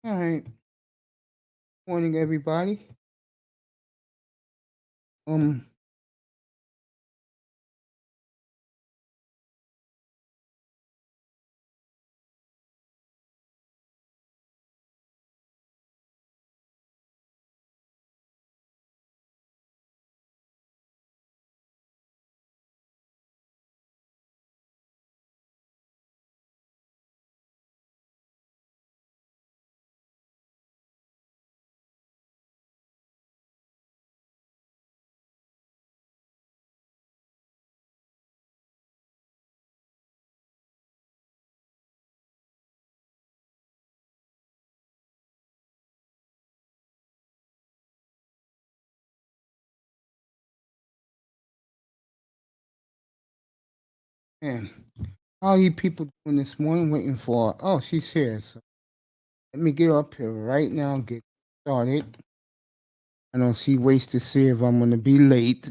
All right. Morning, everybody. Um, man, how you people doing this morning? Waiting for? Oh, she's here. So let me get up here right now and get started. I don't see ways to see if I'm gonna be late.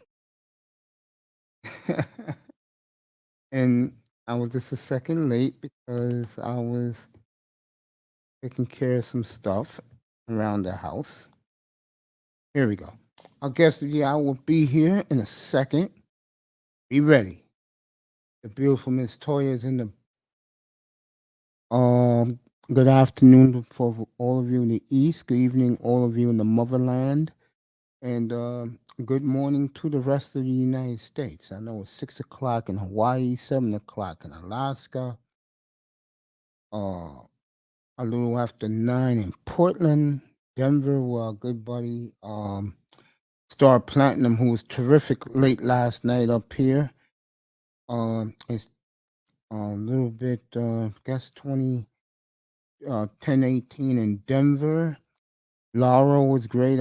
And I was just a second late because I was taking care of some stuff around the house. Here we go. I guess I will be here in a second. Be ready. The beautiful Miss Toyah is in the Um, good afternoon for all of you in the East. Good evening, all of you in the motherland, and good morning to the rest of the United States. I know it's 6 o'clock in Hawaii, 7 o'clock in Alaska. Uh, a little after 9 in Portland, Denver. Where our good buddy Star Platinum, who was terrific late last night up here. It's a little bit, guess 10:18 in Denver. Laura was great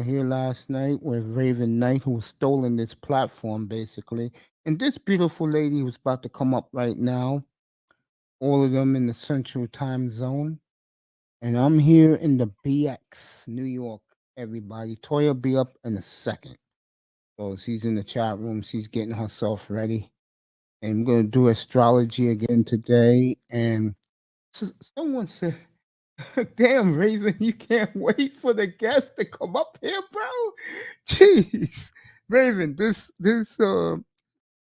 here last night with Raven Knight, who was stolen this platform, basically. And this beautiful lady who's about to come up right now, all of them in the Central Time Zone. And I'm here in the BX, New York, everybody. Toya will be up in a second. So she's in the chat room. She's getting herself ready. And we're going to do astrology again today. And someone said, damn, Raven, you can't wait for the guests to come up here, bro. Jeez. Raven,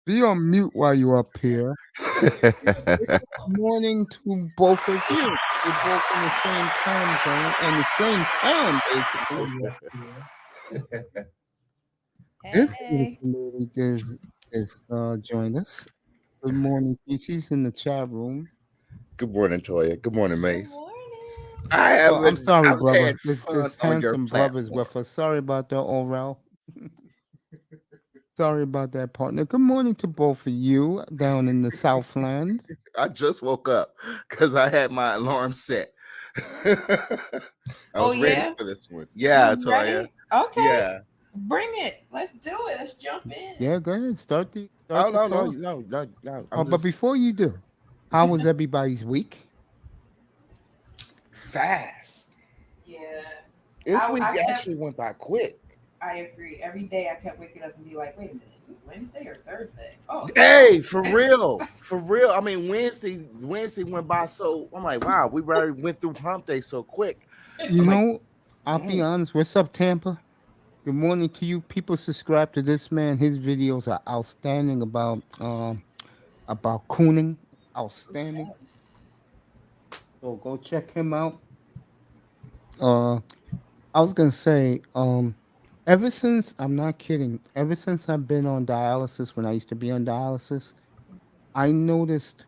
be on mute while you're up here. Good morning to both of you. You're both in the same time zone and the same town, basically. This Hey. beautiful lady is joined us. Good morning, Pisces, in the chat room. Good morning, Toya. Good morning, Good Mace. morning. I'm sorry, I've brother. had This fun on your handsome brother's platform. with us. Sorry about that, Orel. Sorry about that, partner. Good morning to both of you down in the Southland. I just woke up because I had my alarm set. I was ready Yeah? for this one. Yeah, You Toya. ready? Okay. Yeah. Bring it. Let's do it. Let's jump in. Yeah, go ahead. Start the Oh no, talk. no. But before you do, how was everybody's week? Fast. Yeah. This I week kept actually went by quick. I agree. Every day I kept waking up and be like, wait a minute, is it Wednesday or Thursday? Oh Hey, for real. For real. I mean, Wednesday went by so I'm like, wow, we already went through hump day so quick. You I'm like, know, I'll be honest. What's up, Tampa? Good morning to you. People subscribe to this man. His videos are outstanding about cooning. Outstanding. okay. So go check him out. Uh, I was gonna say, ever since I'm not kidding, ever since I've been on dialysis, when I used to be on dialysis, I noticed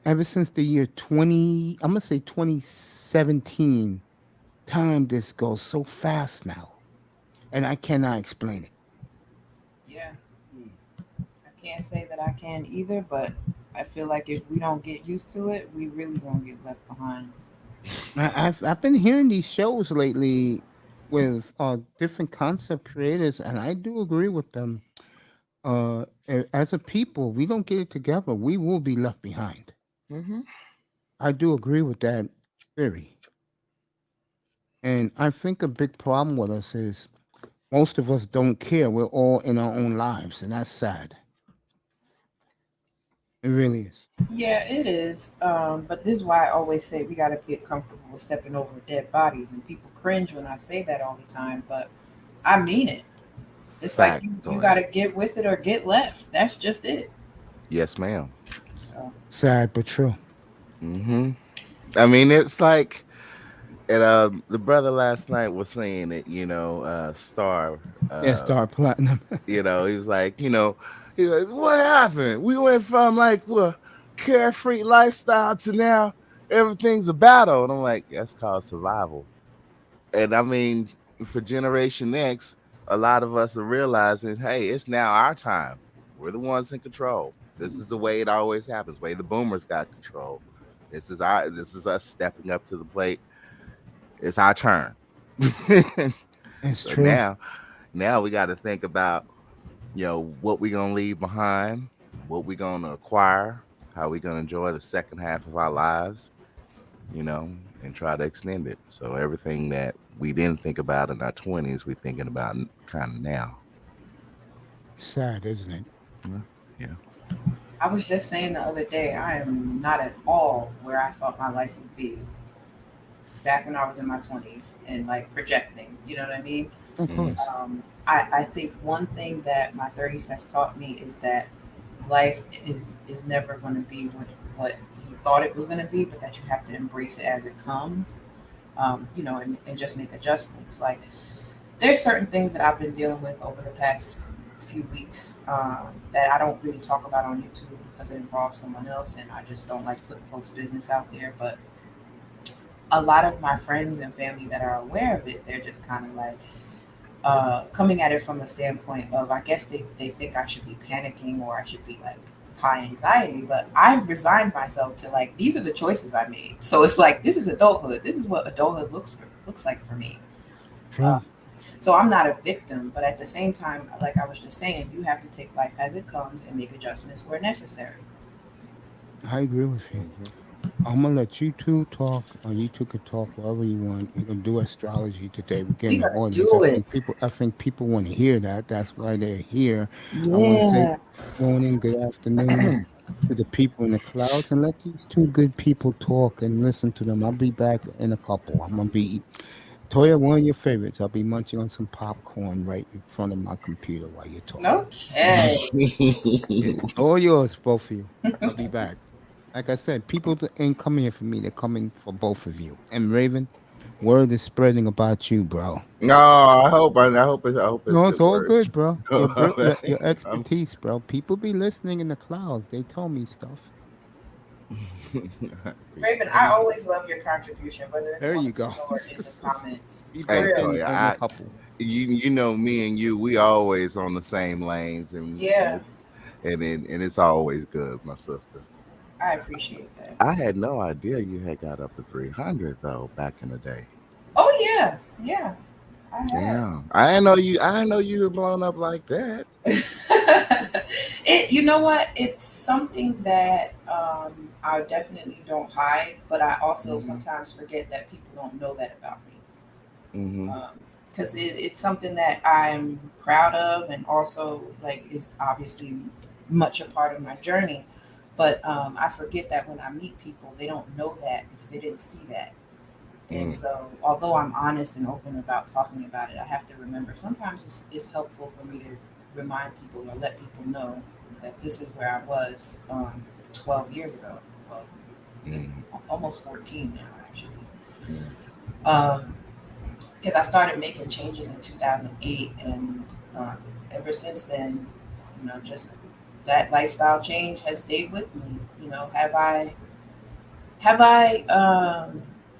ever since the year I'm gonna say 2017, time just goes so fast now, and I cannot explain it. Yeah. I can't say that I can either, but I feel like if we don't get used to it, we really gonna get left behind. I've been hearing these shows lately with different concept creators, and I do agree with them. As a people, we don't get it together, we will be left behind. mm-hmm. I do agree with that theory. And I think a big problem with us is most of us don't care. We're all in our own lives, and that's sad. It really is. Yeah, it is. But this is why I always say we gotta get comfortable people were stepping over dead bodies, and people cringe when I say that all the time, but I mean it. It's like Fact, you Toyah. got to get with it or get left. That's just it. Yes, ma'am. So Sad but true. Mm-hmm. I mean, it's like, and the brother last night was saying it. Star. Yeah, Star Platinum. He was like, what happened? We went from like carefree lifestyle to now everything's a battle, and I'm like, that's called survival. And I mean, for Generation X, a lot of us are realizing, hey, it's now our time. We're the ones in control. This is the way it always happens. The way the boomers got control. This is us stepping up to the plate. It's our turn. It's So true. now we got to think about, what we're gonna leave behind, what we're gonna acquire, how we're gonna enjoy the second half of our lives, and try to extend it. So everything that we didn't think about in our 20s, we're thinking about kind of now. Sad, isn't it? Yeah. I was just saying the other day, I am not at all where I thought my life would be back when I was in my 20s and like projecting. You know what I mean? Of course. I think one thing that my 30s has taught me is that life is never going to be what you thought it was going to be, but that you have to embrace it as it comes. And just make adjustments. Like there's certain things that I've been dealing with over the past few weeks that I don't really talk about on YouTube because it involves someone else, and I just don't like putting folks' business out there. But a lot of my friends and family that are aware of it, they're just kind of like coming at it from a standpoint of, I guess they think I should be panicking or I should be like high anxiety, but I've resigned myself to like, these are the choices I made. So it's like, this is adulthood. This is what adulthood looks like for me. True. So I'm not a victim, but at the same time, like I was just saying, you have to take life as it comes and make adjustments where necessary. I agree with you. I'm gonna let you two talk, or you two can talk wherever you want. We're gonna do astrology today. We're getting We the gotta audience. do it. I think people want to hear that. That's why they're here. I want to say Yeah. good morning, good afternoon to the people in the clouds, and let these two good people talk and listen to them. I'll be back in a couple. I'm gonna be Toyah, one of your favorites. I'll be munching on some popcorn right in front of my computer while you're talking. Okay. It's all yours, both of you. I'll be back. Like I said, people ain't coming here for me. They're coming for both of you. And Raven, word is spreading about you, bro. No, I hope it's No, it's good all word. good, bro. Your I'm- expertise, bro. People be listening in the clouds. They tell me stuff. Raven, I always love your contribution, whether it's There on you the go. show or in the comments. Be For Hey, back real. Toyah, in a couple. you know me and you, we always on the same lanes, and Yeah, and it's always good, my sister. I appreciate that. I had no idea you had got up to 300 though back in the day. Oh yeah, I have. Damn, I didn't know you were blown up like that. You know what? It's something that I definitely don't hide, but I also sometimes forget that people don't know that about me. Mm-hmm. Because it's something that I'm proud of, and also like is obviously much a part of my journey. But I forget that when I meet people, they don't know that because they didn't see that. And so, although I'm honest and open about talking about it, I have to remember sometimes it's helpful for me to remind people or let people know that this is where I was 12 years ago. Well, almost 14 now, actually. Because I started making changes in 2008, and ever since then, just that lifestyle change has stayed with me. Have I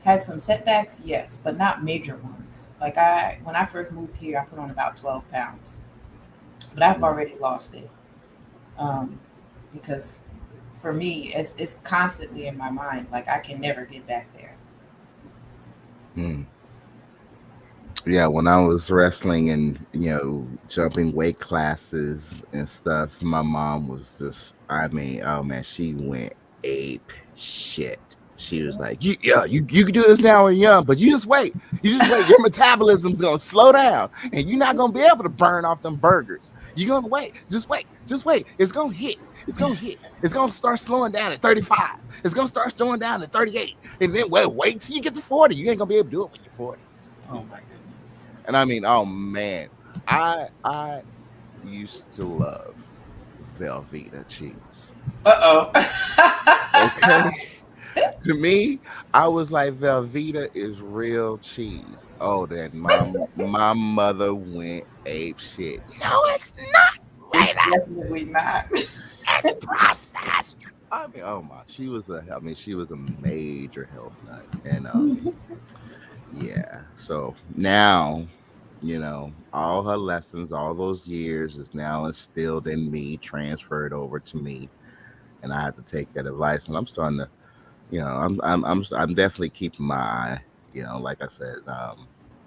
had some setbacks? Yes, but not major ones. Like when I first moved here, I put on about 12 pounds, but I've already lost it because for me, it's constantly in my mind. Like I can never get back there. Yeah, when I was wrestling and jumping weight classes and stuff, my mom was just, I mean, oh man, she went ape shit. She was like, you can do this now when you're young, but you just wait. Your metabolism's gonna slow down, and you're not gonna be able to burn off them burgers. You're gonna wait. Just wait. It's gonna hit. It's gonna hit. It's gonna start slowing down at 35. It's gonna start slowing down at 38. And then wait till you get to 40. You ain't gonna be able to do it when you're 40. Oh my goodness. And I mean, oh man, I used to love Velveeta cheese. Uh-oh. Okay. To me, I was like, Velveeta is real cheese. Oh, then my mother went ape shit. No, it's not. It's Layla. definitely not. It's processed. I mean, oh my, she was a major health nut, and yeah. So now, all her lessons, all those years is now instilled in me, transferred over to me, and I have to take that advice. And I'm starting to, I'm definitely keeping my eye. Like I said,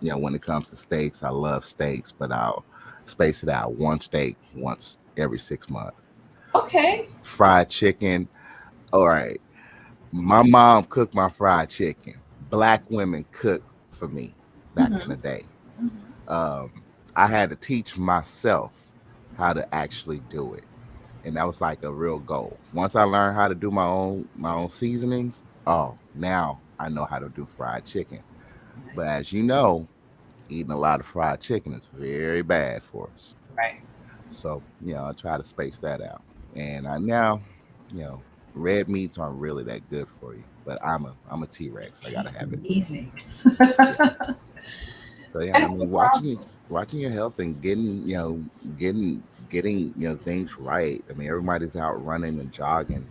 when it comes to steaks, I love steaks, but I'll space it out. One steak once every 6 months. Okay. Fried chicken. All right. My mom cooked my fried chicken. Black women cook for me back in the day. I had to teach myself how to actually do it, and that was like a real goal. Once I learned how to do my own seasonings, now I know how to do fried chicken. But as you know, eating a lot of fried chicken is very bad for us. Right. So I try to space that out, and I now, red meats aren't really that good for you. But I'm a T-Rex. I gotta have it. Amazing. So yeah, I That's the mean, problem. watching your health and getting things right. I mean, everybody's out running and jogging.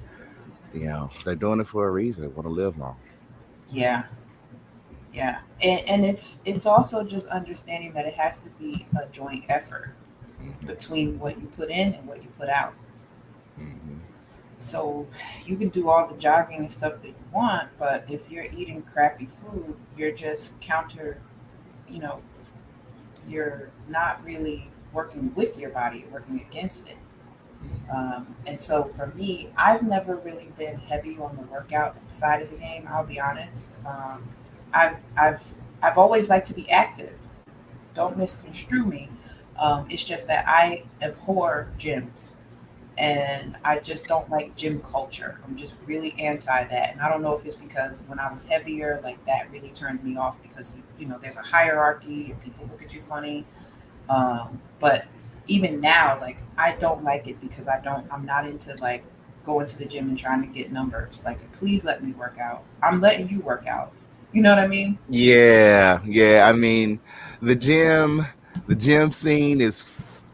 They're doing it for a reason. They want to live long. Yeah. Yeah. And it's also just understanding that it has to be a joint effort Hmm. between what you put in and what you put out. Hmm. So you can do all the jogging and stuff that you want, but if you're eating crappy food, you're just you know, you're not really working with your body, you're working against it. And so for me, I've never really been heavy on the workout side of the game. I'll be honest. I've I've I've always liked to be active. Don't misconstrue me. It's just that I abhor gyms, and I just don't like gym culture. I'm just really anti that, and I don't know if it's because when I was heavier, like that really turned me off because there's a hierarchy and people look at you funny. But even now, like I don't like it because I'm not into like going to the gym and trying to get numbers. Like, please let me work out. I'm letting you work out. You know what I mean? Yeah, yeah. I mean, the gym, the gym scene is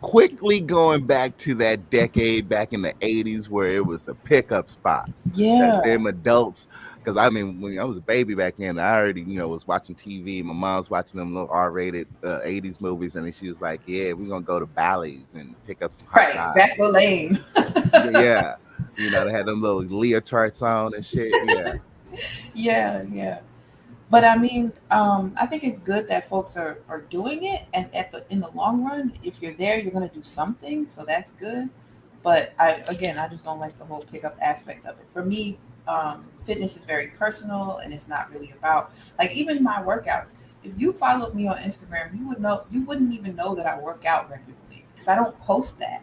quickly going back to that decade back in the '80s where it was a pickup spot. That Yeah. them adults, because I mean, when I was a baby back then, I already was watching TV. My mom's watching them little R-rated '80s movies, and then she was like, "Yeah, we're gonna go to Bally's and pick up some hot Right. Back guys." the lane. Yeah, they had them little leotards on and shit. Yeah. Yeah, yeah. But I mean, I think it's good that folks are doing it, and in the long run, if you're there, you're gonna do something, so that's good. But I just don't like the whole pickup aspect of it. For me, fitness is very personal, and it's not really about like even my workouts. If you followed me on Instagram, you wouldn't even know that I work out regularly because I don't post that.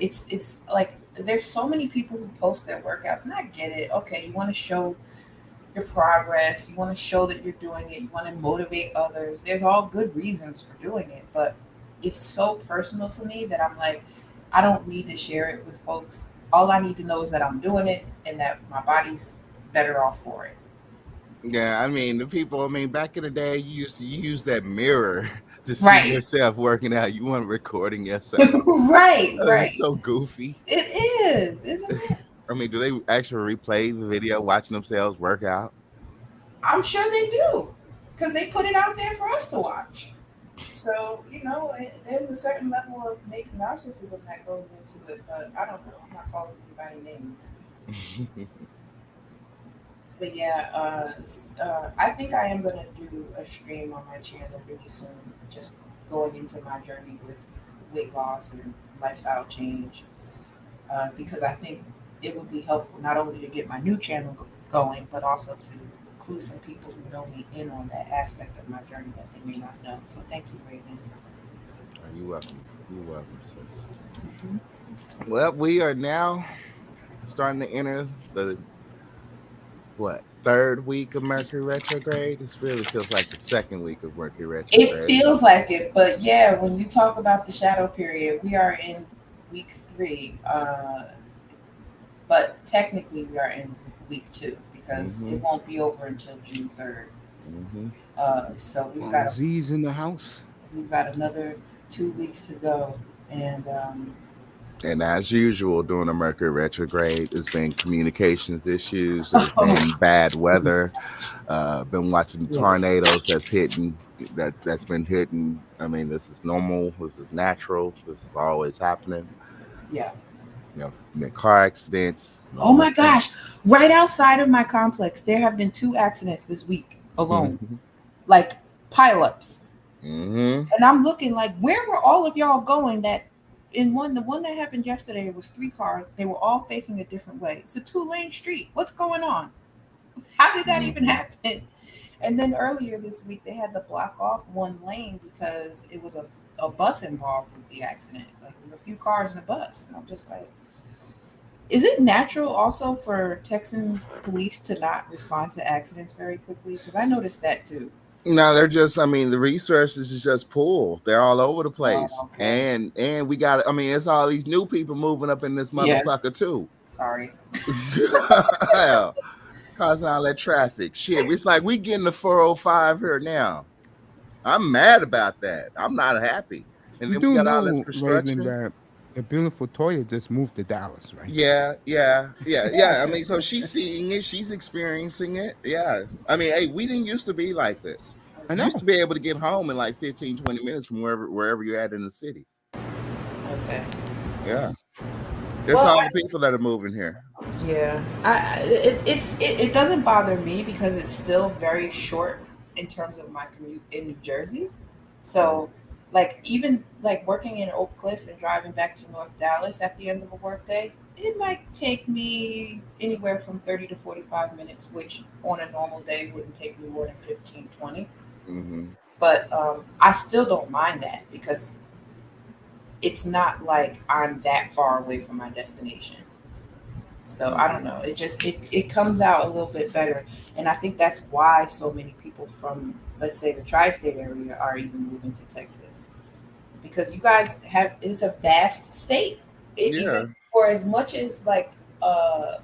It's like there's so many people who post their workouts, and I get it. Okay, you want to show your progress. You want to show that you're doing it. You want to motivate others. There's all good reasons for doing it, but it's so personal to me that I'm like, I don't need to share it with folks. All I need to know is that I'm doing it and that my body's better off for it. Yeah, I mean the people. I mean, back in the day, you used to use that mirror to see Right. yourself working out. You weren't recording yourself. Right, That right. was so goofy. It is, isn't it? I mean, do they actually replay the video watching themselves work out? I'm sure they do because they put it out there for us to watch. So, there's a certain level of maybe narcissism that goes into it, but I don't know. I'm not calling anybody names. But yeah, I think I am going to do a stream on my channel really soon, just going into my journey with weight loss and lifestyle change, because I think it would be helpful not only to get my new channel going, but also to clue some people who know me in on that aspect of my journey that they may not know. So thank you, Raven. Are you welcome? You're welcome, sis. Mhm. Well, we are now starting to enter the third week of Mercury retrograde. This really feels like the second week of Mercury It retrograde. feels like it, but yeah, when you talk about the shadow period, we are in week 3. But technically, we are in week 2 because Mm-hmm. it won't be over until June 3rd. Mm-hmm. So Z's in the house. we've got another 2 weeks to go, and And as usual, during the Mercury retrograde, there's been communications issues. There's been bad weather. Been watching yes, tornadoes that's been hitting. I mean, this is normal. This is natural. This is always happening. yeah. The car accidents, Oh normal my thing. gosh! Right outside of my complex, there have been 2 accidents this week alone, Mm-hmm. like pileups. Mm-hmm. And I'm looking like, where were all of y'all going? That the one that happened yesterday, it was 3 cars. They were all facing a different way. It's a 2-lane street. What's going on? How did that even Mm-hmm. happen? And then earlier this week, they had to block off one lane because it was a bus involved with the accident. Like, it was a few cars in a bus. And I'm just like, is it natural also for Texan police to not respond to accidents very quickly? Because I noticed that too. No, they're just. I mean, the resources is just pull. They're all over the place, Oh, okay. and we got. I mean, it's all these new people moving up in this Yeah. motherfucker too. Sorry. Hell, causing all that traffic. Shit, it's like we getting the 405 here now. I'm mad about that. I'm not happy. And You then we do got all this know, Raven, construction. that the beautiful Toyah just moved to Dallas, right? Yeah. I mean, so she's seeing it, she's experiencing it. Yeah. I mean, hey, we didn't used to be like this. I You used know. to be able to get home in like 15, 20 minutes from wherever you're at in the city. Okay. Yeah. It's Well, all the people that are moving here. yeah, it doesn't bother me because it's still very short in terms of my commute in New Jersey. So, like, even like working in Oak Cliff and driving back to North Dallas at the end of a workday, it might take me anywhere from 30 to 45 minutes, which on a normal day wouldn't take me more than 15, 20. Mm-hmm. But I still don't mind that because it's not like I'm that far away from my destination. So I don't know. It comes out a little bit better, and I think that's why so many people from, let's say, the tri-state area are even moving to Texas, because you guys have, it's a vast state. Even Yeah. for as much as like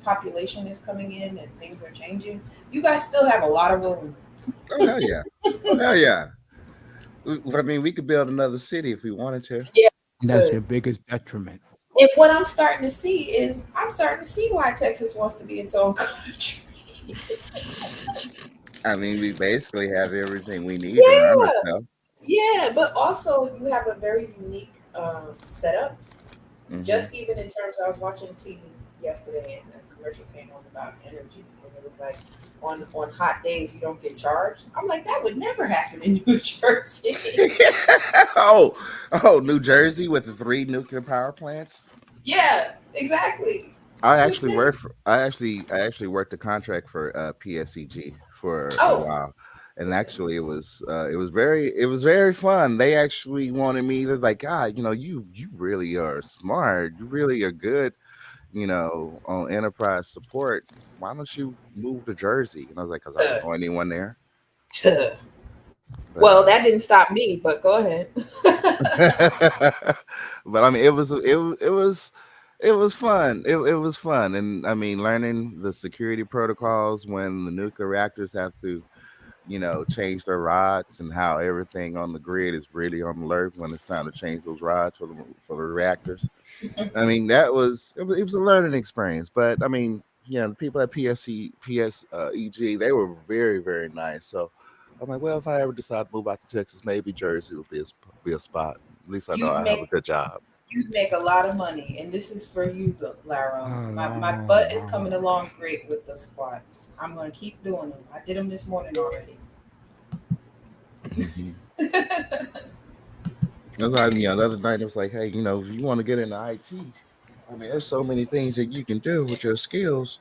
population is coming in and things are changing, you guys still have a lot of room. Oh hell yeah. Oh hell yeah. I mean, we could build another city if we wanted to. Yeah, And that's good. your biggest detriment. And what I'm starting to see is I'm starting to see why Texas wants to be its own country. I mean, we basically have everything we need around Yeah. ourselves. Yeah, but also you have a very unique setup. Mm-hmm. Just even in terms, I was watching TV yesterday, and a commercial came on about energy, and it was like, on hot days you don't get charged. I'm like, that would never happen in New Jersey. oh, New Jersey with the 3 nuclear power plants. Yeah, exactly. I Would actually never. worked for I actually worked a contract for PSEG for a Oh, while, and actually it was very fun. They actually wanted me. They're like, God, you really are smart. You really are good. On enterprise support. Why don't you move to Jersey? And I was like, because I don't know anyone there. But well, that didn't stop me. But go ahead. but I mean, it was fun. It was fun, and I mean, learning the security protocols when the nuclear reactors have to, change their rods, and how everything on the grid is really on alert when it's time to change those rods for the reactors. I mean, it was a learning experience. But I mean, the people at PSEG, they were very very nice. So I'm like, well, if I ever decide to move out to Texas, maybe Jersey will be a spot. At least I know You'd I have a make good job. you'd make a lot of money, and this is for you, Laro. My butt is coming along great with the squats. I'm gonna keep doing them. I did them this morning already. Mhm. That's why, the other night it was like, hey, if you want to get into IT, I mean, there's so many things that you can do with your skills.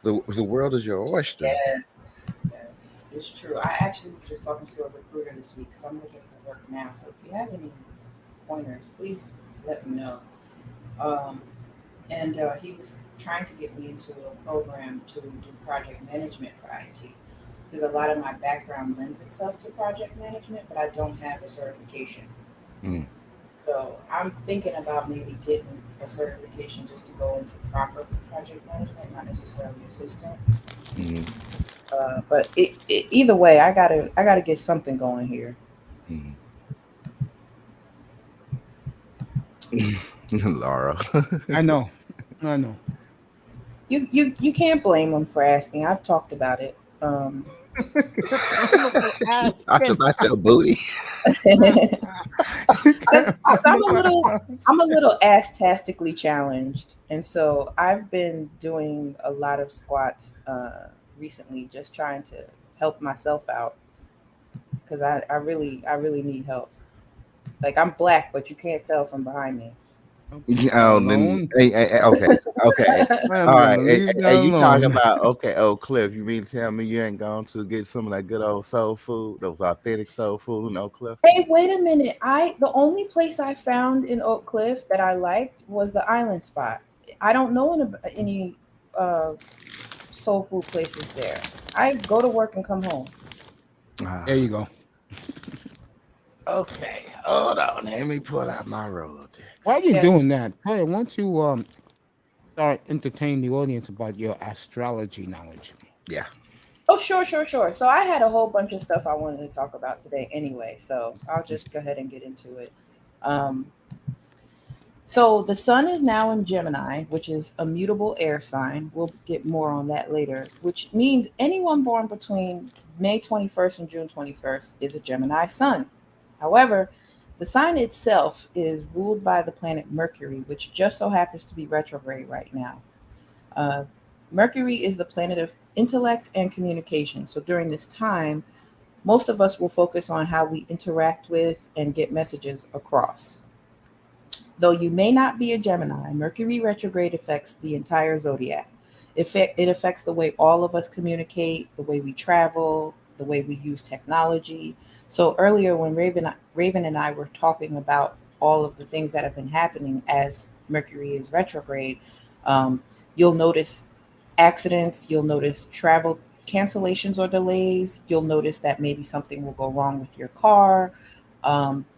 The world is your oyster. Yes, yes, it's true. I actually was just talking to a recruiter this week because I'm looking for work now. So if you have any pointers, please let me know. Um, and he was trying to get me into a program to do project management for IT because a lot of my background lends itself to project management, but I don't have a certification. Mm, So I'm thinking about maybe getting a certification just to go into proper project management, not necessarily assistant. mm, But either way, I gotta get something going here. mm. Laura. I know. I know. You can't blame them for asking. I've talked about it. Look Talk asking. about your booty. Because I'm a Look little ass-tastically challenged, and so I've been doing a lot of squats recently, just trying to help myself out because I really need help. Like I'm black, but you can't tell from behind me. leave that Oh, then alone. okay, okay, I'm all right. gonna leave that And you talking alone. about okay, oh Cliff? You mean to tell me you ain't gone to get some of that good old soul food, those authentic soul food in Oak Cliff? Hey, wait a minute. The only place I found in Oak Cliff that I liked was the Island Spot. I don't know any uh, soul food places there. I go to work and come home. There Ah, you go. okay, hold on. Let me pull out my While Rolodex. you're Yes. doing that, hey, why don't you start entertaining the audience about your astrology knowledge? Yeah. Oh, sure, sure, sure. So I had a whole bunch of stuff I wanted to talk about today anyway. So I'll just go ahead and get into it. Um, so the sun is now in Gemini, which is a mutable air sign. We'll get more on that later, which means anyone born between May 21st and June 21st is a Gemini sun. However, the sign itself is ruled by the planet Mercury, which just so happens to be retrograde right now. Uh, Mercury is the planet of intellect and communication. So during this time, most of us will focus on how we interact with and get messages across. Though you may not be a Gemini, Mercury retrograde affects the entire zodiac. It affects the way all of us communicate, the way we travel, the way we use technology. So earlier, when Raven and I were talking about all of the things that have been happening as Mercury is retrograde, um, you'll notice accidents, you'll notice travel cancellations or delays, you'll notice that maybe something will go wrong with your car.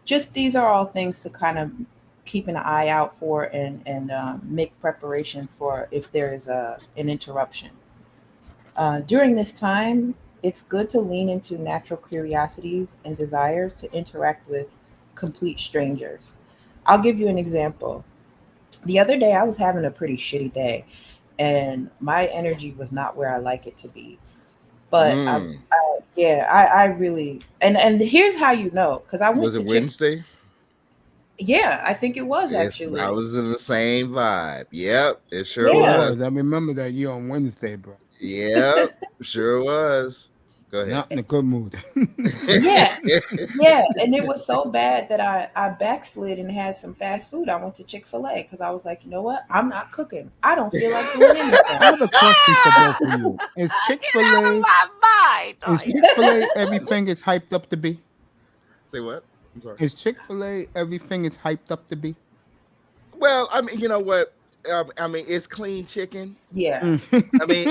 Just these are all things to kind of keep an eye out for and make preparation for if there is an interruption. During this time, it's good to lean into natural curiosities and desires to interact with complete strangers. I'll give you an example. The other day, I was having a pretty shitty day, and my energy was not where I like it to be. But Mm. yeah, I really and here's how you know because I went Was to it Chick. Wednesday? Yeah, I think it was I actually. was in the same vibe. Yep, it sure Sure Yeah, was. was. I remember that you on Wednesday, bro. Yep, sure was. Go ahead. Not in a good mood. yeah, yeah, and it was so bad that I backslid and had some fast food. I went to Chick-fil-A because I was like, you know what? I'm not cooking. I don't feel like doing anything. I have a question for both of you. Get out of my mind, Is Toyah. Chick-fil-A everything it's hyped up to be? Say what? I'm sorry. Is Chick-fil-A everything it's hyped up to be? Well, I mean, you know what? I mean, it's clean chicken. Yeah, Mm. I mean,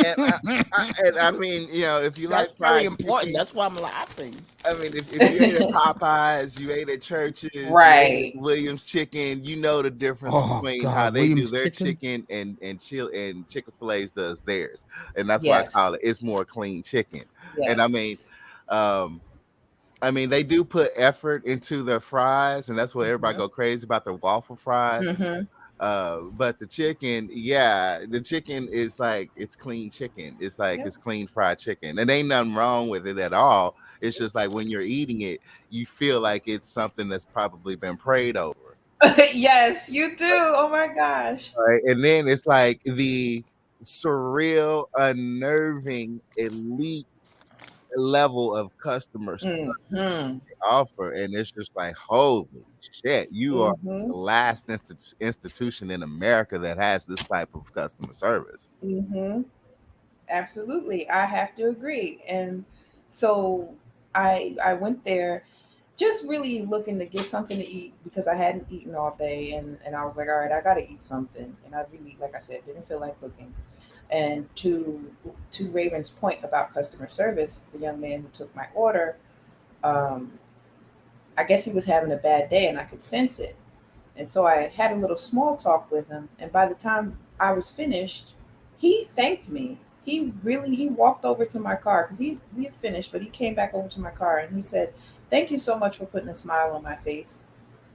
and I mean, you know, if you That's like very fried important. chicken, That's why I'm laughing. I mean, if you ate at Popeyes, you ate at Churches, you ate at right. Williams Chicken, you know the difference Oh between how God, they do Williams their Chicken. chicken and Chick-fil-A's does theirs, and that's why I call Yes. it. It's more clean chicken, and Yes. um, I mean they do put effort into their fries, and that's what everybody Hmm. go crazy about their waffle fries. Hmm. But the chicken, yeah, the chicken is like it's clean chicken. It's like Yep. it's clean fried chicken. And ain't nothing wrong with it at all. It's just like when you're eating it, you feel like it's something that's probably been prayed over. Yes, you do. Oh my gosh. Right. And then it's like the surreal, unnerving, elite level of customer Hmm. offer, and it's just like, holy shit, you are Hmm. the last institution in America that has this type of customer service. Hmm. Absolutely, I have to agree. And so I went there just really looking to get something to eat because I hadn't eaten all day, and I was like, all right, I gotta eat something, and I really, like I said, didn't feel like cooking. And to Raven's point about customer service, the young man who took my order, um, I guess he was having a bad day, and I could sense it. And so I had a little small talk with him, and by the time I was finished, he thanked me. He walked over to my car because we had finished, but he came back over to my car and he said, "Thank you so much for putting a smile on my face."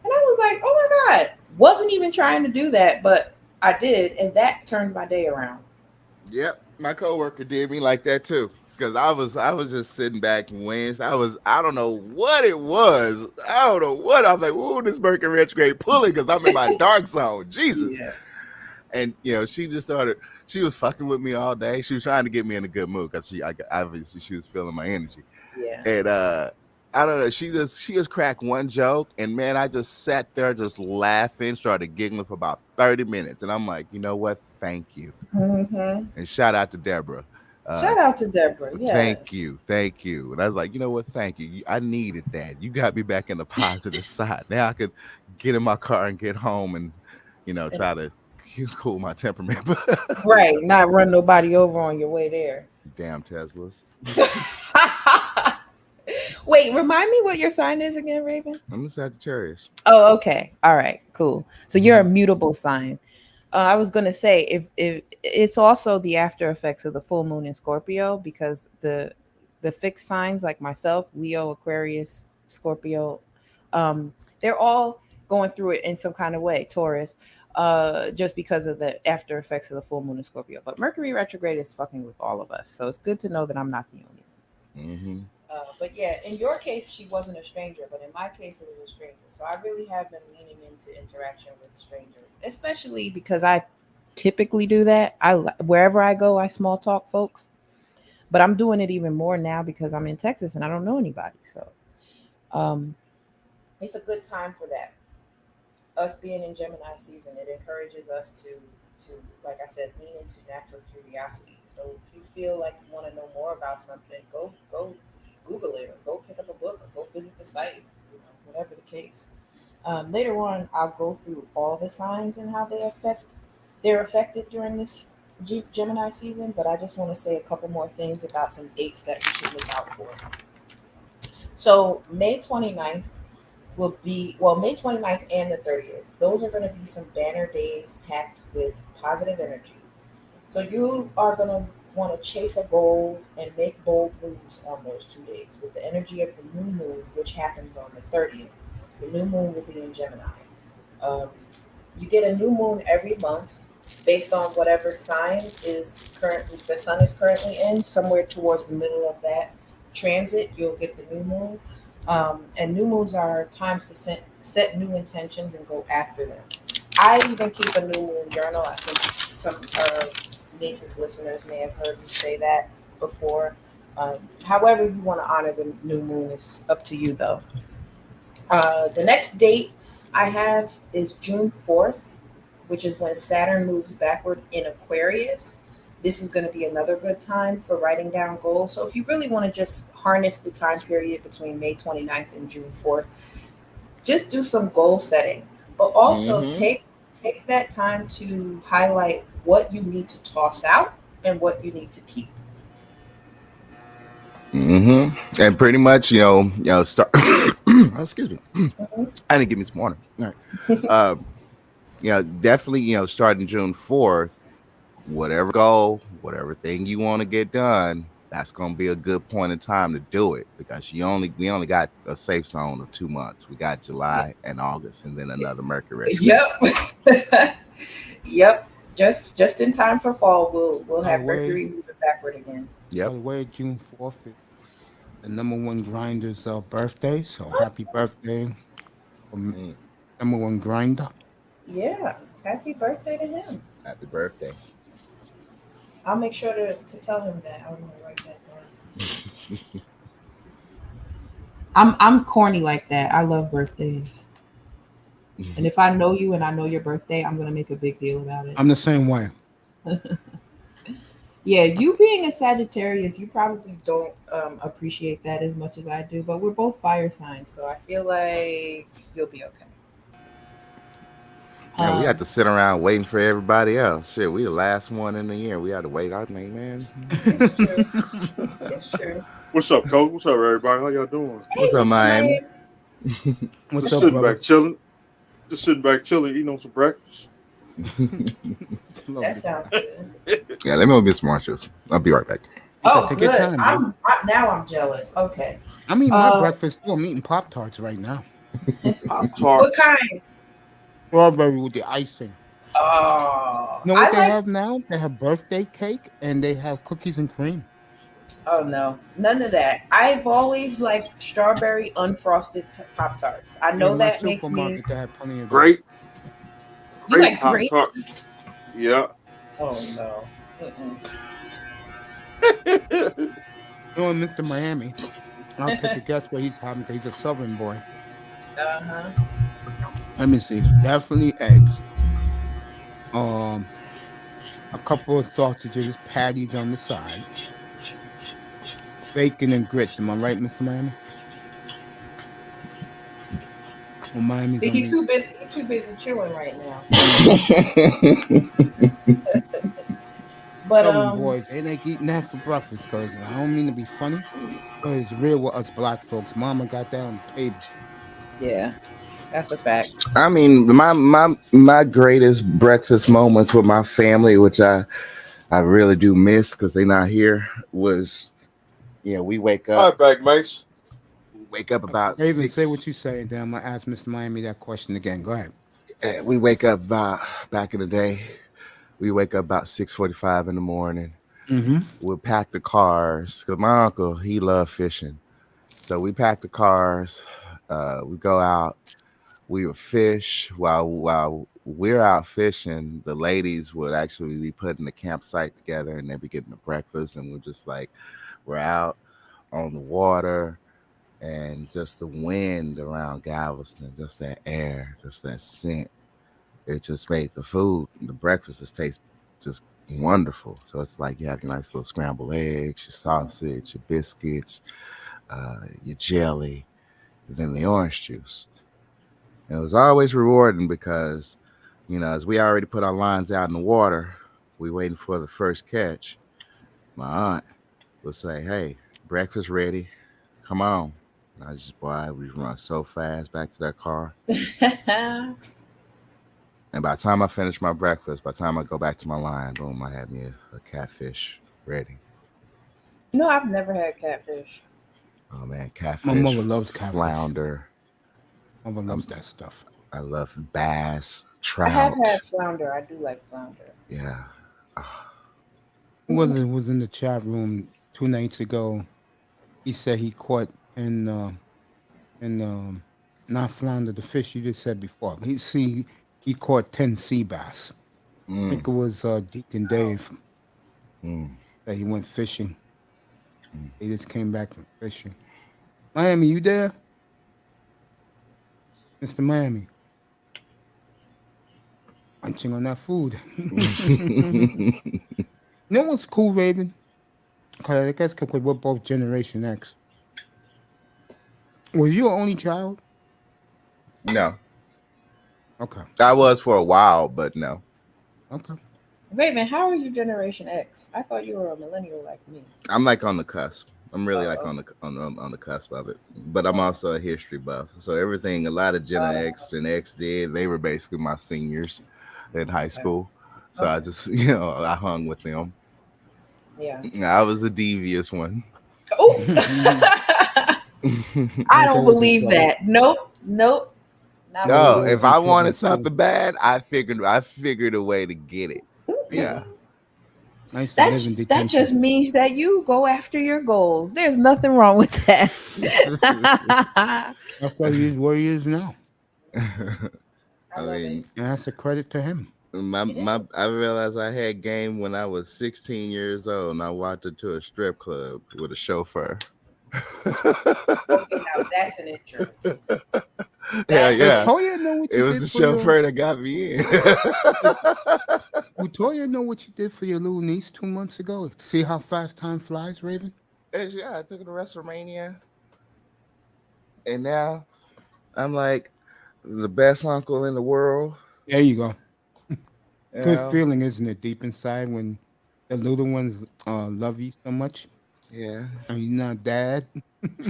And I was like, "Oh my God!" Wasn't even trying to do that, but I did, and that turned my day around. Yep, my coworker did me like that too. Because I was just sitting back and Wednesday. I don't know what it was. I don't know what I was like. Ooh, this Mercury retrograde pulling because I'm in my dark zone. Jesus. Yeah. And she just started. She was fucking with me all day. She was trying to get me in a good mood because obviously she was feeling my energy. Yeah. And I don't know. She just cracked one joke, and man, I just sat there just laughing, started giggling for about 30 minutes, and I'm like, you know what? Thank you. Mm-hmm. And shout out to Deborah. Shout out to Deborah. Yes. Thank you. And I was like, you know what? Thank you. I needed that. You got me back in the positive side. Now I could get in my car and get home and try to cool my temperament. Right, not run nobody over on your way there. Damn Teslas. Wait, remind me what your sign is again, Raven? I'm a Sagittarius. Oh, okay. All right, cool. So you're a mutable sign. I was gonna say if it's also the after effects of the full moon in Scorpio, because the fixed signs like myself, Leo, Aquarius, Scorpio, they're all going through it in some kind of way. Taurus, just because of the after effects of the full moon in Scorpio. But Mercury retrograde is fucking with all of us, so it's good to know that I'm not the only one. Mm-hmm. But yeah, in your case, she wasn't a stranger, but in my case, it was a stranger. So I really have been leaning into interaction with strangers, especially because I typically do that. Wherever I go, I small talk folks, but I'm doing it even more now because I'm in Texas and I don't know anybody. So it's a good time for that. Us being in Gemini season, it encourages us to, like I said, lean into natural curiosity. So if you feel like you want to know more about something, go Google it, or go pick up a book, or go visit the site, whatever the case. Later on, I'll go through all the signs and how they're affected during this Gemini season, but I just want to say a couple more things about some dates that you should look out for. So May 29th will be, May 29th and the 30th. Those are going to be some banner days packed with positive energy. So you are going to want to chase a goal and make bold moves on those 2 days with the energy of the new moon, which happens on the 30th. The new moon will be in Gemini. You get a new moon every month based on whatever sign the sun is currently in. Somewhere towards the middle of that transit, you'll get the new moon. And new moons are times to set new intentions and go after them. I even keep a new moon journal. I think some Niece's listeners may have heard me say that before. However you want to honor the new moon is up to you, though. The next date I have is June 4th, which is when Saturn moves backward in Aquarius. This is going to be another good time for writing down goals. So if you really want to just harness the time period between May 29th and June 4th, just do some goal setting, but also take that time to highlight what you need to toss out and what you need to keep. And pretty much, start. Excuse me. I didn't give me some water. All right. Definitely, starting June 4th, whatever goal, whatever thing you want to get done, that's going to be a good point in time to do it, because we only got a safe zone of 2 months. We got July and August, and then another Mercury. Yep. Yep. Just in time for fall, we'll have Mercury moving backward again. By the way, June 4th is the number one grinder's birthday, so happy birthday, number one grinder. Yeah, happy birthday to him. Happy birthday. I'll make sure to tell him that. I'm gonna write that down. I'm corny like that. I love birthdays. And if I know you and I know your birthday, I'm gonna make a big deal about it. I'm the same way. Yeah, you being a Sagittarius, you probably don't appreciate that as much as I do, but we're both fire signs, so I feel like you'll be okay. And we had Um, to sit around waiting for everybody else. Shit, we the last one in the year. We had to wait. I think, man. it's true. It's true. What's up, Coach? What's up, everybody? How y'all doing? Hey, What's up, Mr. Miami? Miami. What's Just up, sitting brother? back chilling. Just sitting back chilling, eating on some breakfast. That Lovely. sounds good. Yeah, let me know Miss Marshall. I'll be right back. Oh, Take your good. time, Now I'm jealous. Okay. I mean, my Uh, breakfast too. I'm eating Pop Tarts right now. Pop Tart. What kind? Strawberry with the icing. Oh, You know what I they like. have now? They have birthday cake and they have cookies and cream. Oh no, none of that. I've always liked strawberry unfrosted Pop Tarts. I know In my that makes me. supermarket, they have plenty of those. Great. You like Pop grape? Tart. Yeah. Oh no. Mm-mm. You know, Mr. Miami. I'll take a guess what he's having. 'Cause he's a Southern boy. Uh-huh. Let me see. Definitely eggs. A couple of sausages, patties on the side, bacon and grits. Am I right, Mr. Miami? Well, Miami's See, on he's me. too busy chewing right now. But Southern boys, they like eating that for breakfast. Cause I don't mean to be funny, but it's real with us black folks. Mama got that on the table. yeah, that's a fact. I mean, my greatest breakfast moments with my family, which I really do miss because they're not here, was we wake All up right, back, mates. about Raven, say what 6. you say, and then I'm gonna ask Mr. Miami that question again. Go ahead. We wake up about back in the day. We wake up about 6:45 in the morning. Mm-hmm. We'll pack the cars because my uncle he loved fishing, so we pack the cars. We go out. We would fish while we're out fishing. The ladies would actually be putting the campsite together, and they'd be getting the breakfast, and we're just like we're out on the water, and just the wind around Galveston, just that air, just that scent. It just made the food, the breakfast just taste just wonderful. So it's like you have your nice little scrambled eggs, your sausage, your biscuits, your jelly, and then the orange juice. And it was always rewarding because, as we already put our lines out in the water, we waiting for the first catch. My aunt would say, "Hey, breakfast ready. Come on." And I just, boy, we run so fast back to that car. And by the time I finish my breakfast, by the time I go back to my line, boom, I have me a catfish ready. No, I've never had catfish. Oh man, My catfish, mother loves catfish. flounder. Mother loves that stuff. I love bass, I have trout. had flounder. I do like flounder. Yeah. Who was in the chat room 2 nights ago? He said he caught not flounder, the fish you just said before. He caught 10 sea bass. I think it was Deacon Dave that he went fishing. He just came back from fishing. Miami, you there? Mr. Miami. Munching on that food. You know what's cool, Raven? Because I guess because we're both Generation X. Was you an only child? No, Okay. I was for a while, but no. Okay. Raven, how are you Generation X? I thought you were a millennial like me. I'm like on the cusp. I'm really like Oh. on the cusp of it. But I'm also a history buff. So everything a lot of Gen X and X did, they were basically my seniors in high school. So I just, I hung with them. Yeah. I was a devious one. Oh, I don't always believe in trouble. that. Nope. Not No, always if in I trouble wanted too. something bad, I figured a way to get it. Yeah. I used to live in that detention. just means that you go after your goals. There's nothing wrong with that. That's why he is where he is now. I love it. And that's a credit to him. I realized I had game when I was 16 years old, and I walked into a strip club with a chauffeur. Okay, now that's an insurance. Hell That's yeah. it. Toyah know what It you was did the for your. chauffeur that got me in. Would Toyah know what you did for your little niece 2 months ago? See how fast time flies, Raven? Yeah, I took her to WrestleMania, and now I'm like the best uncle in the world. There you go. You Good know? feeling, isn't it, deep inside when the little ones love you so much Yeah. and you're not dad?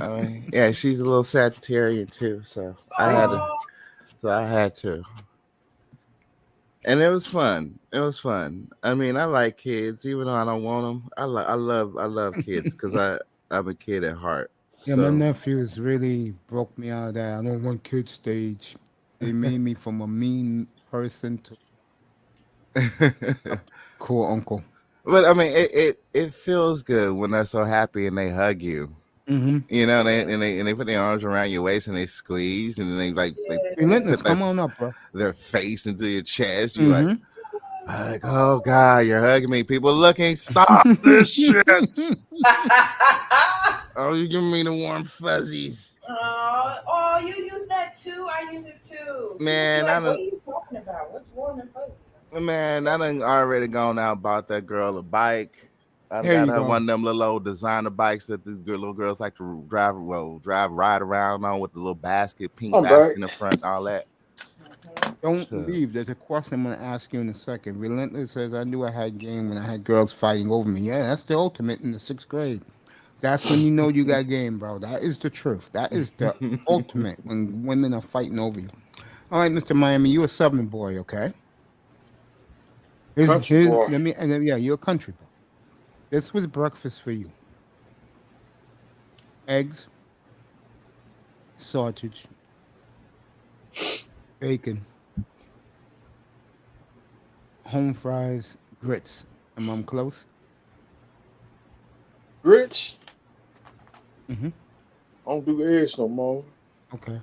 I mean, yeah, she's a little Sagittarian too, so I had to. And it was fun. It was fun. I mean, I like kids, even though I don't want them. I love kids because I'm a kid at heart. Yeah, my So nephews really broke me out of that I don't want kids stage. They made me from a mean person to cool uncle. But I mean, it feels good when they're so happy and they hug you. Mm-hmm. You know, and they put their arms around your waist and they squeeze and then they Relentless, put their come on up, bro. their face into your chest. You Mm-hmm. like, oh God, you're hugging me. People looking, stop this shit. Oh, you giving me the warm fuzzies. Oh, you use that too? I use it too. Man, People be I like, what done, are you talking about? What's warm and fuzzy? man, I done already gone out bought that girl a bike. I There got you her go. one of them little old designer bikes that these little girls like to ride around on with the little pink I'm basket back. in the front and all that. Don't Sure. leave. There's a question I'm going to ask you in a second. Relentless says, I knew I had game when I had girls fighting over me. Yeah, that's the ultimate in the 6th grade. That's when you know you got game, bro. That is the truth. That is the ultimate when women are fighting over you. All right, Mr. Miami, you a Southern boy, okay? Country boy. Let me, and then, yeah, you're a country boy. This was breakfast for you: eggs, sausage, bacon, home fries, grits. Am I close? Grits. Mm-hmm. I don't do eggs no more. Okay.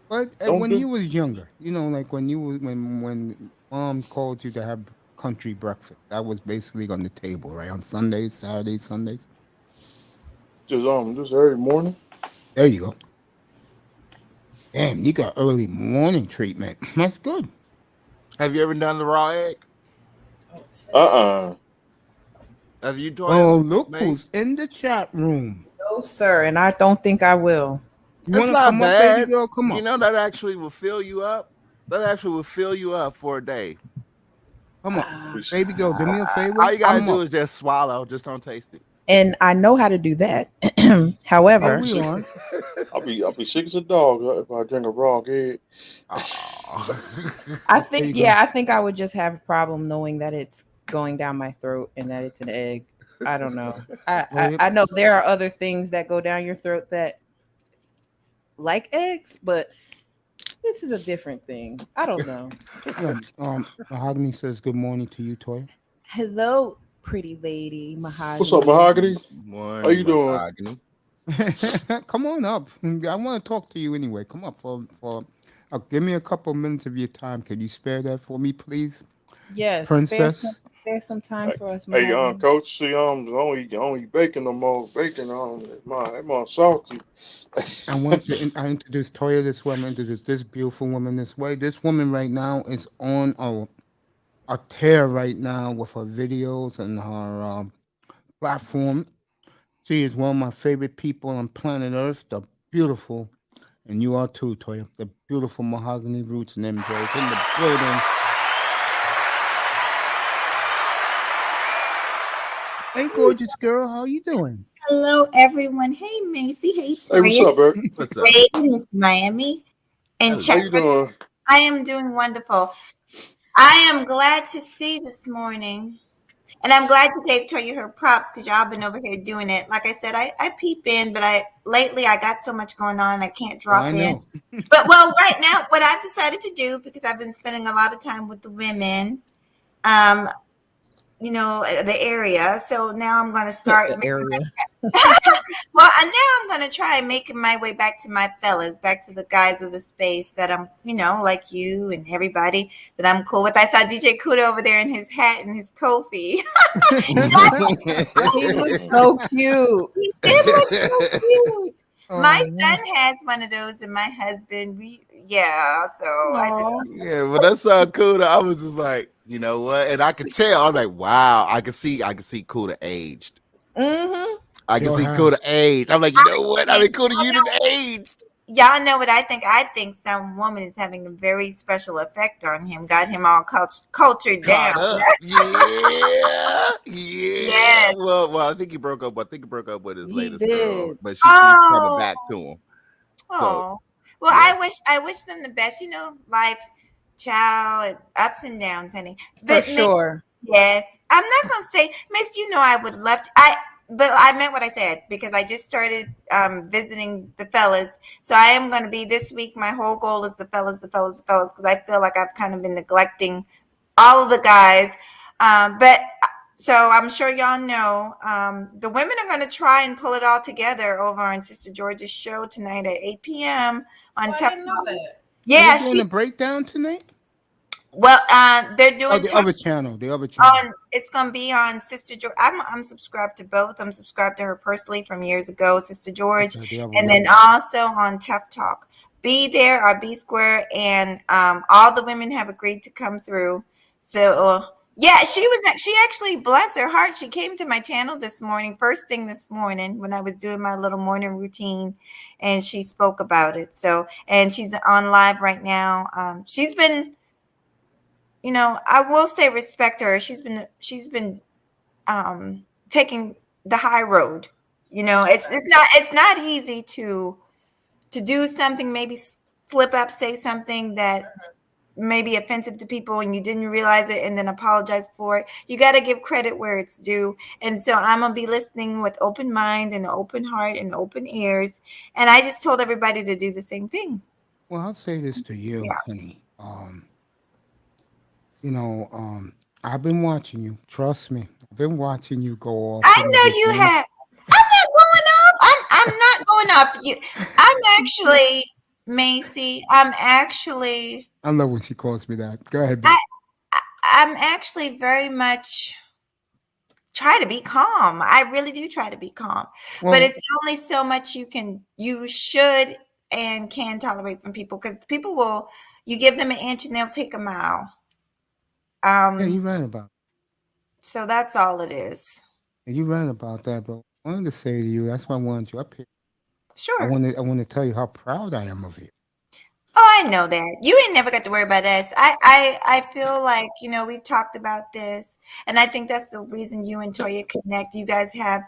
But Don't when do. you was younger, like when you was when mom called you to have country breakfast, that was basically on the table, right? On Sundays, Saturdays, Sundays. Just every morning. There you go. Damn, you got early morning treatment. That's good. Have you ever done the raw egg? Uh-uh. Have you, Toya? Oh, look Mace? who's in the chat room. No, sir, and I don't think I will. You It's want to not come up, baby bad. girl? Come You up. know that actually will fill you up. That actually will fill you up for a day. Come up. Ah, Baby girl, do me a favor. All you gotta Come do up. is just swallow. Just don't taste it. and I know how to do that. So However, we on. I'll be sick as a dog if I drink a raw egg. I There think, you go. yeah, I think I would just have a problem knowing that it's going down my throat and that it's an egg. I don't know. I know there are other things that go down your throat that like eggs, but this is a different thing. I don't know. Yeah. Mahogany says good morning to you, Toy. Hello, pretty lady, Mahogany. What's up, Mahogany? Morning, How you doing? mahogany. Come on up. I want to talk to you anyway. Come up for. Give me a couple minutes of your time. Can you spare that for me, please, Yes, Princess? spare some time for us, Hey, Mahogany. Coach. See, I don't eat bacon no more. Bacon, that my salty. I introduce Toya this way. I'm going to introduce this beautiful woman this way. This woman right now is on a tear right now with her videos and her platform. She is one of my favorite people on planet Earth. The beautiful, and you are too, Toya. The beautiful Mahogany Roots and MJ is in the building. Hey, gorgeous girl, how you doing? Hello, everyone. Hey, Macy. Hey, Hey, what's Toya. up, Eric? What's up? Hey, Miss Miami. And Hello. How chat. you doing? I am doing wonderful. I am glad to see this morning. And I'm glad you gave Toya her props because y'all been over here doing it. Like I said, I peep in, but lately I got so much going on I can't drop I in. know. But right now, what I've decided to do, because I've been spending a lot of time with the women, the area. So now I'm going to start. The area. Well, and now I'm gonna try making my way back to my fellas, back to the guys of the space that I'm, like you and everybody that I'm cool with. I saw DJ Kuda over there in his hat and his Kofi. He was so cute. He did look so cute. My Oh, son has one of those, and my husband, so I just. Aw. Yeah, when I saw Kuda, I was just like, you know what? And I could tell. I was like, wow, I could see Kuda aged. Mm-hmm. I can Sure see has. Kuda aged. I'm like, you know what? I mean, Kuda, you didn't aged. Y'all know what I think. I think some woman is having a very special effect on him. Got him all cultured down. Caught up. Yeah. Yes. Well, I think he broke up. I think he broke up with his He latest girl, did. but she keeps coming Oh. back to him. Oh. Well, yeah. I wish them the best. Life, child, ups and downs, honey. For But sure. yes, I'm not gonna say, Miss. I would love to. But I meant what I said because I just started visiting the fellas. So I am going to be this week. My whole goal is the fellas, because I feel like I've kind of been neglecting all of the guys. So I'm sure y'all know the women are going to try and pull it all together over on Sister George's show tonight at 8 p.m. on Oh, I Tough didn't know Talk. that. Yeah, Are you doing a breakdown tonight? they're Oh, doing the other channel. The other channel. it's gonna be on Sister George. I'm subscribed to both. I'm subscribed to her personally from years ago, Sister George, Okay, the other and one. then also on Tough Talk. Be there or be square, and all the women have agreed to come through. So yeah, she actually, bless her heart, she came to my channel this morning, first thing this morning when I was doing my little morning routine, and she spoke about it. So, and she's on live right now. She's been, I will say respect her. She's been taking the high road. It's not easy to do something, maybe slip up, say something that may be offensive to people and you didn't realize it and then apologize for it. You got to give credit where it's due. And so I'm going to be listening with open mind and open heart and open ears. And I just told everybody to do the same thing. Well, I'll say this to you, honey. I've been watching you. Trust me, I've been watching you go off. I know you have. I'm not going up. I'm not going up. I'm actually, Macy. I love when she calls me that. Go ahead, babe. I'm actually very much try to be calm. I really do try to be calm. Well, but it's only so much you should and can tolerate from people, because people you give them an inch and they'll take a mile. yeah, you're right about it. So that's all it is. And you're right about that, but I wanted to say to you, that's why I wanted you up here. Sure. I want to tell you how proud I am of you. Oh, I know that. You ain't never got to worry about us. I feel like, we've talked about this, and I think that's the reason you and Toyah connect. You guys have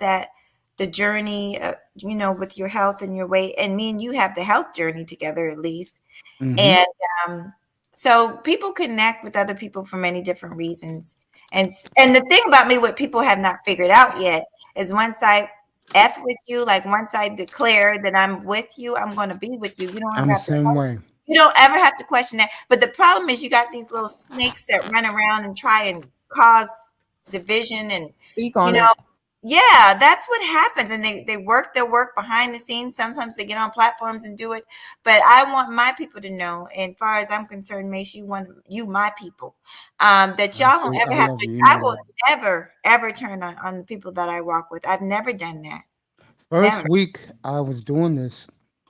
the journey, with your health and your weight, and me and you have the health journey together, at least. Mhm. And so people connect with other people for many different reasons. And the thing about me, what people have not figured out yet, is once I F with you, like once I declare that I'm with you, I'm going to be with you. You don't I'm the have to. same way. You don't ever have to question that. But the problem is you got these little snakes that run around and try and cause division and, Speak on it. yeah, that's what happens. And they work their work behind the scenes. Sometimes they get on platforms and do it. But I want my people to know, and as far as I'm concerned, Mace, you my people, that y'all don't ever have to. I will never, ever turn on the people that I walk with. I've never done that. First Never. week I was doing this,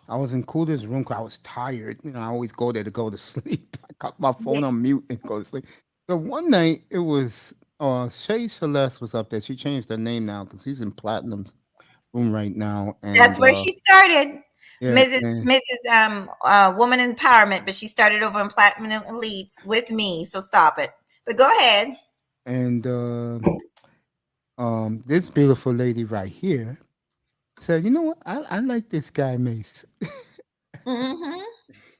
I was in Kuda's room because I was tired. I always go there to go to sleep. I got my phone on mute and go to sleep. So one night it was Shay Celeste was up there. She changed her name now because she's in Platinum's room right now. And That's where she started. yeah, Mrs. Woman Empowerment, but she started over in Platinum Elites with me. So stop it. But go ahead. And this beautiful lady right here said, "You know what? I like this guy, Mace." Mm-hmm.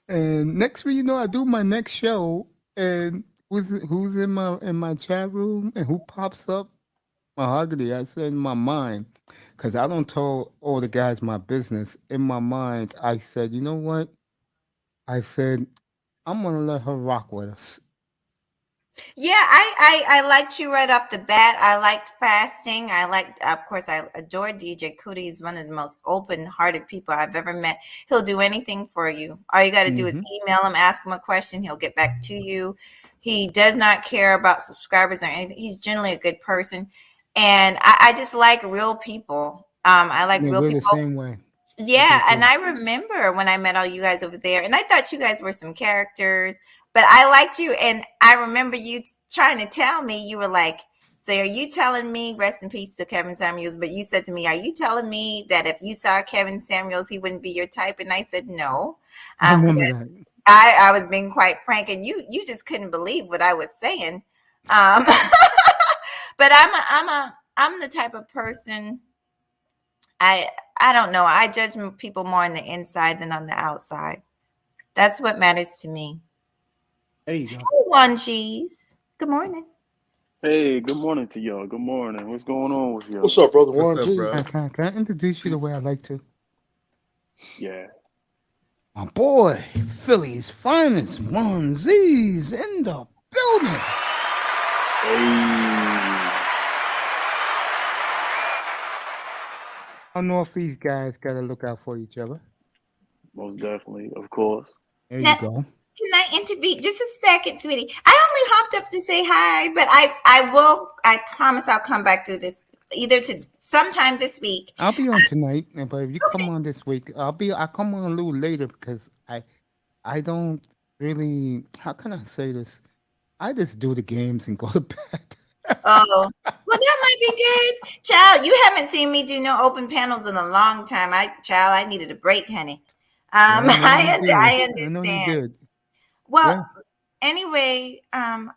And next week, I do my next show, and who's in my chat room and who pops up? Mahogany. I said in my mind, because I don't tell all the guys my business. In my mind, I said, you know what? I said, I'm gonna let her rock with us. Yeah, I liked you right off the bat. I liked fasting. Of course, I adore DJ Cootie. He's one of the most open-hearted people I've ever met. He'll do anything for you. All you got to do is email him, ask him a question. He'll get back to you. He does not care about subscribers or anything. He's generally a good person. And I just like real people. I like real we're people. the same way. Yeah, and I remember when I met all you guys over there, and I thought you guys were some characters, but I liked you, and I remember you trying to tell me, you were like, so are you telling me, rest in peace to Kevin Samuels, but you said to me, are you telling me that if you saw Kevin Samuels, he wouldn't be your type? And I said, no. I remember that. I was being quite frank, and you just couldn't believe what I was saying. But I'm the type of person, I don't know. I judge people more on the inside than on the outside. That's what matters to me. There you go. Hey, One Cheese. Good morning. Hey, good morning to y'all. Good morning. What's going on with y'all? What's up, brother? What's up, One, bro? Can I introduce you the way I like to? Yeah. My boy, Philly's finest, One Z's in the building. Hey. Our Northeast guys got to look out for each other. Most definitely, of course. There you Now, go. Can I intervene just a second, sweetie? I only hopped up to say hi, but I promise I'll come back through this either to sometime this week. I'll be on tonight, but if you come on this week, I'll come on a little later because I don't really, how can I say this? I just do the games and go to bed. Oh, well, that might be good. Child, you haven't seen me do no open panels in a long time. I needed a break, honey. I know you understand. did. Well, anyway, I'm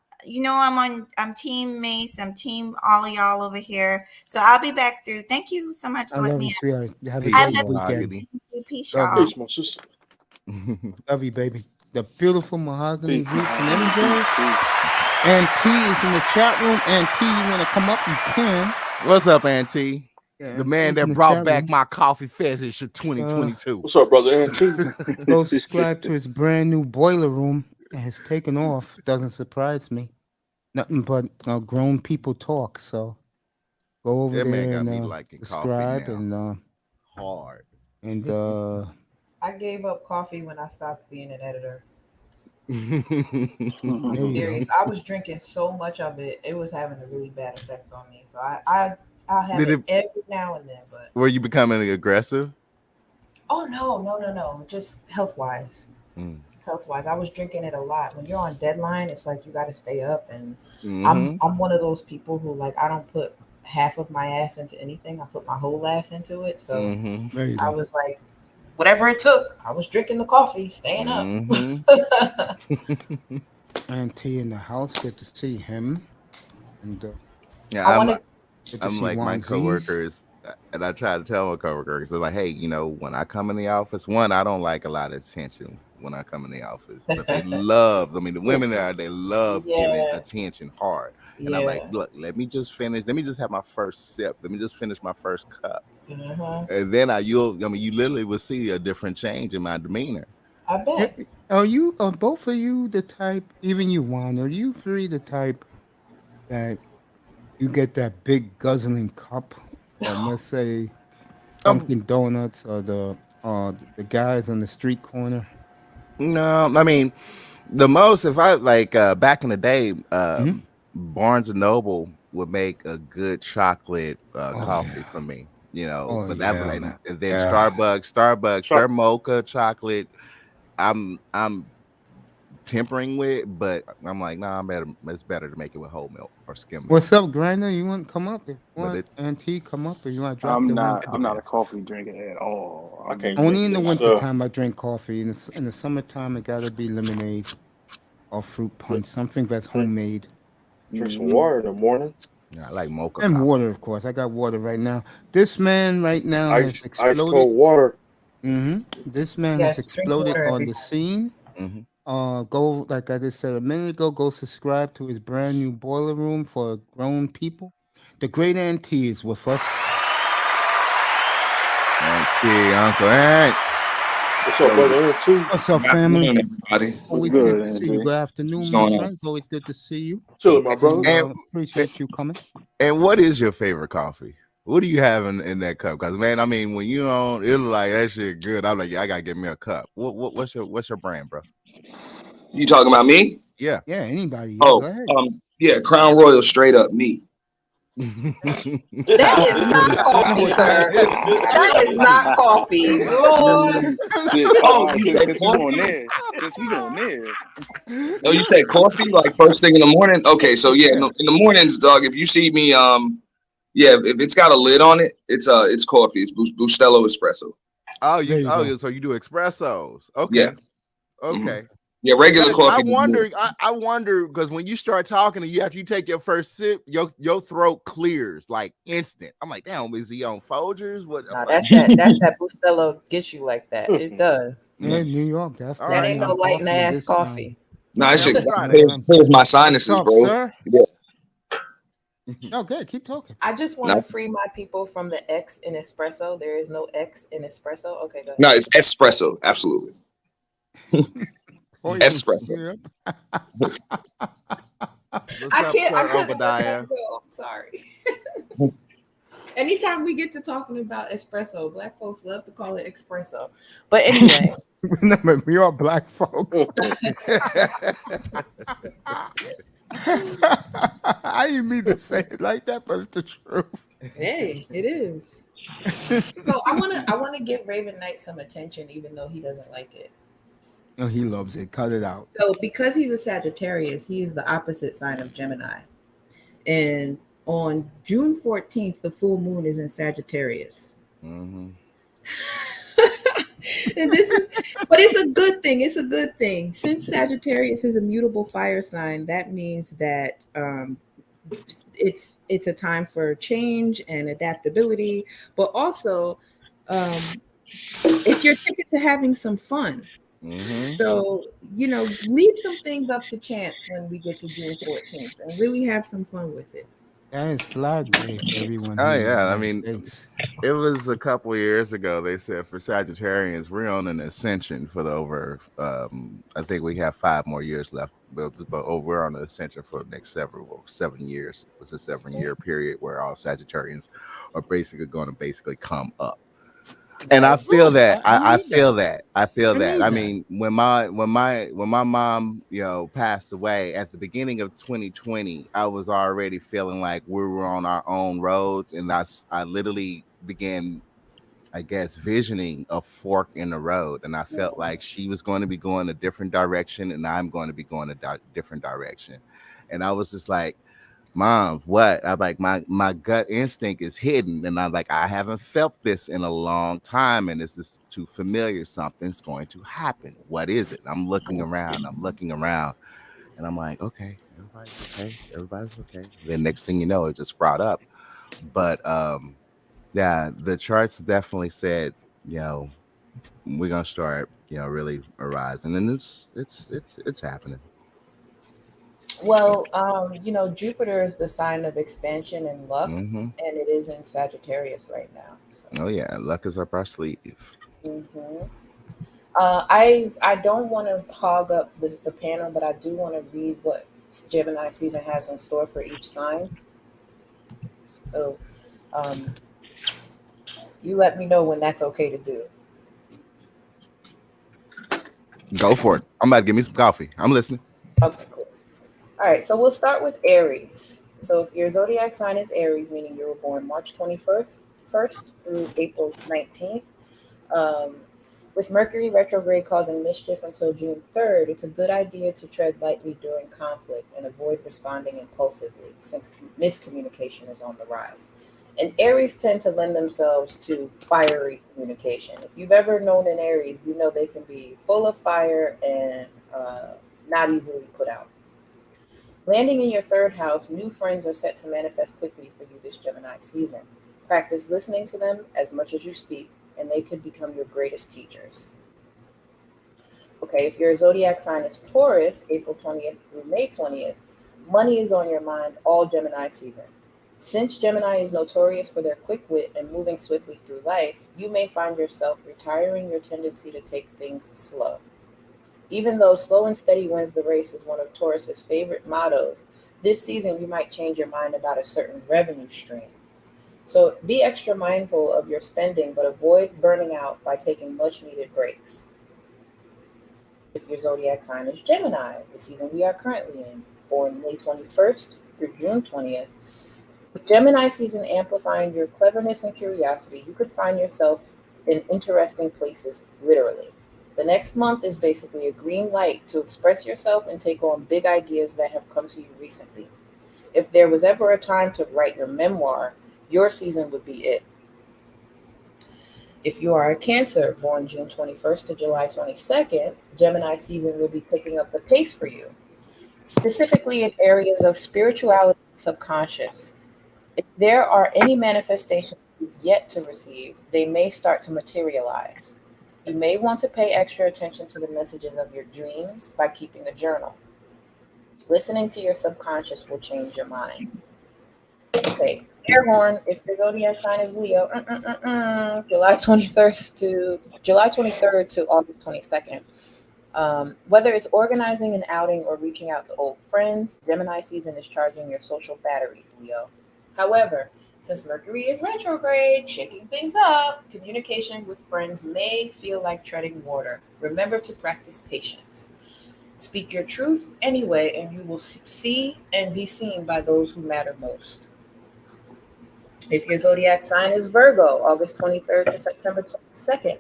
Team Mace. I'm Team all of y'all over here. So I'll be back through. Thank you so much for I letting love me you, sweetheart. Have a Peace, I great love weekend. Mahogany. Peace, Love y'all. Peace, my sister. Love you, baby. The beautiful Mahogany Peace, Roots and Mahogany. MJ. Peace. And T is in the chat room. And T, you want to come up? You can. What's up, Auntie? Yeah, The man T's in that the brought chat back room. my coffee fetish of 2022. What's up, brother? Auntie? Go subscribe to his brand new boiler room. It has taken off. Doesn't surprise me. Nothing but grown people talk. So go over That man there got me and liking coffee subscribe now. and Hard. I gave up coffee when I stopped being an editor. There I'm you serious. go. I was drinking so much of it, it was having a really bad effect on me. So I'll have Did it every now and then. But Were you becoming aggressive? oh no, just health wise. Health wise, I was drinking it a lot. When you're on deadline, it's like you got to stay up, and I'm one of those people who like I don't put half of my ass into anything. I put my whole ass into it. So There you I go. was like, whatever it took, I was drinking the coffee, staying up. Auntie in the house. Good to see him. And Yeah, I want to. good to I'm see like my Juan Z's. coworkers, and I try to tell my coworkers, they're like, hey, when I come in the office, one, I don't like a lot of attention when I come in the office, but they love, the women there, they love giving attention hard. And I'm like, look, let me just have my first sip. Let me just finish my first cup. And then you literally will see a different change in my demeanor. I bet. Are both of you the type, even you, Juan, are you three the type that you get that big guzzling cup from, let's say, Dunkin' Donuts or the guys on the street corner? No, I mean, the most, if I like back in the day, Barnes and Noble would make a good chocolate coffee for me, but that was like, man. and then Starbucks, their mocha chocolate, I'm tempering with, but I'm like, nah, it's better to make it with whole milk or skim milk. What's up, Grinder? You want to come up? If you want Auntie, come up, or you want to drop I'm the not link? a coffee drinker at all. I can't Only in drink the that winter stuff. time I drink coffee. In the summertime, it gotta be lemonade or fruit punch, something that's homemade. Drink some water in the morning. Yeah, I like mocha And coffee. water, of course. I got water right now. This man right now has Ice exploded. cold water. This man Yes, has drink exploded water on every the day. scene. Go, like I just said a minute ago, go subscribe to his brand new boiler room for grown people. The great Auntie is with us. Auntie, Uncle Aunt. What's up, brother? Too. What's up, Good family? afternoon, everybody. Always good, good to see you. Andre? Good afternoon, What's my going on? friends. Always good to see you. Chilling, my brother. And Appreciate you coming. and what is your favorite coffee? What do you have in that cup? Because man, I mean, when you on, it look like that shit good. I'm like, yeah, I gotta get me a cup. What's your brand, bro? You talking about me? Yeah. Yeah, anybody. Yeah, Oh, go ahead. yeah, Crown Royal straight up me. That is not coffee, sir. That is not coffee. Lord. Oh, you said Since we coffee? going there. Since we going there. Oh, you said coffee like first thing in the morning? Okay, so yeah, no, in the mornings, dog. If you see me, yeah, if it's got a lid on it, it's coffee. It's Bustelo espresso. Oh, There you go. so you do espressos? Okay, Yeah. okay. Yeah, regular Because coffee. I wonder because when you start talking and after you take your first sip, your throat clears like instant. I'm like, damn, is he on Folgers? What? Nah, that's that Bustelo gets you like that. It does. Yeah, New York. That's All That right. ain't no light and ass coffee. Nah, it should Friday. clears my sinuses, What's up, bro. sir? Yeah. Okay, keep talking. I just want to free my people from the X in espresso. There is no X in espresso. Okay, go ahead. No, it's espresso. Absolutely. Espresso. I couldn't let Obadiah? that go. I'm sorry. Anytime we get to talking about espresso, Black folks love to call it espresso. But anyway, Remember, we are Black folks. I didn't mean to say it like that, but it's the truth. Hey, it is. So I wanna give Raven Knight some attention, even though he doesn't like it. No, he loves it. Cut it out. So because he's a Sagittarius, he is the opposite sign of Gemini. And on June 14th, the full moon is in Sagittarius. Mm-hmm. And but it's a good thing. It's a good thing. Since Sagittarius is a mutable fire sign, that means that it's a time for change and adaptability, but also it's your ticket to having some fun. Mm-hmm. So, leave some things up to chance when we get to June 14th and really have some fun with it. That is Flag Day for everyone. Oh here in the yeah, I United mean, States. it was a couple of years ago. They said for Sagittarians, we're on an ascension for the over. I think we have 5 more years left, but we're on an ascension for the next 7 years. It's a 7-year period where all Sagittarians are basically going to come up. And I feel that. I feel that. I feel that. I mean, when my mom, passed away at the beginning of 2020, I was already feeling like we were on our own roads, and I literally began, I guess, visioning a fork in the road, and I felt like she was going to be going a different direction, and I'm going to be going a different direction, and I was just like, Mom, what? I'm like, my gut instinct is hidden. And I'm like, I haven't felt this in a long time. And this is too familiar. Something's going to happen. What is it? I'm looking around. And I'm like, okay, everybody's okay. Then next thing you know, it just brought up. But yeah, the charts definitely said, we're gonna start, really arising. And it's happening. well, Jupiter is the sign of expansion and luck, Mm-hmm. and it is in Sagittarius right now. So. Oh yeah, luck is up our sleeve. Mm-hmm. I don't want to hog up the panel, but I do want to read what Gemini season has in store for each sign. So, you let me know when that's okay to do. Go for it. I'm about to give me some coffee. I'm listening. Okay, cool. All right, so we'll start with Aries. So if your zodiac sign is Aries, meaning you were born March 21st through April 19th, with Mercury retrograde causing mischief until June 3rd, it's a good idea to tread lightly during conflict and avoid responding impulsively since miscommunication is on the rise. And Aries tend to lend themselves to fiery communication. If you've ever known an Aries, you know they can be full of fire and not easily put out. Landing in your 3rd house, new friends are set to manifest quickly for you this Gemini season. Practice listening to them as much as you speak, and they could become your greatest teachers. Okay, if your zodiac sign is Taurus, April 20th through May 20th, money is on your mind all Gemini season. Since Gemini is notorious for their quick wit and moving swiftly through life, you may find yourself retiring your tendency to take things slow. Even though slow and steady wins the race is one of Taurus's favorite mottos, this season you might change your mind about a certain revenue stream. So be extra mindful of your spending, but avoid burning out by taking much needed breaks. If your zodiac sign is Gemini, the season we are currently in, born May 21st through June 20th, with Gemini season amplifying your cleverness and curiosity, you could find yourself in interesting places, literally. The next month is basically a green light to express yourself and take on big ideas that have come to you recently. If there was ever a time to write your memoir, your season would be it. If you are a Cancer, born June 21st to July 22nd, Gemini season will be picking up the pace for you, specifically in areas of spirituality and subconscious. If there are any manifestations you've yet to receive, they may start to materialize. You may want to pay extra attention to the messages of your dreams by keeping a journal. Listening to your subconscious will change your mind. Okay, air horn. If your zodiac sign is Leo, July 23rd to August 22nd. Whether it's organizing an outing or reaching out to old friends, Gemini season is charging your social batteries, Leo. However, since Mercury is retrograde, shaking things up, communication with friends may feel like treading water. Remember to practice patience. Speak your truth anyway, and you will see and be seen by those who matter most. If your zodiac sign is Virgo, August 23rd to September 22nd,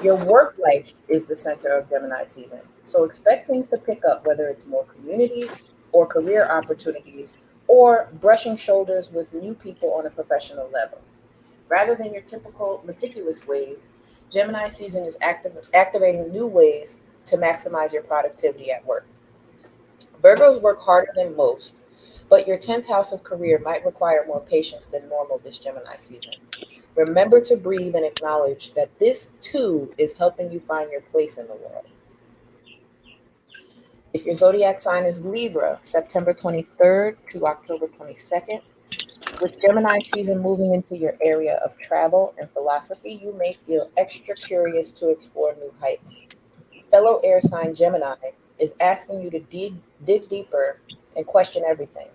your work life is the center of Gemini season. So expect things to pick up, whether it's more community or career opportunities, or brushing shoulders with new people on a professional level. Rather than your typical meticulous ways, Gemini season is activating new ways to maximize your productivity at work. Virgos work harder than most, but your 10th house of career might require more patience than normal this Gemini season. Remember to breathe and acknowledge that this too is helping you find your place in the world. If your zodiac sign is Libra, September 23rd to October 22nd, with Gemini season moving into your area of travel and philosophy, you may feel extra curious to explore new heights. Fellow air sign Gemini is asking you to dig deeper and question everything.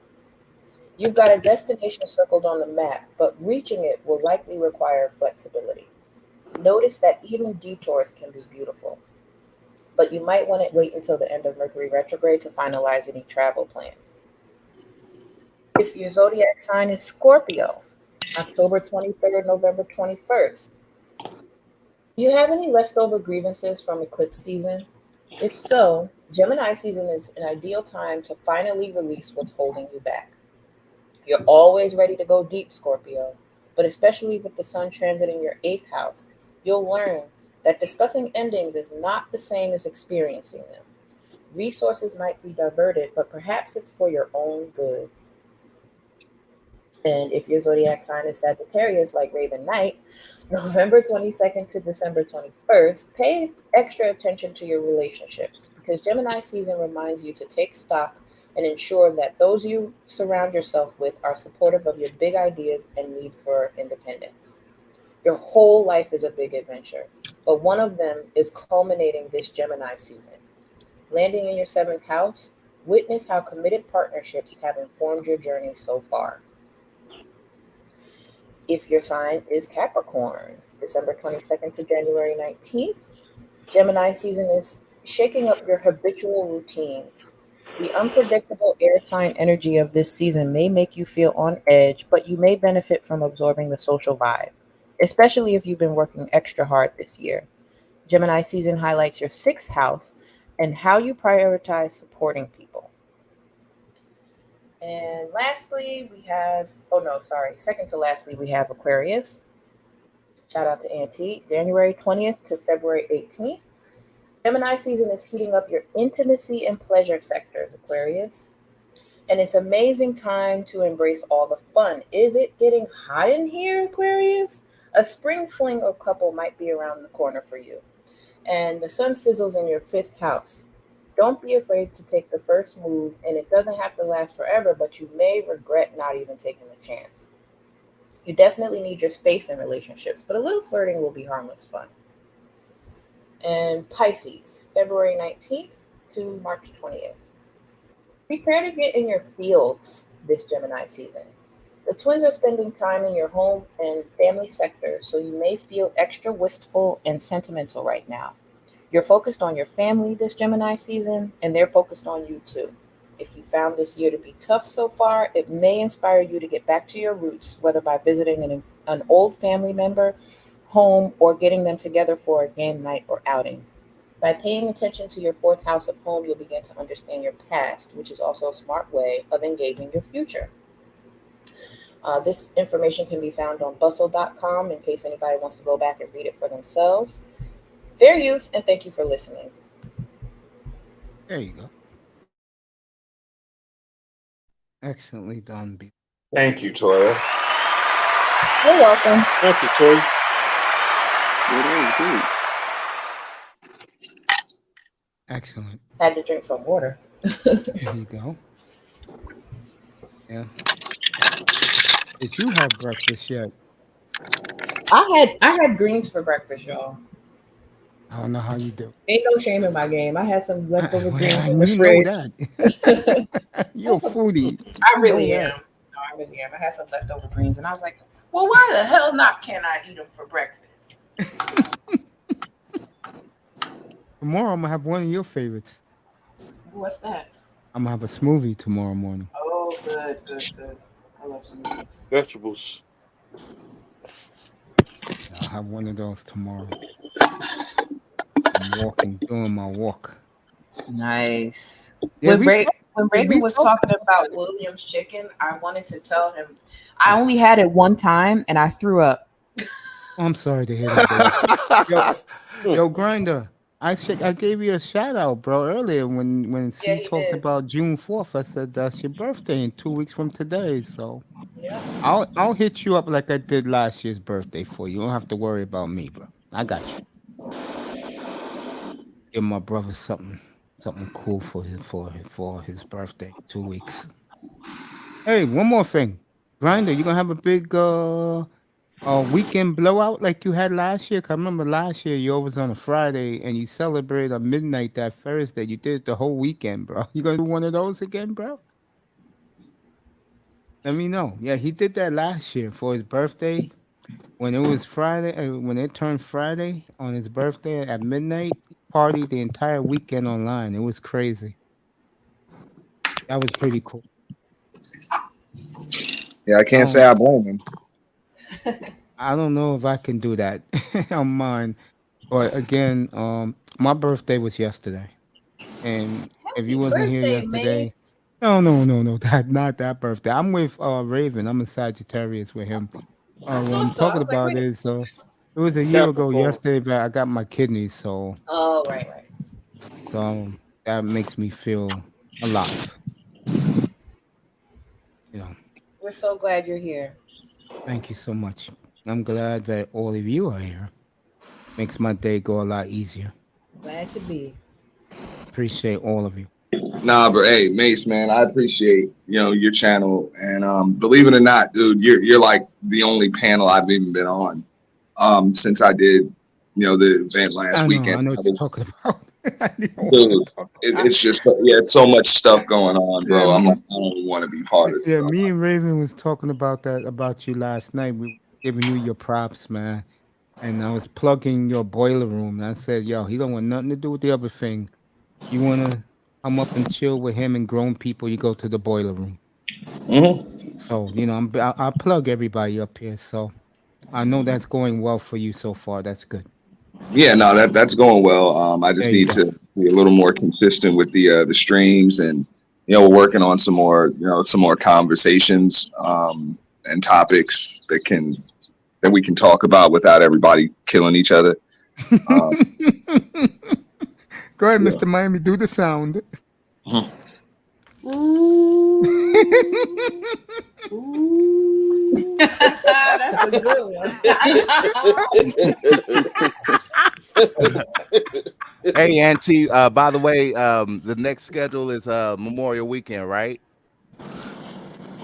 You've got a destination circled on the map, but reaching it will likely require flexibility. Notice that even detours can be beautiful, but you might want to wait until the end of Mercury retrograde to finalize any travel plans. If your zodiac sign is Scorpio, October 23rd, November 21st, do you have any leftover grievances from eclipse season? If so, Gemini season is an ideal time to finally release what's holding you back. You're always ready to go deep, Scorpio, but especially with the sun transiting your 8th house, you'll learn that discussing endings is not the same as experiencing them. Resources might be diverted, but perhaps it's for your own good. And if your zodiac sign is Sagittarius, like Raven Knight, November 22nd to December 21st, pay extra attention to your relationships, because Gemini season reminds you to take stock and ensure that those you surround yourself with are supportive of your big ideas and need for independence. Your whole life is a big adventure, but one of them is culminating this Gemini season. Landing in your 7th house, witness how committed partnerships have informed your journey so far. If your sign is Capricorn, December 22nd to January 19th, Gemini season is shaking up your habitual routines. The unpredictable air sign energy of this season may make you feel on edge, but you may benefit from absorbing the social vibe, especially if you've been working extra hard this year. Gemini season highlights your 6th house and how you prioritize supporting people. And lastly, second to lastly, we have Aquarius. Shout out to Auntie. January 20th to February 18th. Gemini season is heating up your intimacy and pleasure sectors, Aquarius. And it's an amazing time to embrace all the fun. Is it getting hot in here, Aquarius? A spring fling or couple might be around the corner for you. And the sun sizzles in your 5th house. Don't be afraid to take the first move, and it doesn't have to last forever, but you may regret not even taking the chance. You definitely need your space in relationships, but a little flirting will be harmless fun. And Pisces, February 19th to March 20th. Prepare to get in your fields this Gemini season. The twins are spending time in your home and family sector, so you may feel extra wistful and sentimental right now. You're focused on your family this Gemini season, and they're focused on you too. If you found this year to be tough so far, it may inspire you to get back to your roots, whether by visiting an old family member home or getting them together for a game night or outing. By paying attention to your fourth house of home, you'll begin to understand your past, which is also a smart way of engaging your future. This information can be found on bustle.com in case anybody wants to go back and read it for themselves. Fair use, and thank you for listening. There you go. Excellently done, B. Thank you, Toyah. You're welcome. Thank you, Toy. Excellent. Had to drink some water. There you go. Yeah. Did you have breakfast yet? I had greens for breakfast, y'all. I don't know how you do. Ain't no shame in my game. I had some leftover greens Well, in the you fridge. know that. You're a foodie. I really You know am. that. No, I really am. I had some leftover greens, and I was like, well, why the hell not can I eat them for breakfast? Tomorrow I'm gonna have one of your favorites. What's that? I'm gonna have a smoothie tomorrow morning. Oh, good. I love some greens. Vegetables. I'll have one of those tomorrow. I'm doing my walk. Nice. Yeah, When Reagan we was talked- talking about Williams chicken, I wanted to tell him I only had it one time and I threw up. Oh, I'm sorry to hear that. Yo, Grinder, I gave you a shout out, bro, earlier when Yeah, he he talked did. about June 4th. I said that's your birthday in 2 weeks from today. So Yeah. I'll hit you up like I did last year's birthday for you. You don't have to worry about me, bro. I got you. Give my brother something cool for his birthday. 2 weeks. Hey, one more thing, Grinder, you gonna have a big weekend blowout like you had last year? 'Cause I remember last year you always on a Friday and you celebrated on midnight that Thursday. You did it the whole weekend, bro. You gonna do one of those again, bro? Let me know. Yeah, he did that last year for his birthday. When it was Friday, when it turned Friday on his birthday at midnight, he partied the entire weekend online. It was crazy. That was pretty cool. Yeah, I can't say I blame him. I don't know if I can do that on mine. But again, my birthday was yesterday. And if you wasn't here yesterday, no, not that birthday. I'm with Raven. I'm a Sagittarius with him. What I'm talking about is it was a year ago Capricorn. yesterday that I got my kidneys, so Oh, right. that makes me feel alive. You know. We're so glad you're here. Thank you so much. I'm glad that all of you are here. Makes my day go a lot easier. Glad to be. Appreciate all of you. Nah, but hey, Mace, man, I appreciate your channel, and believe it or not, dude, you're like the only panel I've even been on since I did the event last weekend. I know what you're talking about. Dude, it's just it's so much stuff going on, bro. Yeah, I'm like, I don't want to be part of it. Yeah, bro. me and Raven was talking about that about you last night. We were giving you your props, man. And I was plugging your boiler room. And I said, yo, he don't want nothing to do with the other thing. You want to come up and chill with him and grown people, you go to the boiler room. Mm-hmm. So, I'll plug everybody up here. So I know that's going well for you so far. That's good. Yeah, no, that's going well. I just need to be a little more consistent with the streams, and working on some more conversations and topics that we can talk about without everybody killing each other. Go ahead, Mr. Miami, do the sound. That's a good one. Hey, Auntie. By the way, the next schedule is Memorial Weekend, right? You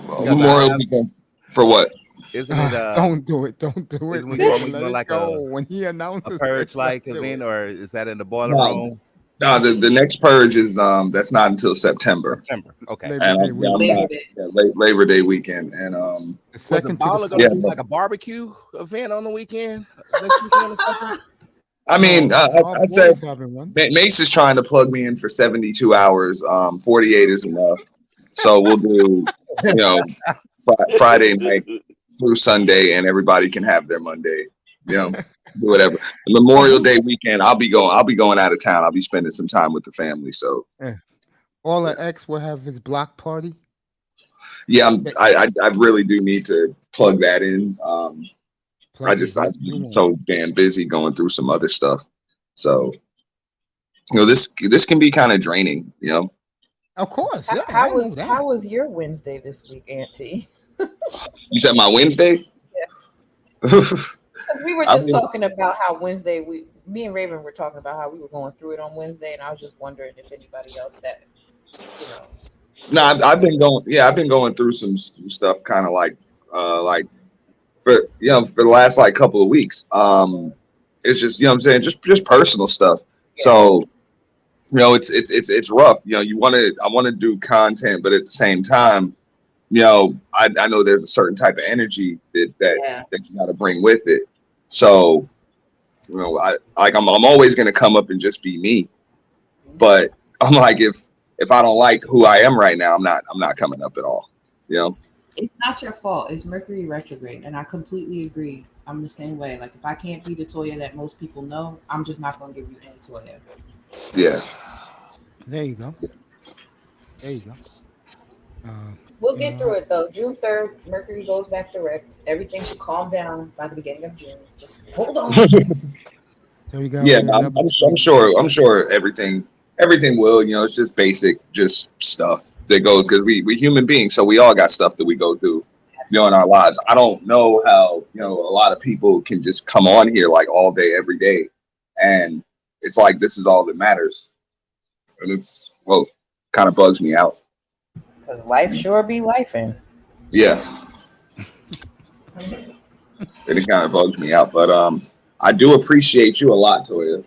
got the Memorial hive? weekend for what? Isn't it? Don't do it. Don't do it, Isn't we man. normally Let doing it like go. a When he announces it, purge let's like do event, it. or is that in the boiler No, room? no. The next purge is that's not until September, September. Okay. Labor and Day I'm weekend. not Labor Day weekend, and The Was the second to the boiler gonna yeah. do fourth. like a barbecue event on the weekend, next weekend or something? I mean, No, our I said boys having one. Mace is trying to plug me in for 72 hours. 48 is enough, so we'll do Friday night through Sunday, and everybody can have their Monday. Do whatever. The Memorial Day weekend, I'll be going out of town. I'll be spending some time with the family. So All the X will have his block party. yeah, I really do need to plug that in. Plug I'm you so damn busy going through some other stuff. So this can be kind of draining. Of course. Yeah, How I know was that. your Wednesday this week, Auntie? You said my Wednesday? Yeah. We were I just mean- talking about how Wednesday me and Raven were talking about how we were going through it on Wednesday, and I was just wondering if anybody else that No, I've been going through some stuff, kind of like for the last like couple of weeks. It's just what I'm saying, just personal stuff. Yeah. So it's rough. I want to do content, but at the same time, I know there's a certain type of energy that you got to bring with it. So I'm always gonna come up and just be me, but I'm like if I don't like who I am right now, I'm not coming up at all. It's not your fault. It's Mercury retrograde, and I completely agree. I'm the same way. Like, if I can't be the Toyah that most people know, I'm just not going to give you any Toyah. Yeah. There you go. There you go. we'll get through it though. June 3rd, Mercury goes back direct. Everything should calm down by the beginning of June. Just hold on. So we got Yeah, I'm sure everything will. It's just basic, just stuff that goes, because we human beings, so we all got stuff that we go through, in our lives. I don't know how a lot of people can just come on here like all day, every day, and it's like this is all that matters, and it's kind of bugs me out. Because life sure be lifing. Yeah, it kind of bugs me out, but I do appreciate you a lot, Toyah,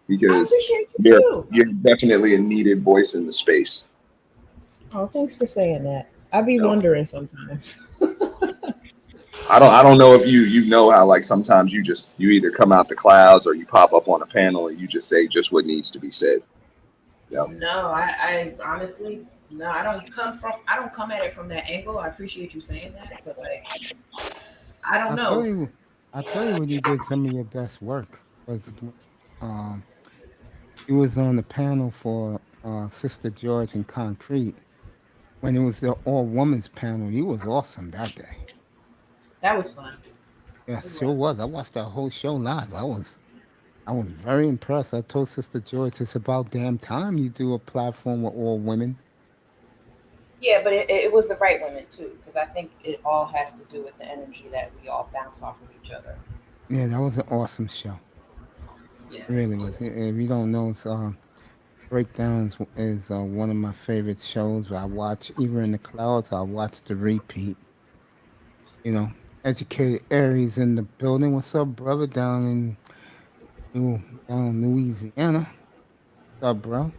because I appreciate you too. you're definitely a needed voice in the space. Oh, thanks for saying that. I be wondering sometimes. I don't know if you know how, like, sometimes you either come out the clouds or you pop up on a panel and you just say just what needs to be said. No, I honestly, no, I don't come at it from that angle. I appreciate you saying that, but like, I don't know. I'll tell you when you did some of your best work was you was on the panel for Sister George and Concrete. When it was the all women's panel, you was awesome that day. That was fun. Yeah, sure was. I watched that whole show live. I was very impressed. I told Sister George, it's about damn time you do a platform with all women. Yeah, but it was the right women too, because I think it all has to do with the energy that we all bounce off of each other. Yeah, that was an awesome show. Yeah. It really was. If you don't know, it's Breakdowns is one of my favorite shows. I watch even in the clouds. I watch the repeat. Educated Aries in the building. What's up, brother? Down in Louisiana. What's up, bro?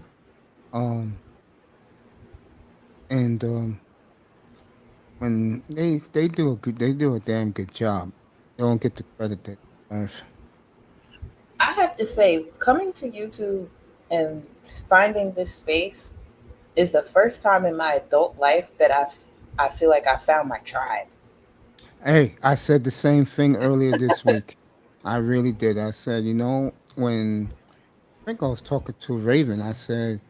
When they do a damn good job. They don't get the credit they deserve. I have to say, coming to YouTube and finding this space is the first time in my adult life that I feel like I found my tribe. Hey, I said the same thing earlier this week. I really did. I said, when I think I was talking to Raven, I said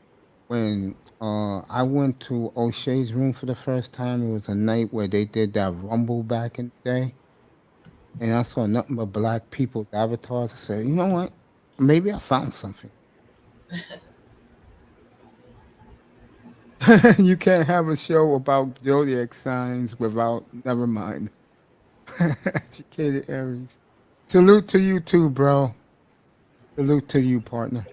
when I went to O'Shea's room for the first time, it was a night where they did that Rumble back in the day. And I saw nothing but black people's avatars. I said, you know what? Maybe I found something. You can't have a show about zodiac signs without, never mind. Educated Aries. Salute to you too, bro. Salute to you, partner.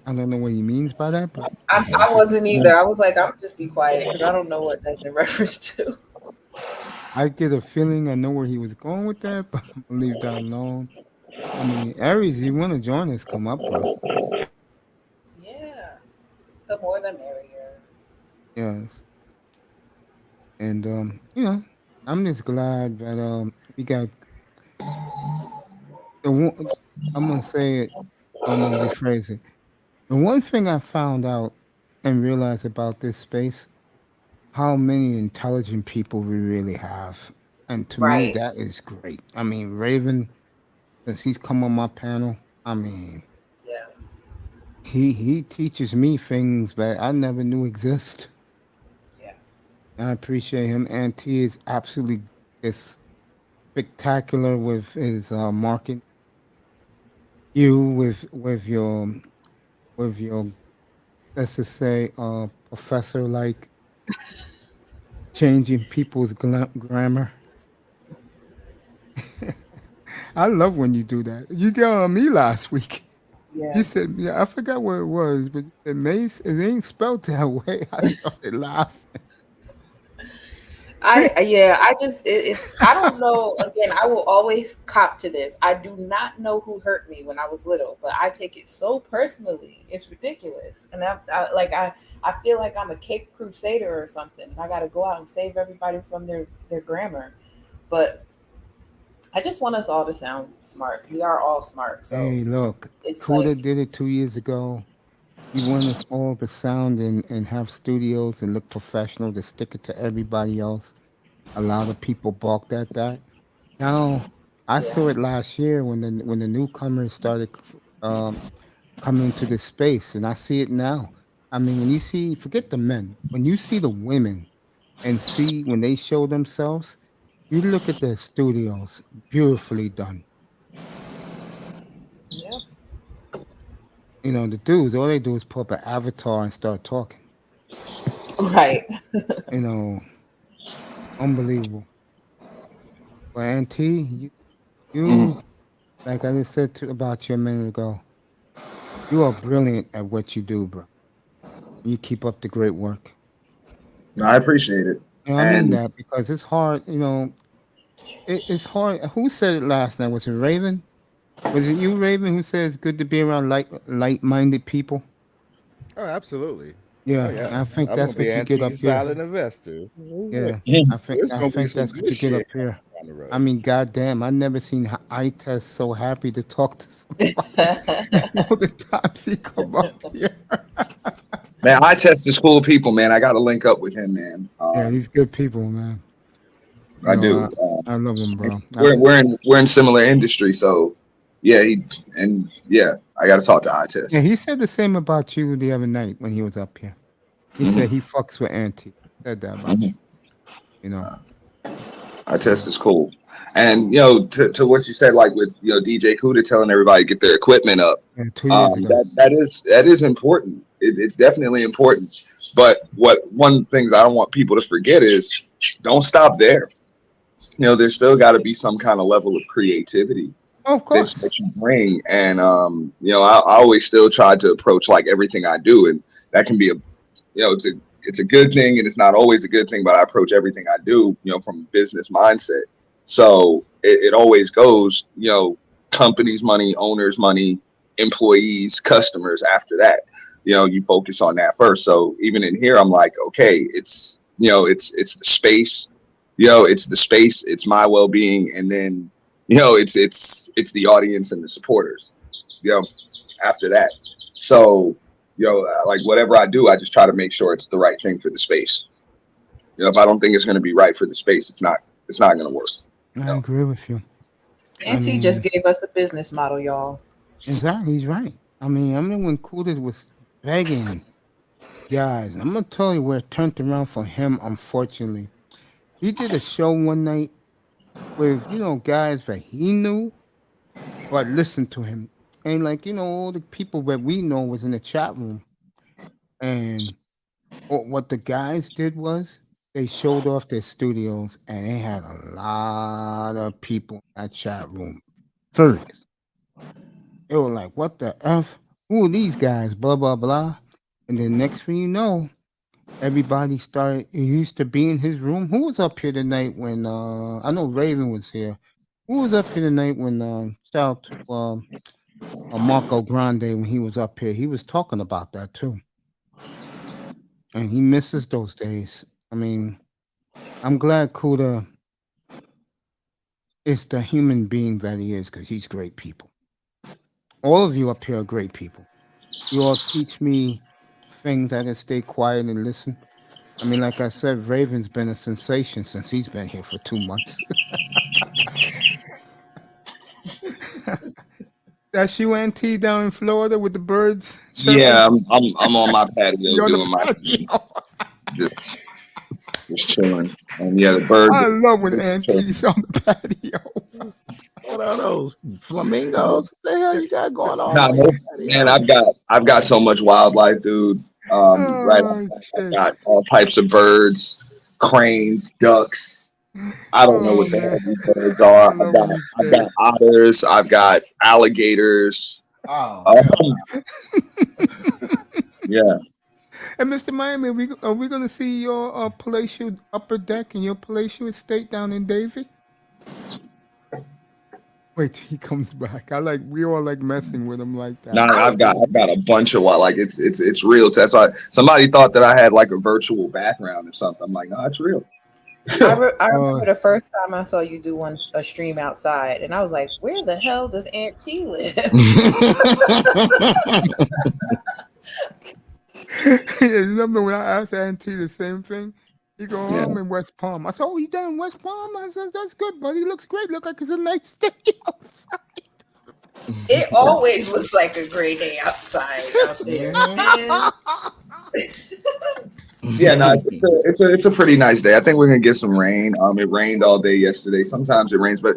I don't know what he means by that, but I wasn't either. I was like, I'm just be quiet because I don't know what that's in reference to. I get a feeling I know where he was going with that, but I'm gonna leave that alone. I mean, Aries, you want to join us? Come up, bro. Yeah, the more the merrier. Yes, and I'm just glad that we got the one. I'm gonna say it. I'm gonna rephrase it. The one thing I found out and realized about this space, how many intelligent people we really have. And to me, Right. that is great. I mean, Raven, since he's come on my panel, I mean, Yeah. he teaches me things that I never knew exist. Yeah. I appreciate him. And T is absolutely just spectacular with his marketing. You with your let's just say professor like changing people's grammar. I love when you do that. You did on me last week. Yeah. You said, yeah, I forgot what it was, but you said Mace, it ain't spelled that way. I started laughing. It's I don't know. Again, I will always cop to this. I do not know who hurt me when I was little, but I take it so personally. It's ridiculous, and I feel like I'm a Cape Crusader or something. And I got to go out and save everybody from their grammar. But I just want us all to sound smart. We are all smart. So Hey, look, it's Kuda like, did it 2 years ago. He wanted us all to sound and have studios and look professional, to stick it to everybody else. A lot of people balked at that. Now, I saw yeah, it last year when the newcomers started coming to this space, and I see it now. I mean, when you see, forget the men, when you see the women and see when they show themselves, you look at the studios, beautifully done. yeah, You know, the dudes, all they do is pull up an avatar and start talking. right. You know, unbelievable. But Auntie, you like I just said about you a minute ago, you are brilliant at what you do, bro. You keep up the great work. I appreciate it. You know, I mean And that because it's hard. You know, it's hard. Who said it last night? Was it Raven? Was it you, Raven, who said it's good to be around light-minded people? Oh, absolutely. Oh Yeah, yeah. I think I'm gonna that's be what you get anti up here. silent investor. Yeah, There's I gonna be think some that's what good you get shit up here. down the I road. mean, goddamn, I never seen I test so happy to talk to somebody. And all the times he come up here. man, I test is cool people, man. I got to link up with him, man. Yeah, he's good people, man. You I know, do. I love him, bro. We're in similar industry, so yeah. I got to talk to I Yeah, test. he said the same about you the other night when he was up here. He said he fucks with Auntie. Said that about you. You know. I test is cool. And to what you said, like with DJ Kuda telling everybody to get their equipment up. Yeah, 2 years ago. That is important. It's definitely important. But one thing that I don't want people to forget is don't stop there. There's still got to be some kind of level of creativity Of course. that you bring. And I always still try to approach like everything I do, and that can be it's a good thing, and it's not always a good thing, but I approach everything I do, from a business mindset. So it always goes, companies money, owners money, employees, customers after that. You focus on that first. So even in here, I'm like, okay, it's the space, it's the space, it's my well-being, and then it's the audience and the supporters, after that. So like whatever I do, I just try to make sure it's the right thing for the space. If I don't think it's going to be right for the space, it's not going to work. I agree with you. Auntie just gave us a business model, y'all. Exactly, he's right. I mean, I remember when Kuda was begging guys. I'm gonna tell you where it turned around for him. Unfortunately, he did a show one night with guys that he knew, but listened to him, and like all the people that we know was in the chat room, and what the guys did was they showed off their studios, and they had a lot of people in that chat room furious. They were like, "What the f? who are these guys? Blah blah blah. And then next thing you know, everybody started. He used to be in his room. Who was up here tonight when I know Raven was here. Who was up here tonight when shout out to Marco Grande when he was up here? He was talking about that too, and he misses those days. I mean, I'm glad Kuda is the human being that he is because he's great people. All of you up here are great people. You all teach me things. I just stay quiet and listen. I mean, like I said, Raven's been a sensation since he's been here for 2 months. That's you, Auntie, down in Florida with the birds? Yeah, I'm on my patio You're doing my patio. just chilling. And yeah, the birds. I love when Auntie's on the patio. What are those flamingos? What the hell you got going on? Nah, man, I've got so much wildlife, dude. Right, I've got all types of birds, cranes, ducks. I don't know what the hell these birds are. I've got otters. I've got alligators. Yeah. And Mr. Miami, are we going to see your palatial upper deck and your palatial estate down in Davie? Wait till he comes back. We all like messing with him like that. No, I've got a bunch of it's real. That's why somebody thought that I had like a virtual background or something. I'm like, no, it's real. I remember the first time I saw you do a stream outside, and I was like, "Where the hell does Aunt T live?" Remember when I asked Auntie the same thing? He go, I'm in West Palm. I said, oh, you down in West Palm? I said, that's good, buddy. Looks great. Look like it's a nice day outside. It always looks like a great day outside out there. Yeah, no, it's a pretty nice day. I think we're gonna get some rain. It rained all day yesterday. Sometimes it rains, but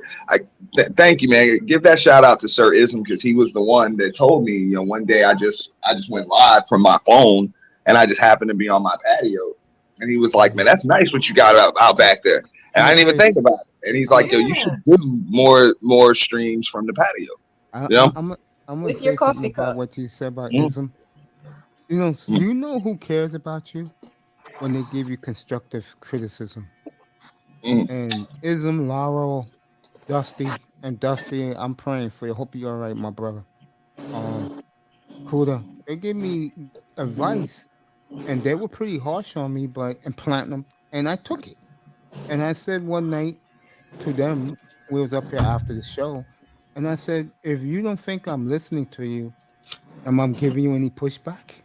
thank you, man. Give that shout out to Sir Ism because he was the one that told me. One day I just went live from my phone and I just happened to be on my patio, and he was like, "Man, that's nice what you got out back there." And I didn't even think about it. And he's like, "Yo, you should do more streams from the patio." I'm gonna say something about what you said about Ism. You know who cares about you when they give you constructive criticism. And Ism, Laurel, Dusty, I'm praying for you. Hope you're all right, my brother. Kuda, they gave me advice, and they were pretty harsh on me, and Platinum, and I took it. And I said one night to them, we was up here after the show, and I said, if you don't think I'm listening to you, am I giving you any pushback?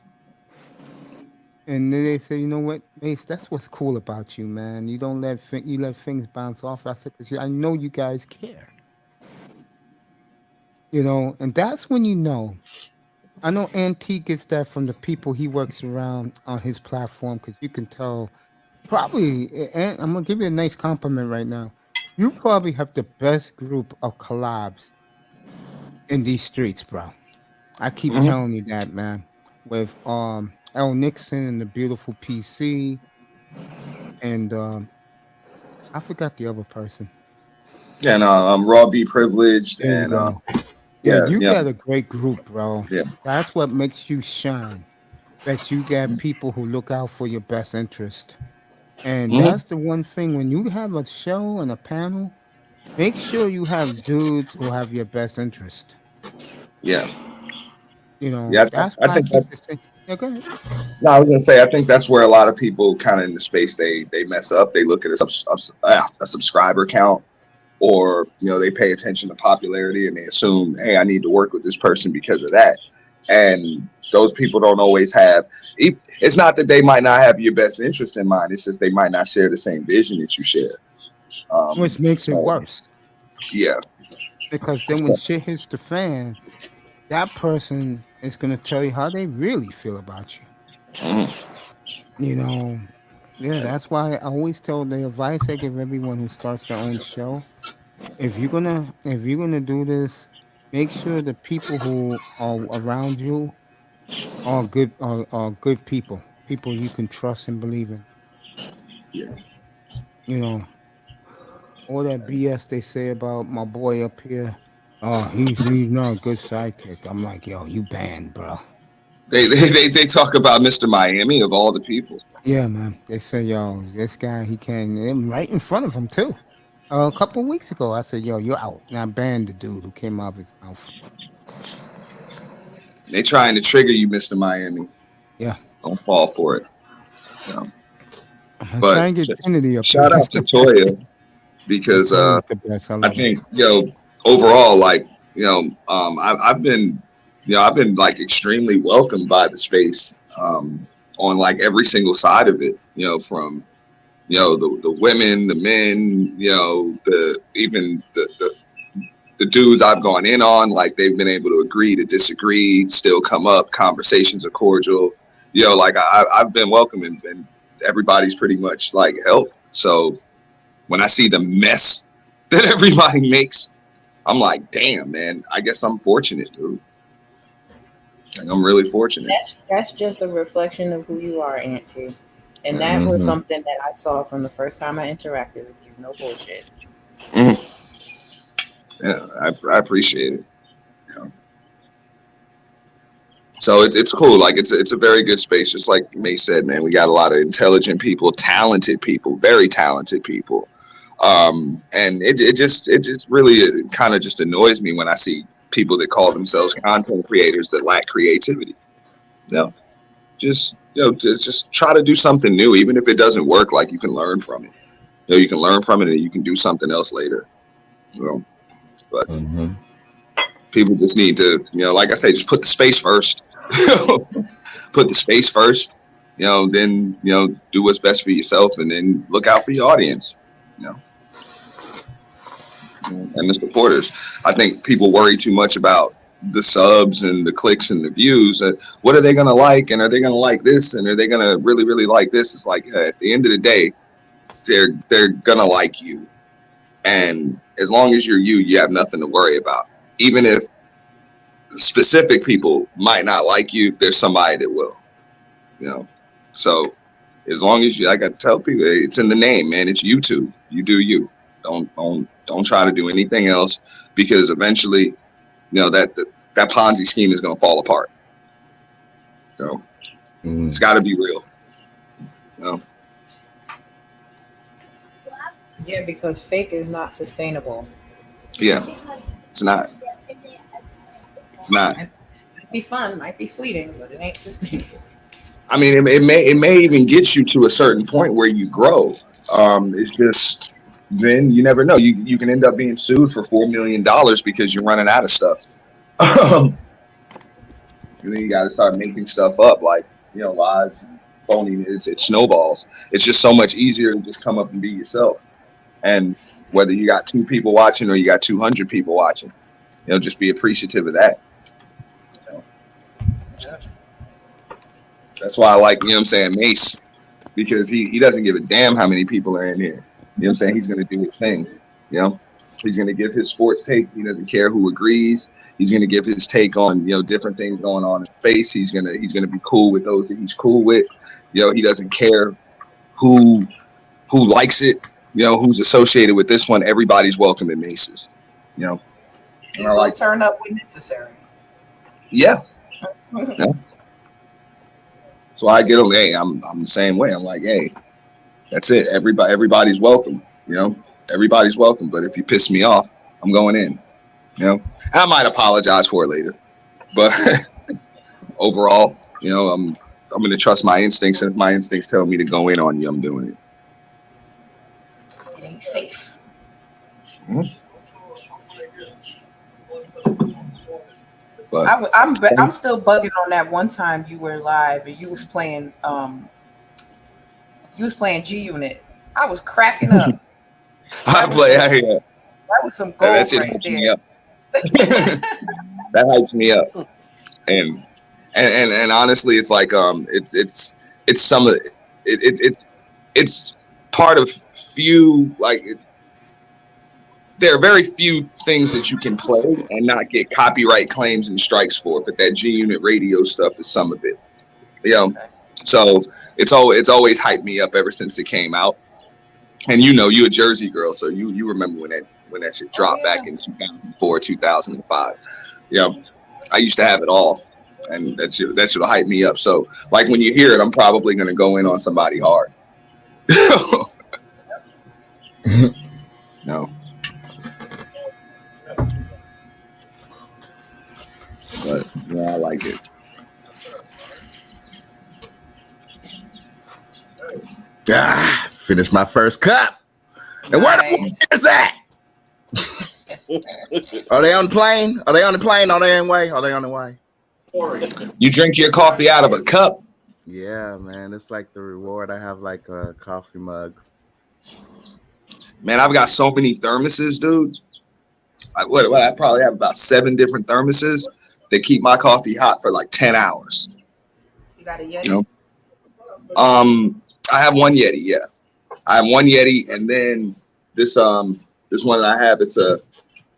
And then they said, you know what, Mace, that's what's cool about you, man. You don't let things bounce off. I said, because I know you guys care. And that's when you know. I know Auntie gets that from the people he works around on his platform, because you can tell probably, and I'm going to give you a nice compliment right now. You probably have the best group of collabs in these streets, bro. I keep telling you that, man. With L. Nixon and the beautiful PC, and I forgot the other person. And Raw B Privileged, and you got a great group, bro. Yeah, that's what makes you shine. That you got people who look out for your best interest, and that's the one thing when you have a show and a panel. Make sure you have dudes who have your best interest. Yeah. That's why I keep saying. Yeah, go ahead. No, I was gonna say I think that's where a lot of people kind of in the space they mess up. They look at a subscriber count, or they pay attention to popularity and they assume, hey, I need to work with this person because of that. And those people don't always have. It's not that they might not have your best interest in mind. It's just they might not share the same vision that you share. Which makes it worse. Yeah. Because then when shit hits the fan, that person is going to tell you how they really feel about you. That's why I always tell the advice I give everyone who starts their own show. If you're gonna do this, make sure the people who are around you are good people you can trust and believe in. Yeah. All that BS they say about my boy up here, Oh, he's not a good sidekick. I'm like, yo, you banned, bro. They talk about Mr. Miami of all the people. Yeah, man. They say, yo, this guy, he can, and right in front of him too. A couple of weeks ago, I said, yo, you're out. And I banned the dude who came out of his mouth. They trying to trigger you, Mr. Miami. Yeah. Don't fall for it. You know? I'm But trying to get Kennedy up shout here. out to Toyah because Toya's the best. I think, overall, like, I've been like extremely welcomed by the space on like every single side of it, from the women, the men, the dudes I've gone in on, like they've been able to agree to disagree, still come up, conversations are cordial, like I've been welcome, and everybody's pretty much like help. So when I see the mess that everybody makes, I'm like, damn, man, I guess I'm fortunate, dude. Like, I'm really fortunate. That's just a reflection of who you are, Auntie. And that was something that I saw from the first time I interacted with you. No bullshit. Yeah, I appreciate it. So it's cool. Like it's a very good space. Just like May said, man, we got a lot of intelligent people, talented people, very talented people. And it just really kind of just annoys me when I see people that call themselves content creators that lack creativity. Just try to do something new, even if it doesn't work. Like, you can learn from it. You can learn from it, and you can do something else later. But people just need to, like I say, just put the space first. Put the space first. Then do what's best for yourself, and then look out for your audience. And the supporters. I think people worry too much about the subs and the clicks and the views. What are they gonna like, and are they gonna like this, and are they gonna really, really like this? It's like, at the end of the day, they're gonna like you, and as long as you're you have nothing to worry about. Even if specific people might not like you, there's somebody that will. So as long as you, I got to tell people, it's in the name, man. It's YouTube. You do you. Don't try to do anything else, because eventually, that Ponzi scheme is going to fall apart. So it's got to be real. Yeah, because fake is not sustainable. Yeah, it's not. It's not. It might be fun, might be fleeting, but it ain't sustainable. I mean, it may even get you to a certain point where you grow. It's just, then you never know. You can end up being sued for $4 million because you're running out of stuff. And then you got to start making stuff up, like, lies, phony. It snowballs. It's just so much easier to just come up and be yourself. And whether you got 2 people watching or you got 200 people watching, just be appreciative of that. That's why I like, Mace, because he doesn't give a damn how many people are in here. He's going to do his thing. He's going to give his sports take. He doesn't care who agrees. He's going to give his take on, different things going on in space. He's going to be cool with those that he's cool with. He doesn't care who likes it, who's associated with this one. Everybody's welcome at Mace's. He will turn up when necessary. Yeah. So I get them. Hey, I'm the same way. I'm like, hey, that's it. Everybody's welcome. Everybody's welcome. But if you piss me off, I'm going in. I might apologize for it later, but overall, I'm going to trust my instincts. And if my instincts tell me to go in on you, I'm doing it. It ain't safe. But I'm still bugging on that one time you were live and you was playing G Unit. I was cracking up. That was some gold right there. That hypes me up. And honestly, it's like it's some of it's part of few, like, there are very few things that you can play and not get copyright claims and strikes for, but that G Unit radio stuff is some of it. So it's always hyped me up ever since it came out. And you're a Jersey girl, so you remember when when that shit dropped back in 2004, 2005. Yeah, I used to have it all, and that should hype me up. So, like when you hear it, I'm probably gonna go in on somebody hard. No. But yeah, I like it. Finished my first cup. And where the is that? Are they on the plane? Are they on the plane? Are they on the way? Are they on the way? You drink your coffee out of a cup? Yeah, man. It's like the reward. I have like a coffee mug. Man, I've got so many thermoses, dude. I probably have about 7 different thermoses that keep my coffee hot for like 10 hours. You got a Yeti? You know? I have one Yeti, yeah. I have one Yeti, and then this one that I have, it's a,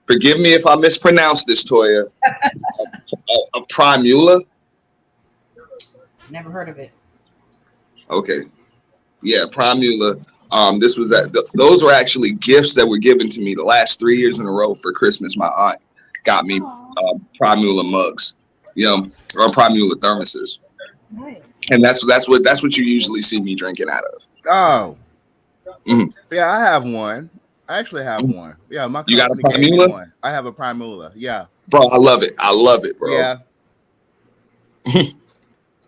forgive me if I mispronounce this, Toyah, a Primula. Never heard of it. Okay. Yeah, Primula. This was those were actually gifts that were given to me the last 3 years in a row for Christmas. My aunt got me Primula mugs, you know, or Primula thermoses. Nice. And that's what you usually see me drinking out of. Oh. Yeah, I have one. I actually have one. Yeah, my you got a company gave me Primula? one. I have a Primula. Yeah. Bro, I love it. I love it, bro. Yeah.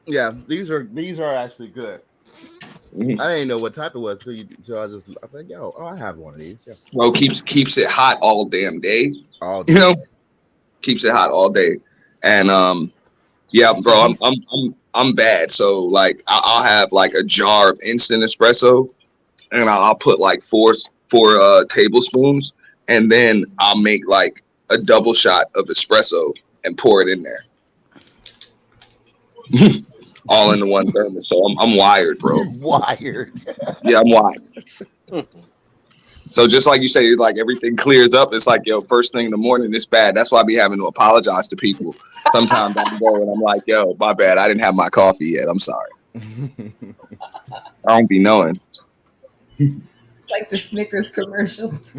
Yeah, these are actually good. I didn't know what type it was until I was like, yo, I have one of these. Yeah. Bro, keeps it hot all damn day. All day. You know, keeps it hot all day. And yeah, bro, I'm bad. So like I'll have like a jar of instant espresso, and I'll put like four tablespoons, and then I'll make like a double shot of espresso and pour it in there. All into one thermos. So I'm wired, bro. Wired. Yeah, I'm wired. So just like you say, like everything clears up. It's like, yo, first thing in the morning, it's bad. That's why I be having to apologize to people. Sometimes I go and I'm like, yo, my bad. I didn't have my coffee yet. I'm sorry. I don't be knowing. Like the Snickers commercials.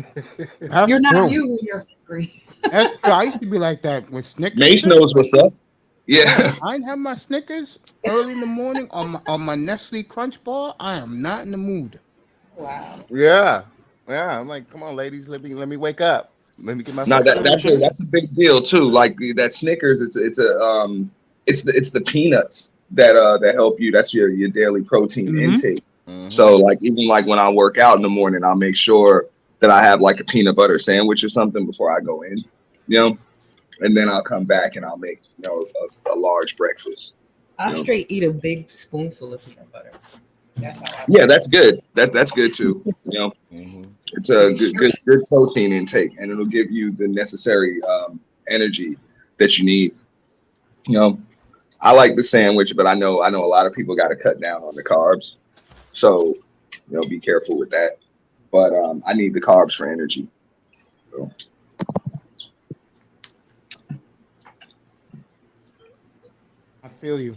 That's You're not true. you when you're hungry. That's true. I used to be like that with Snickers. Mace knows what's up. Yeah. I didn't have my Snickers early in the morning on my Nestle Crunch bar. I am not in the mood. Wow. Yeah. Yeah. I'm like, come on, ladies, let me wake up. Let me get my No, that's a big deal too. Like that Snickers, it's the peanuts that help you. That's your daily protein intake. So like even like when I work out in the morning, I'll make sure that I have like a peanut butter sandwich or something before I go in, you know, and then I'll come back and I'll make, you know, a large breakfast. I straight eat a big spoonful of peanut butter. That's how I Yeah, that's good. That's good too. You know, it's a good protein intake, and it'll give you the necessary energy that you need. You know, I like the sandwich, but I know a lot of people got to cut down on the carbs, so you know, be careful with that. But I need the carbs for energy. So. I feel you.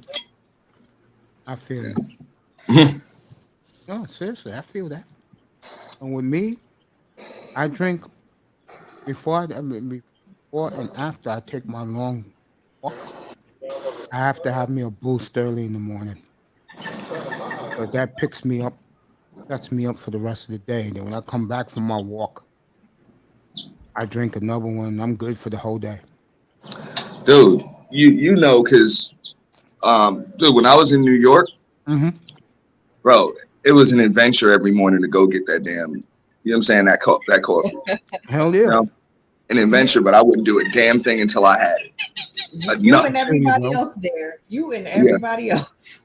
No, seriously, I feel that. And with me, I drink before and after I take my long walks. I have to have me a boost early in the morning. But that picks me up, sets me up for the rest of the day. And then when I come back from my walk, I drink another one. I'm good for the whole day. Dude, you know, because dude, when I was in New York, bro, it was an adventure every morning to go get that damn, you know what I'm saying, that coffee. Hell yeah. You know, an adventure, but I wouldn't do a damn thing until I had it. You and everybody else there. You and everybody else.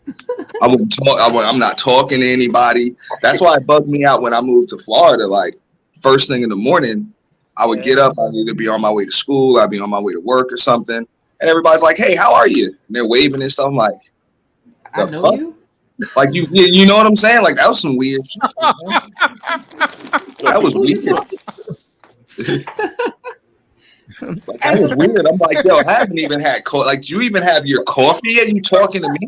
I wouldn't talk. I'm not talking to anybody. That's why it bugged me out when I moved to Florida. Like first thing in the morning, I would get up. I'd either be on my way to school, I'd be on my way to work or something, and everybody's like, "Hey, how are you?" And they're waving and stuff. I'm like, I know fuck? You. Like you know what I'm saying? Like that was some weird shit. That was weird. Like, that was weird. I'm like, yo, I haven't even had coffee. Like, do you even have your coffee yet? You talking to me?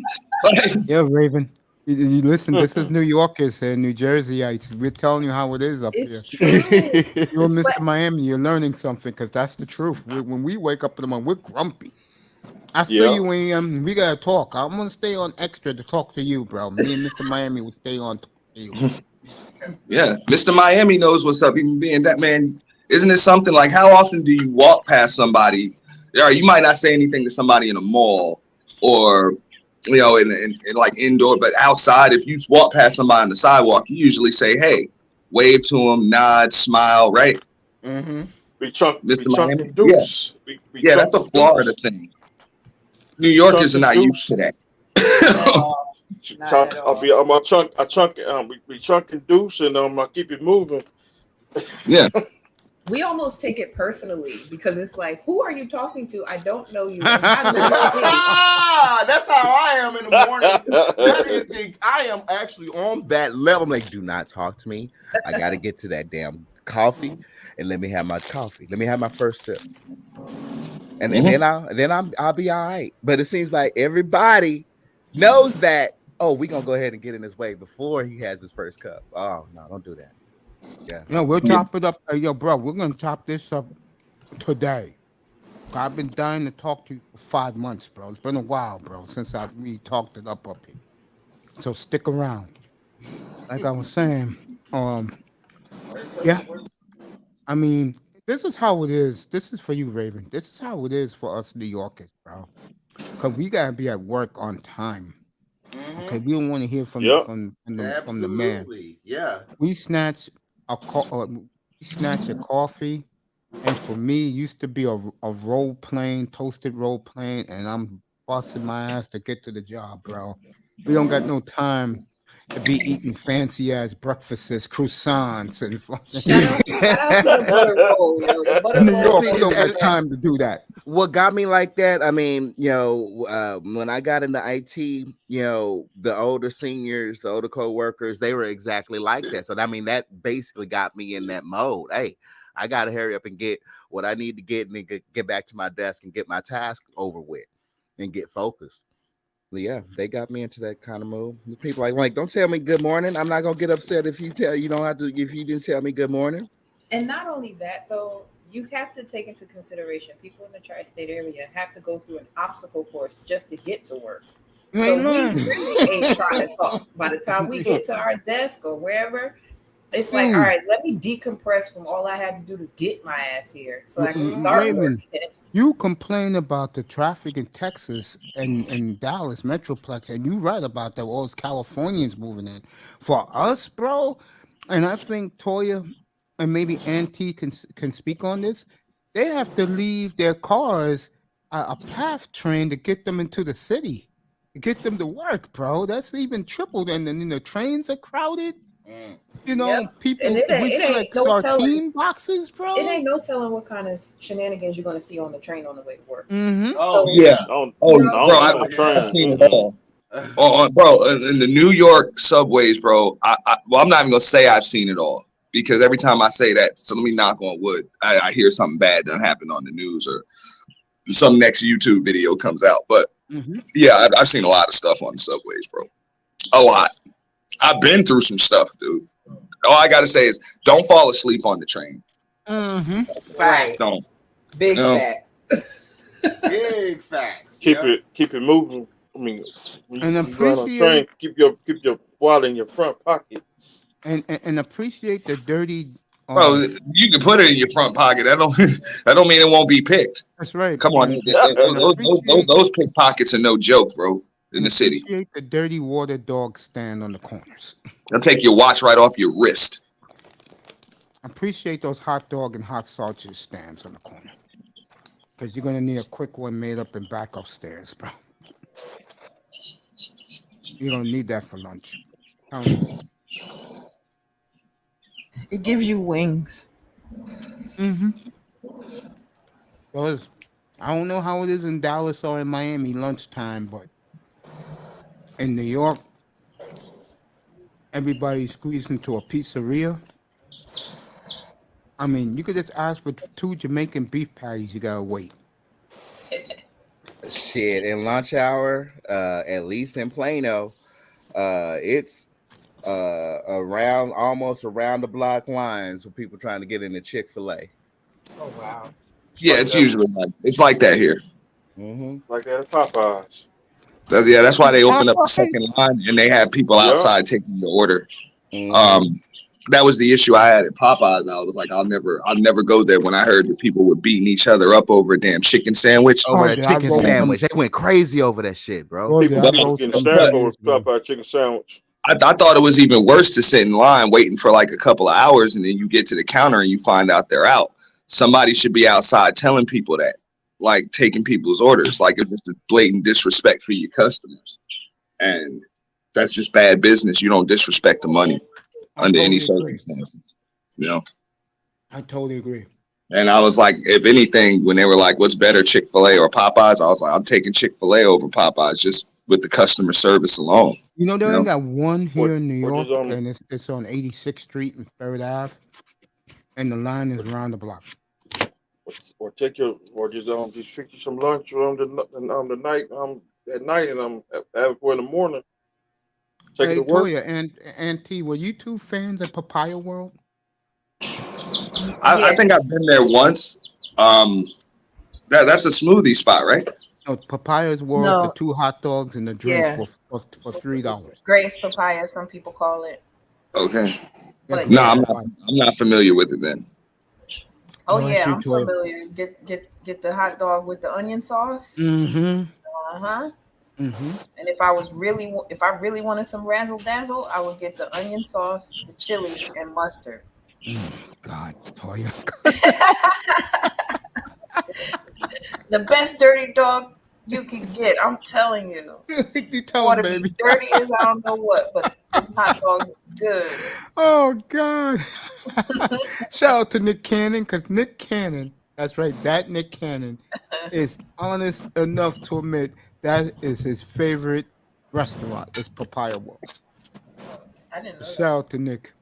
Like, yeah, Raven. You listen, this is New Yorkers and New Jerseyites. We're telling you how it is up here. It's true. You're Mr. But Miami. You're learning something because that's the truth. When we wake up in the morning, we're grumpy. I see Yeah. you, and we gotta talk. I'm gonna stay on extra to talk to you, bro. Me and Mr. Miami will stay on to you. Yeah, Mr. Miami knows what's up. Even being that man, isn't it something like how often do you walk past somebody? Yeah, you might not say anything to somebody in a mall or in like indoor, but outside, if you walk past somebody on the sidewalk, you usually say, "Hey," wave to them, nod, smile, right? Mm-hmm. Mr. Miami, and deuce. yeah, that's a Florida thing. New Yorkers are not used to that. We chunk and deuce, and I keep it moving. Yeah. we almost take it personally because it's like, who are you talking to? I don't know you. And how do you know me? That's how I am in the morning. I am actually on that level. I'm like, do not talk to me. I got to get to that damn coffee, and let me have my coffee. Let me have my first sip, and then I'll be all right. But it seems like everybody knows that. Oh, we're gonna go ahead and get in his way before he has his first cup. Oh no, don't do that. Yeah. No, we'll chop it up. Yo, bro, we're gonna chop this up today. I've been dying to talk to you for 5 months, bro. It's been a while, bro, since we talked it up here. So stick around. Like I was saying, yeah. I mean, this is how it is. This is for you, Raven. This is how it is for us New Yorkers, bro. Cause we gotta be at work on time. Okay, we don't want to hear from the man. Yeah. We snatch a coffee, and for me, it used to be a toasted roll plane, and I'm busting my ass to get to the job, bro. We don't got no time to be eating fancy ass breakfasts, croissants, and Shout out to the butter roll, yo. The butter New roll. York. We don't got time to do that. What got me like that? I mean, when I got into IT, the older seniors, the older co-workers, they were exactly like that. So I mean, that basically got me in that mode. Hey, I gotta hurry up and get what I need to get, and then get back to my desk and get my task over with, and get focused. But yeah, they got me into that kind of mood. People like, don't tell me good morning. I'm not gonna get upset if you don't have to. If you didn't tell me good morning. And not only that, though, you have to take into consideration people in the tri-state area have to go through an obstacle course just to get to work. So we really ain't trying to talk. By the time we get to our desk or wherever, it's like, all right, let me decompress from all I had to do to get my ass here so I can start working. You complain about the traffic in Texas and Dallas Metroplex, and you right about that. All those Californians moving in. For us, bro, and I think Toyah and maybe Auntie can speak on this. They have to leave their cars a PATH train to get them into the city, to get them to work, bro. That's even tripled, and then the trains are crowded. People and it ain't like no sardine boxes, bro. It ain't no telling what kind of shenanigans you're going to see on the train on the way to work. Mm-hmm. Oh yeah. I've seen it all. Bro, in the New York subways, bro. Well, I'm not even gonna say I've seen it all because every time I say that, so let me knock on wood. I hear something bad done happen on the news or some next YouTube video comes out. But yeah, I've seen a lot of stuff on the subways, bro. A lot. I've been through some stuff, dude. All I gotta say is don't fall asleep on the train. Right. Don't. Big facts. Big facts. Keep it moving. I mean, and appreciate keep your wallet in your front pocket. And appreciate the dirty. Bro, you can put it in your front pocket. That don't mean it won't be picked. That's right. Come on, those pickpockets are no joke, bro. In the city, appreciate the dirty water dog stand on the corners. They'll take your watch right off your wrist. Appreciate those hot dog and hot sausage stands on the corner, because you're gonna need a quick one made up and back upstairs, bro. You're gonna need that for lunch. It gives you wings. Because I don't know how it is in Dallas or in Miami lunchtime, but in New York, everybody squeezed into a pizzeria. I mean, you could just ask for 2 Jamaican beef patties. You gotta wait. Shit, in lunch hour, at least in Plano, It's almost around the block lines for people trying to get into Chick-fil-A. Oh wow. Yeah, Like it's that. usually it's like that here. Mm-hmm. Like that at Popeyes. Yeah, that's why they opened up the Popeye? second line and they had people Yeah. outside taking your order. Mm-hmm. That was the issue I had at Popeyes. I was like, I'll never go there when I heard that people were beating each other up over a damn chicken sandwich. Over that yeah, I chicken go with sandwich. They went crazy over that shit, bro. Oh, People yeah, I But- go getting with stabbed them. over Popeye chicken sandwich. I thought it was even worse to sit in line waiting for like a couple of hours and then you get to the counter and you find out they're out. Somebody should be outside telling people that, like taking people's orders. Like it's just a blatant disrespect for your customers. And that's just bad business. You don't disrespect the money I under any totally agree. circumstances. You know? I totally agree. And I was like, if anything, when they were like, what's better, Chick-fil-A or Popeyes? I was like, I'm taking Chick-fil-A over Popeyes just with the customer service alone. You know, they You only know? got one here in New What is York, on- and it's on 86th Street and 3rd Ave, and the line is around the block. Or take your or just fix you some lunch the night at night and have it for in the morning. Take it Hey, to work. Toyah and T, were you two fans of Papaya World? I think I've been there once. That's a smoothie spot, right? No, Papaya's World is No. the 2 hot dogs and the drink Yeah. for $3. Grace papaya, some people call it. Okay. But No, yeah. I'm not familiar with it then. Oh No, yeah, you, I'm Toyah. familiar. Get the hot dog with the onion sauce. Mm-hmm. Uh-huh. Mm-hmm. And if I really wanted some razzle dazzle, I would get the onion sauce, the chili, and mustard. God, Toyah. The best dirty dog you can get. I'm telling you. You tell Want him, to be baby. dirty as I don't know what, but them hot dogs are good. Oh, God. Shout out to Nick Cannon, because Nick Cannon, that's right, that Nick Cannon is honest enough to admit that is his favorite restaurant. It's Papaya World. I didn't know that. Shout out to Nick.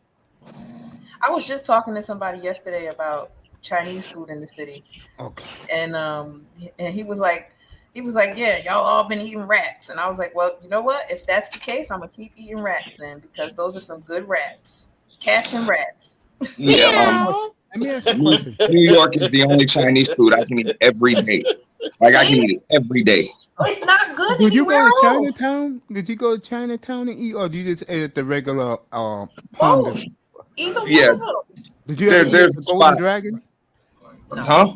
I was just talking to somebody yesterday about Chinese food in the city, Okay. and he was like, yeah, y'all all been eating rats, and I was like, well, you know what? If that's the case, I'm gonna keep eating rats then, because those are some good rats, cats and rats. Yeah. Let me ask you a question. New York is the only Chinese food I can eat every day. Like I can eat it every day. It's not good Did you go anywhere to else. Chinatown? Did you go to Chinatown and eat, or did you just ate at the regular Both. Honda? Either Yeah. one of them. Did you There- ever eat there's at the a Golden spot. Dragon? Huh?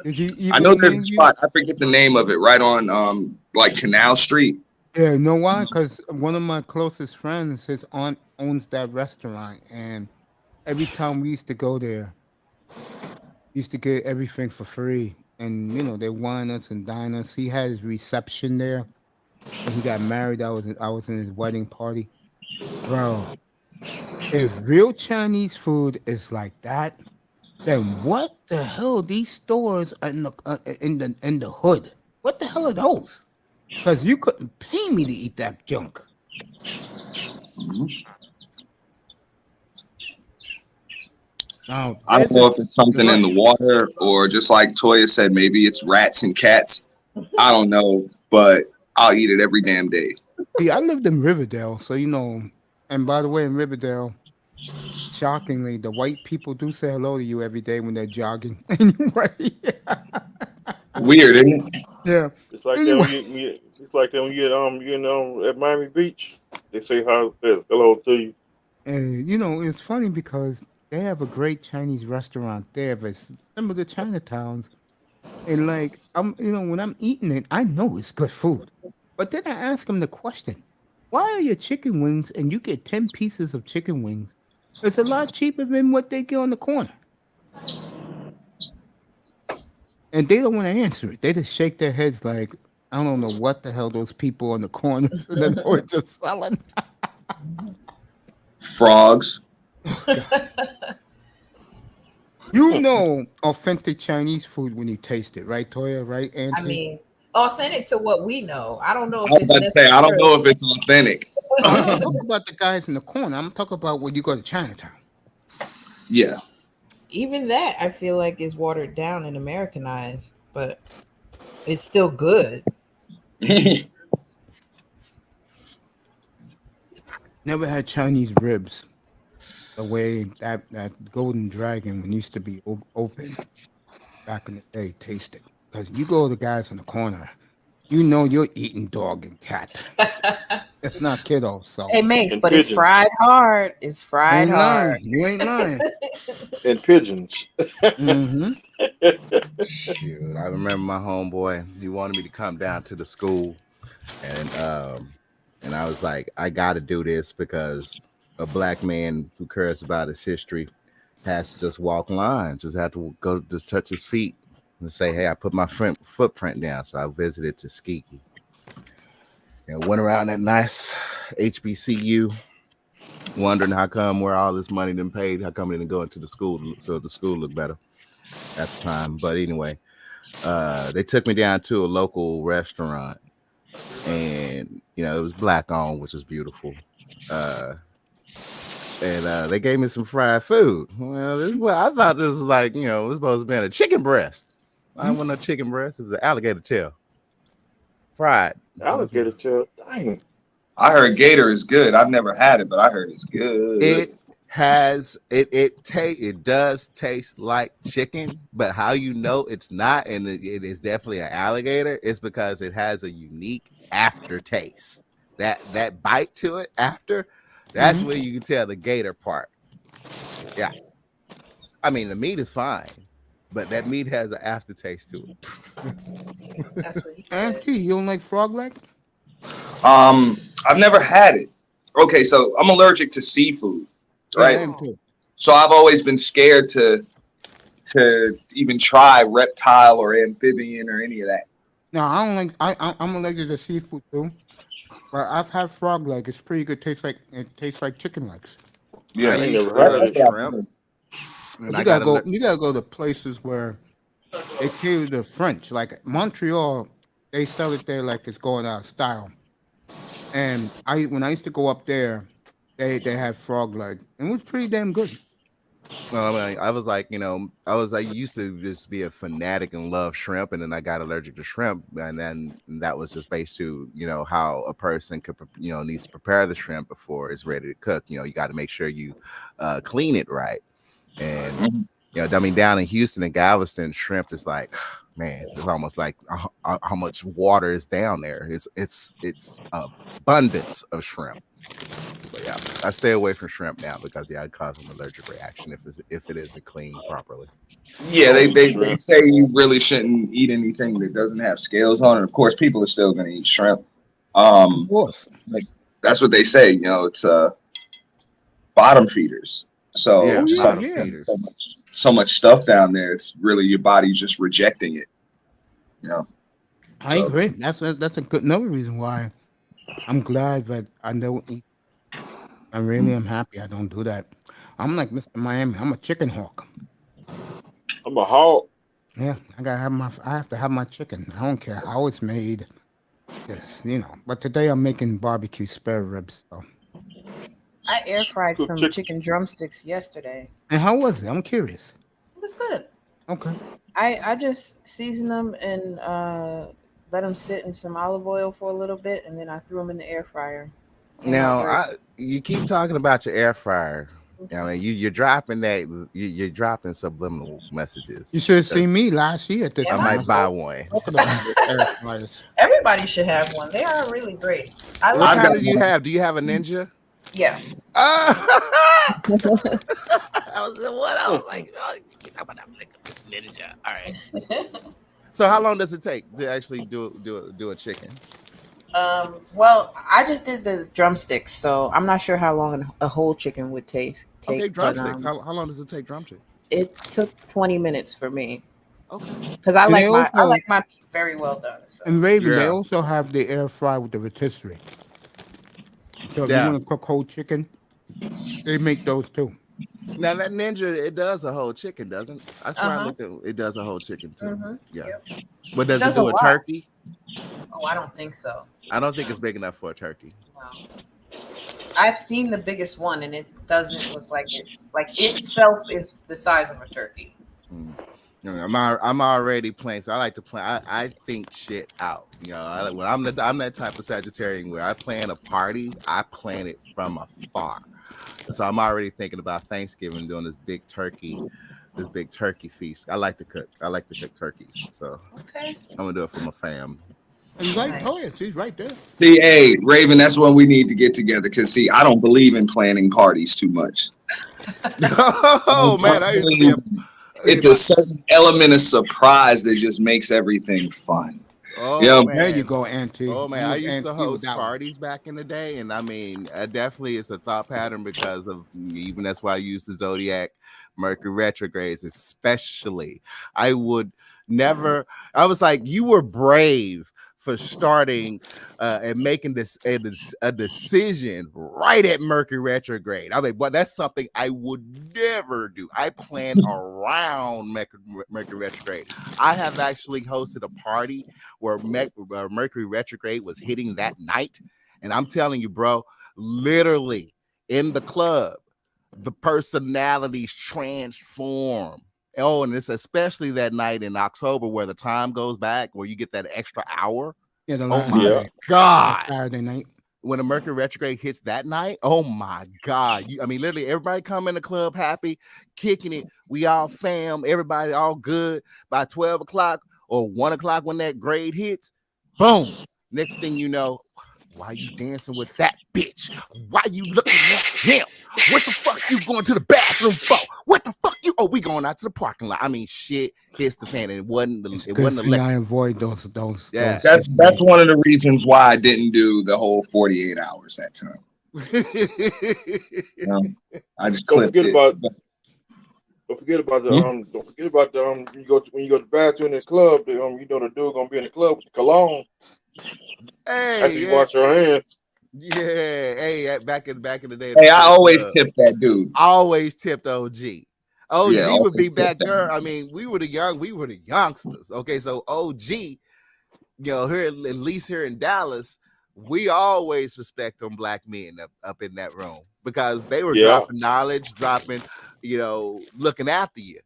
Did you eat I at know the there's a main view? spot. I forget the name of it. Right on like Canal Street. Yeah, you know why? Because one of my closest friends, his aunt owns that restaurant, and every time we used to go there, we used to get everything for free. And you know, they wine us and dine us. He had his reception there. When he got married, I was in his wedding party. Bro, if real Chinese food is like that, then what the hell these stores are in the hood? What the hell are those? Because you couldn't pay me to eat that junk. Now, I don't know if it's something in the water or just like Toyah said, maybe it's rats and cats. I don't know, but I'll eat it every damn day. See, I lived in Riverdale, so you know. And by the way, in Riverdale, shockingly, the white people do say hello to you every day when they're jogging. Right? Weird, isn't it? Yeah. It's like Anyway. that when you at Miami Beach, they say hello to you. And you know, it's funny because they have a great Chinese restaurant there, but some of the Chinatowns, and like when I'm eating it, I know it's good food. But then I ask them the question, why are your chicken wings and you get 10 pieces of chicken wings? It's a lot cheaper than what they get on the corner. And they don't want to answer it. They just shake their heads like, I don't know what the hell those people on the corners of the north are selling. Frogs. You know authentic Chinese food when you taste it, right, Toyah? Right, Auntie? I mean, authentic to what we know. I don't know I was about to say, I don't know if it's authentic. I'm not talking about the guys in the corner. I'm talking about when you go to Chinatown. Yeah. Even that, I feel like, is watered down and Americanized, but it's still good. Never had Chinese ribs the way that golden dragon when it used to be open back in the day tasted. Because you go to the guys in the corner, you know you're eating dog and cat. It's not kiddo. So Hey, Mace, And but it's pigeons. fried hard. It's fried ain't hard. lying. You ain't lying. And pigeons. Mm-hmm. Shoot, I remember my homeboy. He wanted me to come down to the school, and I was like, I got to do this because a black man who cares about his history has to just walk lines, just have to go, just touch his feet and say, hey, I put my footprint down. So I visited Tuskegee and went around that nice HBCU, wondering how come where all this money done paid, how come it didn't go into the school so the school looked better at the time. But anyway, they took me down to a local restaurant, and you know it was black owned, which was beautiful. And they gave me some fried food. Well, I thought this was like, you know, it was supposed to be a chicken breast. I didn't want no chicken breast. It was an alligator tail, fried. Alligator tail. Dang. I heard gator is good. I've never had it, but I heard it's good. It has it does taste like chicken, but how you know it's not, and it is definitely an alligator, is because it has a unique aftertaste. That bite to it after, that's where you can tell the gator part. Yeah, I mean the meat is fine, but that meat has an aftertaste to it. That's what he said. Auntie, you don't like frog leg? I've never had it. Okay, so I'm allergic to seafood, right? Yeah, I am too. So I've always been scared to even try reptile or amphibian or any of that. No, I don't like. I'm allergic to seafood too, but I've had frog leg. It's pretty good. It tastes like chicken legs. Yeah, I ain't used never to heard love of shrimp. And You gotta go. You gotta go to places where they cater to French. Like Montreal, they sell it there like it's going out of style. And when I used to go up there, they had frog leg, and it was pretty damn good. I was like, you know, I used to just be a fanatic and love shrimp, and then I got allergic to shrimp, and then that was just based to, you know, how a person could, you know, needs to prepare the shrimp before it's ready to cook. You know, you got to make sure you clean it right, and you know, I mean, down in Houston and Galveston, shrimp is like, man, it's almost like how much water is down there. It's abundance of shrimp. But yeah, I stay away from shrimp now because it causes an allergic reaction if it isn't cleaned properly. Yeah, they say you really shouldn't eat anything that doesn't have scales on it. Of course, people are still going to eat shrimp. Of course. Like that's what they say. You know, it's bottom feeders. So so much stuff down there. It's really your body just rejecting it. You know. I agree. That's a good another reason why I'm glad that I don't eat. I really am happy I don't do that. I'm like Mr. Miami. I'm a chicken hawk. I'm a hawk. Yeah, I have to have my chicken. I don't care. I always made this, you know. But today I'm making barbecue spare ribs. So. I air fried some chicken drumsticks yesterday. And how was it? I'm curious. It was good. Okay. I just seasoned them and let them sit in some olive oil for a little bit, and then I threw them in the air fryer. Now, you keep talking about your air fryer. You know, you're dropping that. You're dropping subliminal messages. You should have seen me last year at this. I might buy one. Air fryers. Everybody should have one. They are really great. What kind do you have? Do you have a Ninja? Yeah. I was like, I'm like a Ninja. All right. So how long does it take to actually do a chicken? Well, I just did the drumsticks, so I'm not sure how long a whole chicken would take. Okay, drumsticks. How long does it take drumsticks? It took 20 minutes for me. Okay. Because I like my meat very well done. So. And Raven, they also have the air fry with the rotisserie. So if you want to cook whole chicken, they make those too. Now that Ninja, it does a whole chicken, doesn't it? I swear I looked at it does a whole chicken too. Yeah. Yep. But does it do a turkey? Oh, I don't think so. I don't think it's big enough for a turkey. No. I've seen the biggest one, and it doesn't look like it. Like it itself is the size of a turkey. I'm already playing, so I like to plan. I think shit out. You know, when I'm that type of Sagittarian where I plan a party, I plan it from afar. So I'm already thinking about Thanksgiving, doing this big turkey feast. I like to cook. I like to cook turkeys. So Okay. I'm gonna do it for my fam. And like Toyah, she's right there. See, hey, Raven, that's when we need to get together. Because, see, I don't believe in planning parties too much. Oh, man. I used to be it's a certain element of surprise that just makes everything fun. Oh, man. There you go, Auntie. Oh, man. I used to host that parties back in the day. And I mean, definitely it's a thought pattern because of even that's why I use the Zodiac Mercury retrogrades, especially. I would never, I was like, you were brave for starting and making this a decision right at Mercury retrograde. I mean, but that's something I would never do. I plan around Mercury retrograde. I have actually hosted a party where Mercury retrograde was hitting that night, and I'm telling you, bro, literally in the club, the personalities transform. Oh, and it's especially that night in October where the time goes back, where you get that extra hour. Yeah, oh my God. Saturday night. When a Mercury retrograde hits that night, oh my God. I mean, literally everybody come in the club happy, kicking it. We all fam, everybody all good. By 12 o'clock or 1 o'clock when that grade hits, boom. Next thing you know, why you dancing with that bitch? Why you looking at him? What the fuck you going to the bathroom for? What the fuck you? Oh, we going out to the parking lot. I mean, shit hits the fan, and it wasn't. It wasn't. I avoid those. Yeah, that's one of the reasons why I didn't do the whole 48 hours that time. I just clipped it. Don't forget about the when you go to the bathroom in the club, you know the dude gonna be in the club with the cologne. Hey, after you wash your hands. Yeah, hey, back in the day. Hey, I always tipped that dude. Always tipped OG. OG Yeah, would be back there. I mean, we were the youngsters. Okay, so OG, you know, here at least here in Dallas, we always respect them black men up in that room because they were dropping knowledge, you know, looking after you.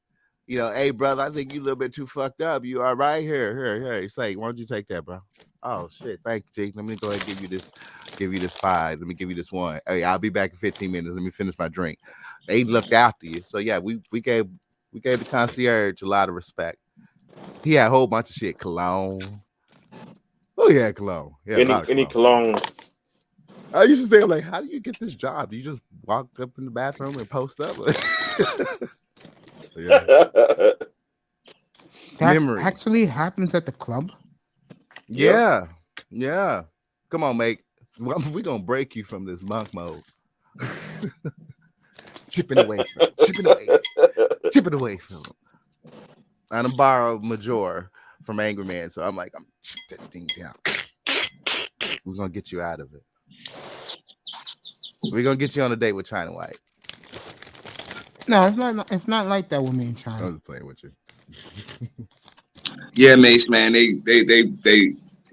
You know, hey brother, I think you a little bit too fucked up. You all right? Here. Say, why don't you take that, bro? Oh shit, thank you, Jake. Let me go ahead and give you this 5. Let me give you this 1. Hey, I'll be back in 15 minutes. Let me finish my drink. They looked after you. So yeah, we gave the concierge a lot of respect. He had a whole bunch of shit, cologne. Oh yeah, cologne. Yeah, any cologne. I used to think, like, how do you get this job? Do you just walk up in the bathroom and post up? Yeah. That actually happens at the club. Yeah. Come on, mate. We're gonna break you from this monk mode. Chipping away from him. I done borrowed Major from Angry Man, so I'm like, I'm chip that thing down. We're gonna get you out of it. We're gonna get you on a date with China White. No, it's not like that with me and China. I was playing with you. Yeah, Mace, man.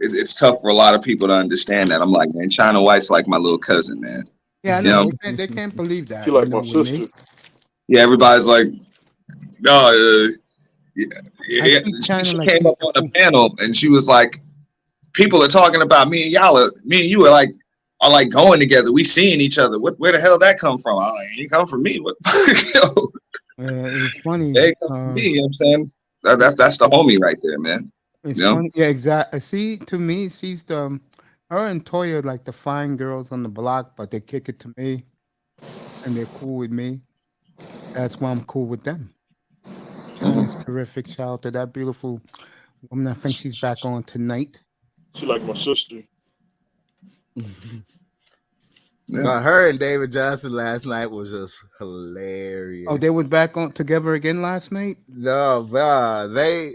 It's tough for a lot of people to understand that. I'm like, man, China White's like my little cousin, man. Yeah, I know. They can't believe that. She like my sister. Yeah, everybody's like, no, she came up on the panel and she was like, people are talking about me and you are like going together. We seeing each other. Where the hell did that come from? I'm like, it come from me. What? It's funny. They come from me. You know what I'm saying? That's the homie right there, man. It's funny. Yeah, exactly. See, to me, she's her and Toyah like the fine girls on the block, but they kick it to me, and they're cool with me. That's why I'm cool with them. China's terrific. Shout out to that beautiful woman. I think she's back on tonight. She like my sister. Her and David Johnson last night was just hilarious. Oh, they were back on together again last night? No, they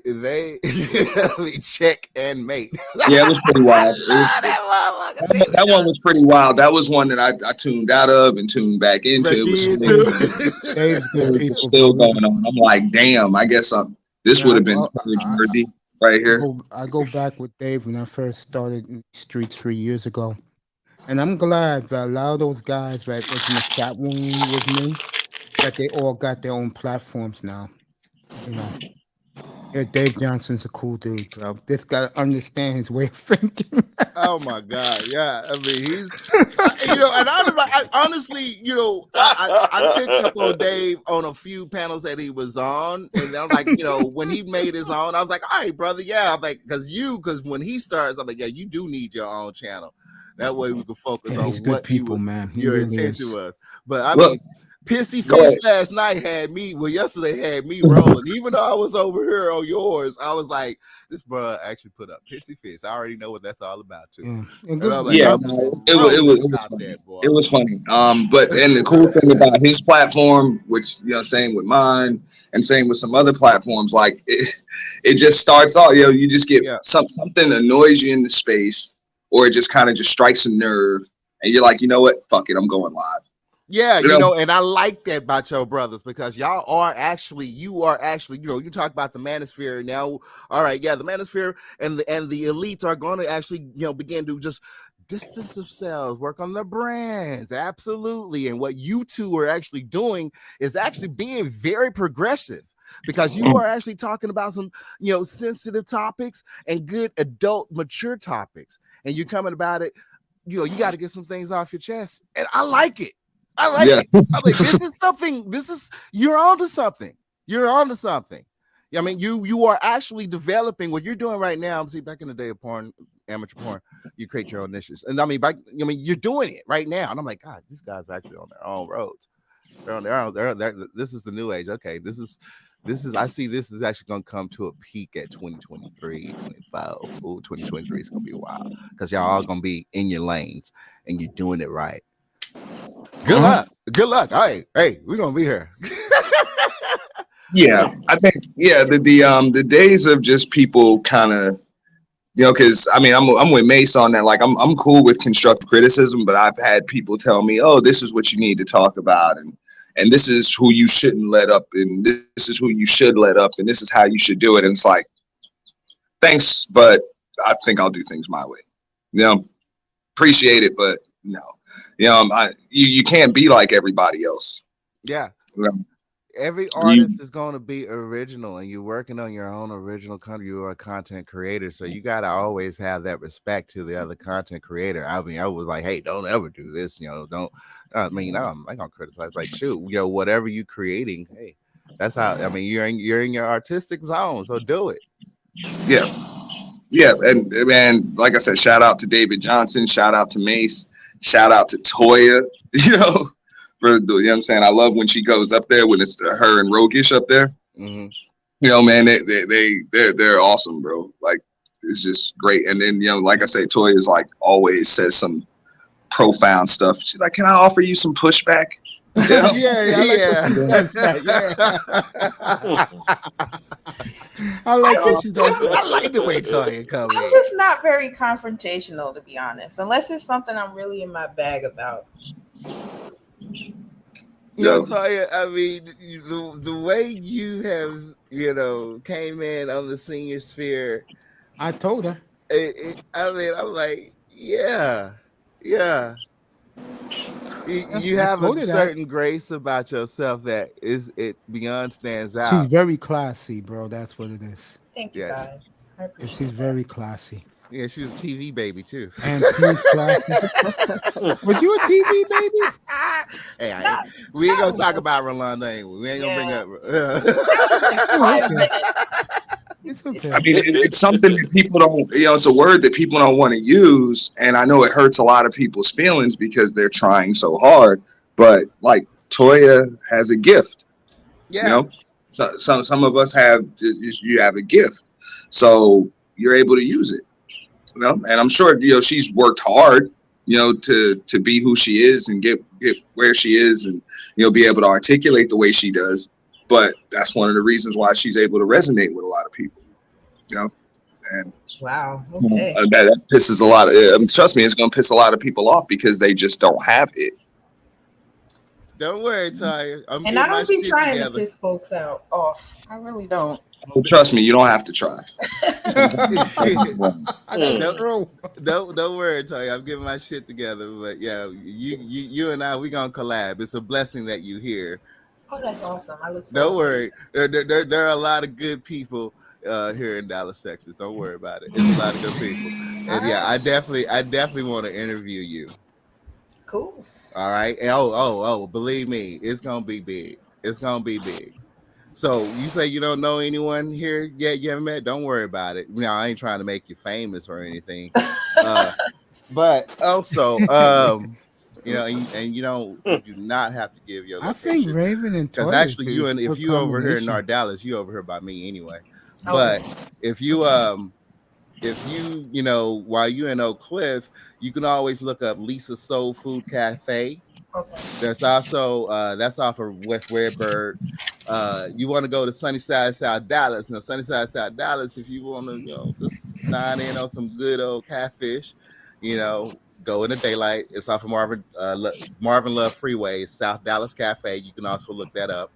check and mate. Yeah, it was pretty wild. That one was pretty wild. That was one that I tuned out of and tuned back into. It was still going on. I'm like, damn, I guess this would have been Jersey right here. I go back with Dave when I first started in the streets 3 years ago. And I'm glad that a lot of those guys that was in the chat room with me, that they all got their own platforms now. You know, Yeah, Dave Johnson's a cool dude, bro. This guy understand his way of thinking. Oh my God, yeah. I mean, he's, and honestly, I picked up on Dave on a few panels that he was on, and I'm like, when he made his own, I was like, all right, brother, yeah. I'm like, because when he starts, I'm like, yeah, you do need your own channel. That way we can focus on he's good what people, man. He your really intention is. was. But I mean, Pissy Fish last night yesterday had me rolling. Even though I was over here on yours, I was like, this bro actually put up Pissy Fish. I already know what that's all about too. Yeah, it was funny. But and the cool thing about his platform, which same with mine and same with some other platforms, like it just starts off, you just get something annoys you in the space, or it just kind of just strikes a nerve, and you're like, you know what, fuck it, I'm going live. Yeah, and I like that about your brothers, because you are actually, you talk about the manosphere now. All right, yeah, the manosphere and the elites are going to actually, begin to just distance themselves, work on their brands. Absolutely. And what you two are actually doing is actually being very progressive, because you are actually talking about some, sensitive topics and good adult mature topics. And you're coming about it, you got to get some things off your chest. And I like it. I like it. I'm like, you're onto something. You're onto something. I mean, you are actually developing what you're doing right now. See, back in the day of porn, amateur porn, you create your own niches. And I mean, you're doing it right now. And I'm like, God, these guys are actually on their own roads. They're on their own. This is the new age. Okay, this is I see this is actually going to come to a peak at 2023, 25. Ooh, 2023 is going to be a while, because y'all all going to be in your lanes and you're doing it right. Good luck. Good luck. Hey, we're gonna be here. Yeah, I think the days of just people kind of, because I mean I'm with Mace on that. Like I'm cool with constructive criticism, but I've had people tell me, oh, this is what you need to talk about, and this is who you shouldn't let up, and this is who you should let up, and this is how you should do it. And it's like, thanks, but I think I'll do things my way. Appreciate it, but no. You can't be like everybody else. Yeah. Every artist is going to be original, and you're working on your own original content. You are a content creator, so you got to always have that respect to the other content creator. I mean, I was like, hey, don't ever do this. Don't. I mean, I'm not gonna criticize. Like, shoot, whatever you creating, hey, that's how. I mean, you're in your artistic zone, so do it. Yeah, and man, like I said, shout out to David Johnson, shout out to Mace. Shout out to Toyah, for the, what I'm saying? I love when she goes up there, when it's her and Roguish up there. Mm-hmm. Man, they're awesome, bro. Like, it's just great. And then, like I say, Toyah is like always says some profound stuff. She's like, can I offer you some pushback? Yeah. I like the way Toyah comes. I'm just not very confrontational, to be honest, unless it's something I'm really in my bag about. Toyah, I mean, the way you have, came in on the senior sphere, I told her. I mean, I'm like, yeah. You have a certain grace about yourself that it beyond stands out. She's very classy, bro. That's what it is. Thank you, guys. I appreciate She's very classy. Yeah, she was a TV baby too. And she's classy. Was you a TV baby? Hey, we ain't gonna talk about Rolanda, ain't we? We ain't gonna bring up. It's okay. I mean, it's something that people don't, it's a word that people don't want to use. And I know it hurts a lot of people's feelings because they're trying so hard. But like, Toyah has a gift. Yeah. So some of us you have a gift. So you're able to use it. And I'm sure, she's worked hard, to be who she is and get where she is and, be able to articulate the way she does. But that's one of the reasons why she's able to resonate with a lot of people, and wow, okay. That pisses a lot of, trust me, it's going to piss a lot of people off because they just don't have it. Don't worry, Toyah. And I don't be trying to piss folks off. I really don't. Oh, trust me, you don't have to try. Don't worry, Toyah. I'm getting my shit together. But yeah, you and I, we gonna collab. It's a blessing that you here. Oh, that's awesome. I look forward Don't worry. There are a lot of good people here in Dallas, Texas. Don't worry about it. It's a lot of good people. And yeah, I definitely want to interview you. Cool. All right. And believe me, it's gonna be big. It's gonna be big. So you say you don't know anyone here yet you haven't met? Don't worry about it. I ain't trying to make you famous or anything. But also, and you do not have to give your location. I think Raven and Toyah, because actually if you over here in North Dallas, you over here by me anyway. Okay. But if you while you're in Oak Cliff, you can always look up Lisa's Soul Food Cafe. Okay. There's also that's off of West Redbird. You want to go to Sunnyside, South Dallas. Now, Sunnyside, South Dallas, if you want to, just dine in on some good old catfish, go in the daylight. It's off of Marvin Love Freeway, South Dallas Cafe. You can also look that up.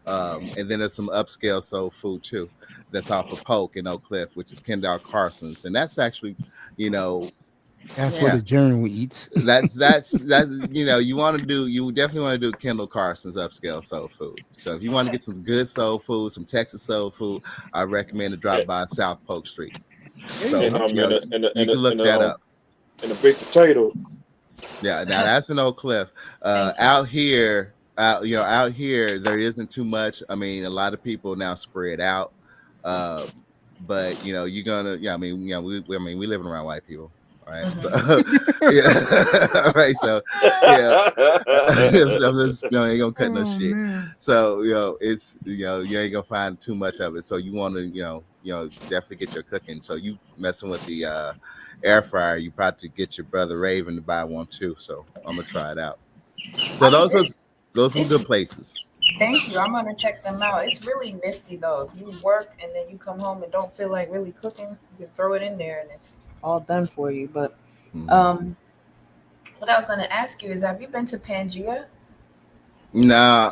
And then there's some upscale soul food too. That's off of Polk in Oak Cliff, which is Kendall Carson's, and that's actually, that's where the journal eats. That's you definitely want to do Kendall Carson's upscale soul food. So if you want to get some good soul food, some Texas soul food, I recommend to drop by South Polk Street. So you can look that up. And a big potato. Yeah, now that's an Oak Cliff. Out here, there isn't too much. I mean, a lot of people now spread out. But you're gonna, we living around white people. Right. So, yeah. Right. So, yeah. Ain't gonna cut no shit. Man. So, it's, you ain't gonna find too much of it. So you want to, definitely get your cooking. So you messing with the air fryer, you probably get your brother Raven to buy one too. So I'm gonna try it out. So those are good places. Thank you. I'm gonna check them out. It's really nifty though. If you work and then you come home and don't feel like really cooking, you can throw it in there and it's all done for you. But what I was gonna ask you is, have you been to Pangaea? No,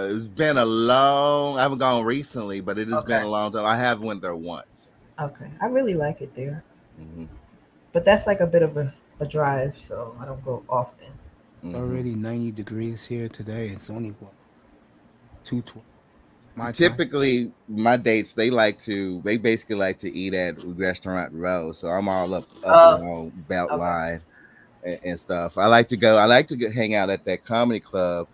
it's been I haven't gone recently, but it has been a long time. I have went there once. Okay, I really like it there. But that's like a bit of a drive, so I don't go often. Already 90 degrees here today. It's only 2:20. Typically, my dates, they basically like to eat at Restaurant Row. So I'm all up on Beltline and stuff. I like to hang out at that comedy club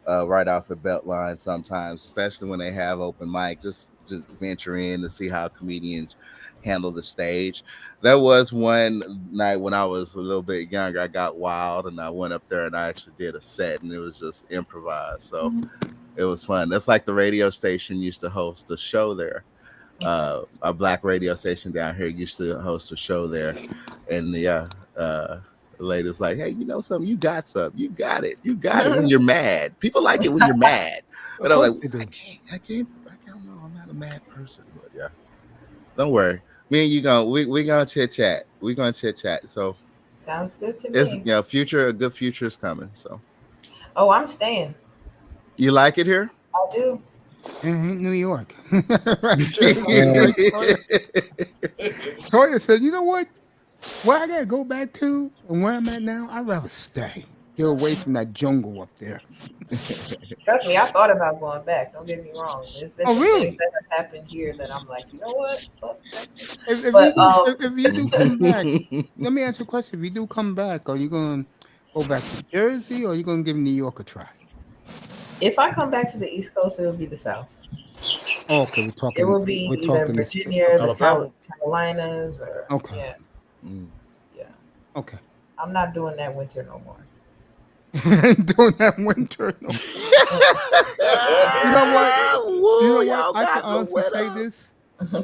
right off of Beltline sometimes, especially when they have open mic. Just venture in to see how comedians handle the stage. There was one night when I was a little bit younger, I got wild and I went up there and I actually did a set and it was just improvised. So it was fun. That's like the radio station used to host a show there. A black radio station down here used to host a show there. And the lady's like, hey, you know something? You got something. You got it. You got it when you're mad. People like it when you're mad. But I'm like, I can't know. I'm not a mad person. But yeah. Don't worry. Me and you we're gonna chit chat. We're gonna chit chat. So sounds good to me. It's a good future is coming. So I'm staying. You like it here? I do. New York. Toyah said, you know what? Where I gotta go back to and where I'm at now, I'd rather stay. Get away from that jungle up there. Trust me, I thought about going back. Don't get me wrong. There's been really? things that have happened here that I'm like, you know what? If you do come back, let me ask you a question. If you do come back, are you going to go back to Jersey or are you going to give New York a try? If I come back to the East Coast, it will be the South. Oh, okay, it will be either Virginia, the Carolinas, or okay. Yeah. Okay. I'm not doing that winter no more. Doing that winter no more. You know what? I can honestly say this.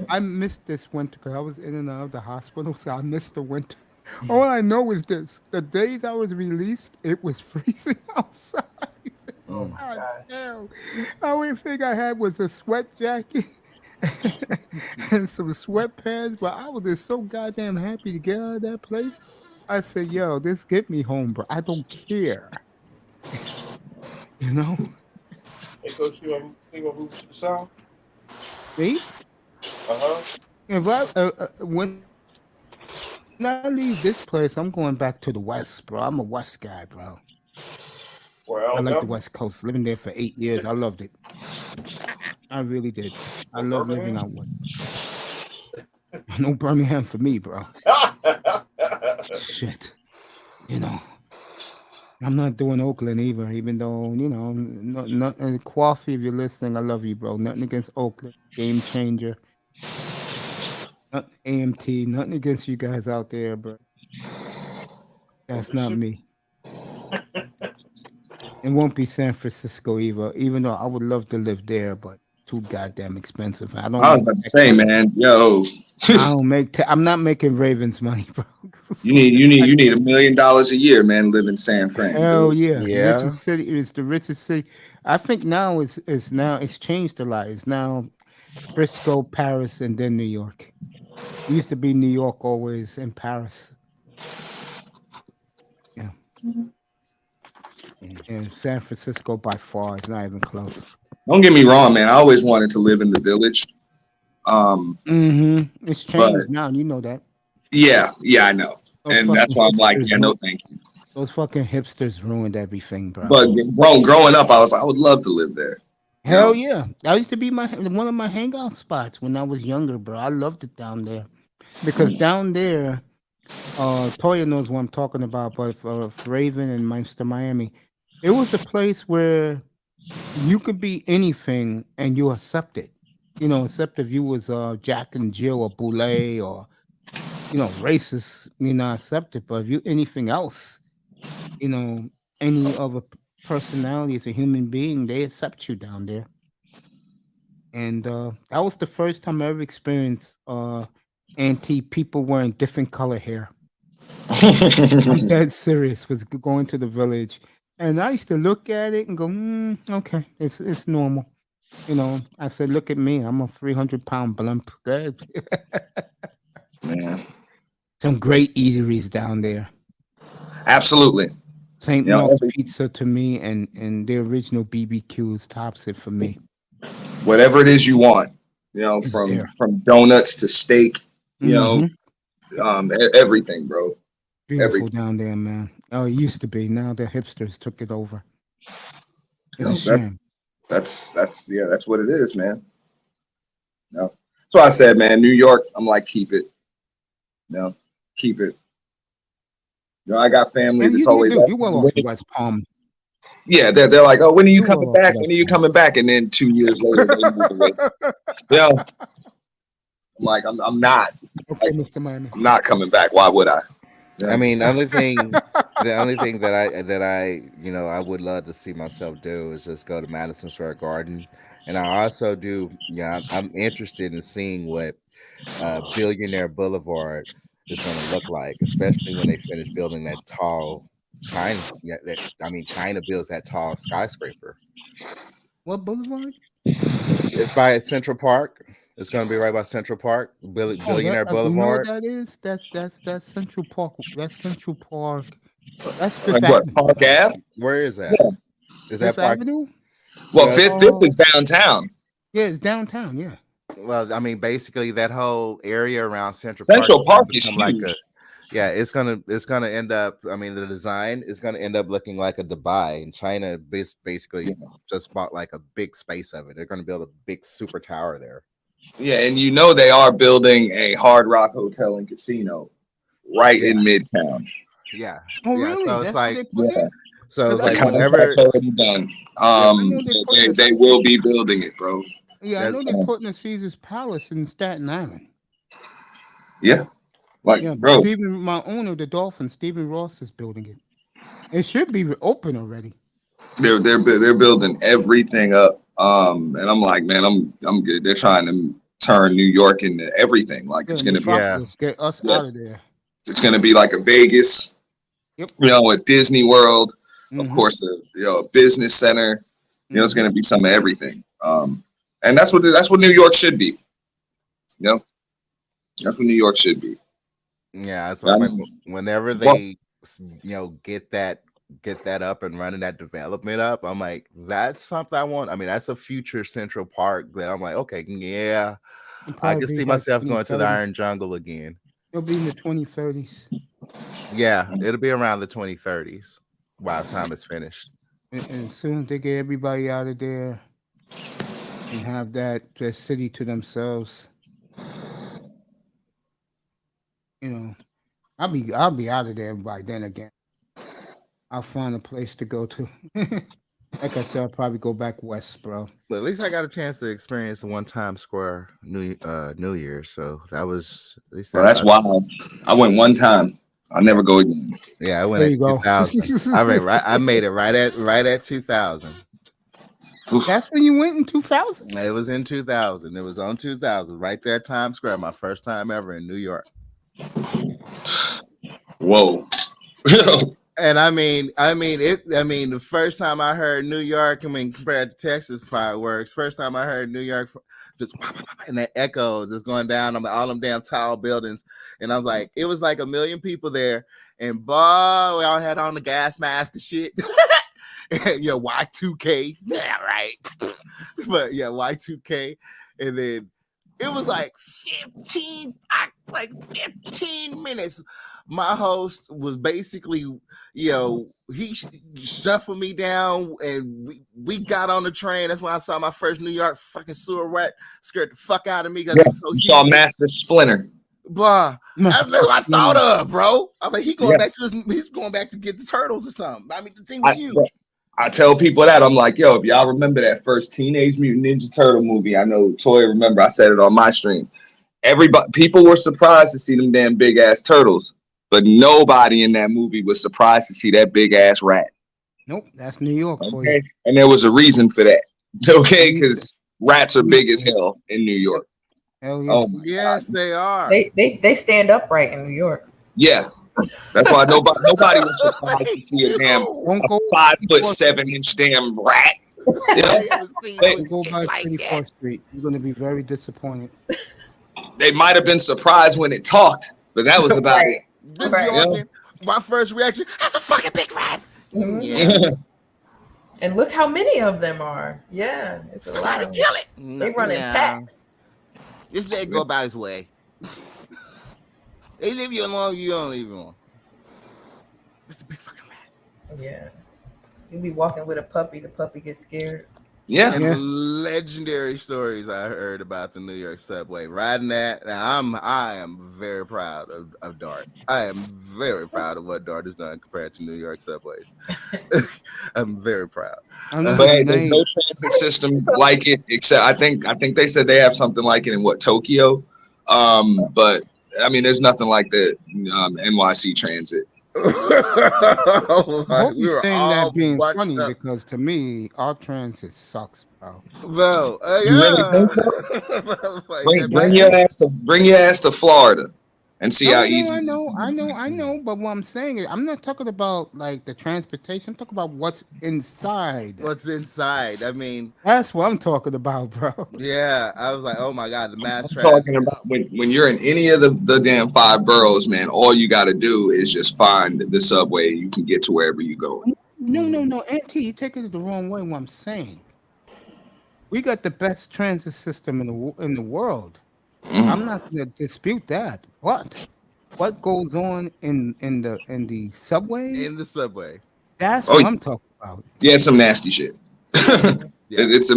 I missed this winter because I was in and out of the hospital, so I missed the winter. All I know is this: the days I was released, it was freezing outside. Oh my God! Damn. The only thing I had was a sweat jacket and some sweatpants, but I was just so goddamn happy to get out of that place. I said, yo, just get me home, bro. I don't care. You know? Hey, Coach, you want to move to the South? Me? Uh-huh. If when I leave this place, I'm going back to the West, bro. I'm a West guy, bro. Well, I like the West Coast. Living there for 8 years, I loved it. I really did. I love living out west. No Birmingham for me, bro. Shit. You know, I'm not doing Oakland either, even though, you know, Coffee, if you're listening, I love you, bro. Nothing against Oakland. Game changer. Nothing AMT. Nothing against you guys out there, but that's not me. It won't be San Francisco either, even though I would love to live there, but too goddamn expensive. I was about to say, man, yo. I don't make. I'm not making Ravens money, bro. You need $1 million a year, man. Live in San Fran. Hell yeah, Yeah. richest city. It's the richest city. I think now it's changed a lot. It's now Frisco, Paris, and then New York. It used to be New York always and Paris. Yeah. And San Francisco by far is not even close. Don't get me wrong, man. I always wanted to live in the village. It's changed now, and you know that. Yeah, I know. Those And that's fucking why I'm like, hipsters yeah, no, thank you. Those fucking hipsters ruined everything, bro. But growing up, I would love to live there. Hell yeah. That used to be one of my hangout spots when I was younger, bro. I loved it down there. Because down there, Toyah knows what I'm talking about, but for Raven and Mr. Miami, it was a place where you could be anything and you accept it. You know, except if you was Jack and Jill or Boulay or, you know, racist, you're not accepted. But if you anything else, you know, any other personality as a human being, they accept you down there. And that was the first time I ever experienced people wearing different color hair. I'm dead serious. Was going to the village, and I used to look at it and go, okay, it's normal. You know, I said, look at me, I'm a 300-pound blimp. Good. Man. Some great eateries down there. Absolutely. St. Mark's Pizza to me, and the original BBQs tops it for me. Whatever it is you want, you know, from donuts to steak, you know, everything, bro. Beautiful down there, man. Oh, it used to be. Now the hipsters took it over. It's a shame. That's what it is, man. No. So I said, man, New York, I'm like, keep it. No, keep it. You know, I got family that's always you well off to West Palm. Yeah, they're like, oh, when are you coming back? When are you coming back? And then 2 years later, they move away. Yeah. I'm like, I'm not. Okay, Mr. Miami. I'm not coming back. Why would I? I mean, the only thing that I you know, I would love to see myself do is just go to Madison Square Garden, and I also do. Yeah, I'm interested in seeing what Billionaire Boulevard is going to look like, especially when they finish building that tall China. Yeah, China builds that tall skyscraper. What boulevard? It's by Central Park. It's going to be right by Central Park, Billionaire Boulevard. You know what that is? That's Central Park. That's Central Park. That's Fifth like Avenue. Park Ave? Where is that? Yeah. Is Fifth that Park Avenue? Well, Fifth is downtown. Yeah, it's downtown. Yeah. Well, I mean, basically that whole area around Central Park is huge. like it's gonna end up. I mean, the design is gonna end up looking like a Dubai, and China basically just bought like a big space of it. They're gonna build a big super tower there. Yeah, and you know they are building a Hard Rock hotel and casino right in Midtown. Yeah. Oh, yeah. really? So That's it's where like, they put it? so it's The like whenever contract's already done. They will be building it, bro. Yeah, I know they're putting a Caesar's Palace in Staten Island. Yeah, like bro. Stephen, my owner, the Dolphins, Stephen Ross is building it. It should be open already. They're building everything up. And I'm like, man, I'm good. They're trying to turn New York into everything. Like it's gonna be get us out of there. It's gonna be like a Vegas. Yep. You know, a Disney World, of course, a business center. You know, it's gonna be some of everything. And that's what New York should be. You know, that's what New York should be. Yeah, that's what like, whenever they get that up and running that development up, I'm like, that's something I want. I mean, that's a future Central Park that I'm like, okay, yeah, I can see myself going to the Iron Jungle again. It'll be in the 2030s. Yeah, it'll be around the 2030s by the time it's finished. And as soon as they get everybody out of there, and have that city to themselves. You know, I'll be out of there by then again. I'll find a place to go to. Like I said, I'll probably go back west, bro. But at least I got a chance to experience the one Times Square New Year. So that was at least. Bro, that's wild. I went one time. I'll never go again. Yeah, I went There at you go. 2000. I made it right at 2000. That's when you went in 2000. It was in 2000. It was on 2000, right there at Times Square. My first time ever in New York. Whoa. And I mean, the first time I heard New York, compared to Texas fireworks, first time I heard New York, just and that echo just going down on all them damn tall buildings, and I was like, it was like a million people there, and boy, we all had on the gas mask and shit. Yeah, Y2K, yeah, right. But yeah, Y2K, and then it was like 15 minutes. My host was basically, he shuffled me down, and we got on the train. That's when I saw my first New York fucking sewer rat scared the fuck out of me because it was so huge. Saw Master Splinter. Bruh, that's what I thought of, bro. I mean, he's going back to get the turtles or something. I mean, the thing was huge. I tell people that, I'm like, yo, if y'all remember that first Teenage Mutant Ninja Turtle movie, I know Toyah remember, I said it on my stream. People were surprised to see them damn big ass turtles, but nobody in that movie was surprised to see that big ass rat. Nope, that's New York for you. And there was a reason for that. Okay, because rats are big as hell in New York. Hell yeah. Oh my yes, God. they are. They stand upright in New York. Yeah. That's why nobody was surprised to see a 5'7" damn rat. Don't go by 24th Street. You're going to be very disappointed. They might have been surprised when it talked, but that was about it. My first reaction, that's a fucking big rat. Mm-hmm. Yeah. And look how many of them are. Yeah, it's a lot. Kill it. They run in packs. Just let it go about his way. They leave you alone, you don't leave you alone. It's a big fucking rat. Yeah. You be walking with a puppy, the puppy gets scared. Yeah. And legendary stories I heard about the New York subway. Riding that. Now I am very proud of Dart. I am very proud of what Dart has done compared to New York subways. I'm very proud. But hey, there's no transit system like it, except I think they said they have something like it in Tokyo. But I mean, there's nothing like the NYC transit. I hope you're saying that being funny because to me, our transit sucks, bro. Bro, bring your ass to Florida and see how easy. I know. But what I'm saying is, I'm not talking about like the transportation. I'm talking about what's inside. What's inside? I mean, that's what I'm talking about, bro. Yeah, I was like, oh my god, the mass. I'm talking about when you're in any of the damn 5 boroughs, man. All you got to do is just find the subway. You can get to wherever you go. No, Auntie, you're taking it the wrong way. What I'm saying, we got the best transit system in the world. I'm not going to dispute that. But what goes on in the subway? In the subway. That's what I'm talking about. Yeah, it's some nasty shit. It's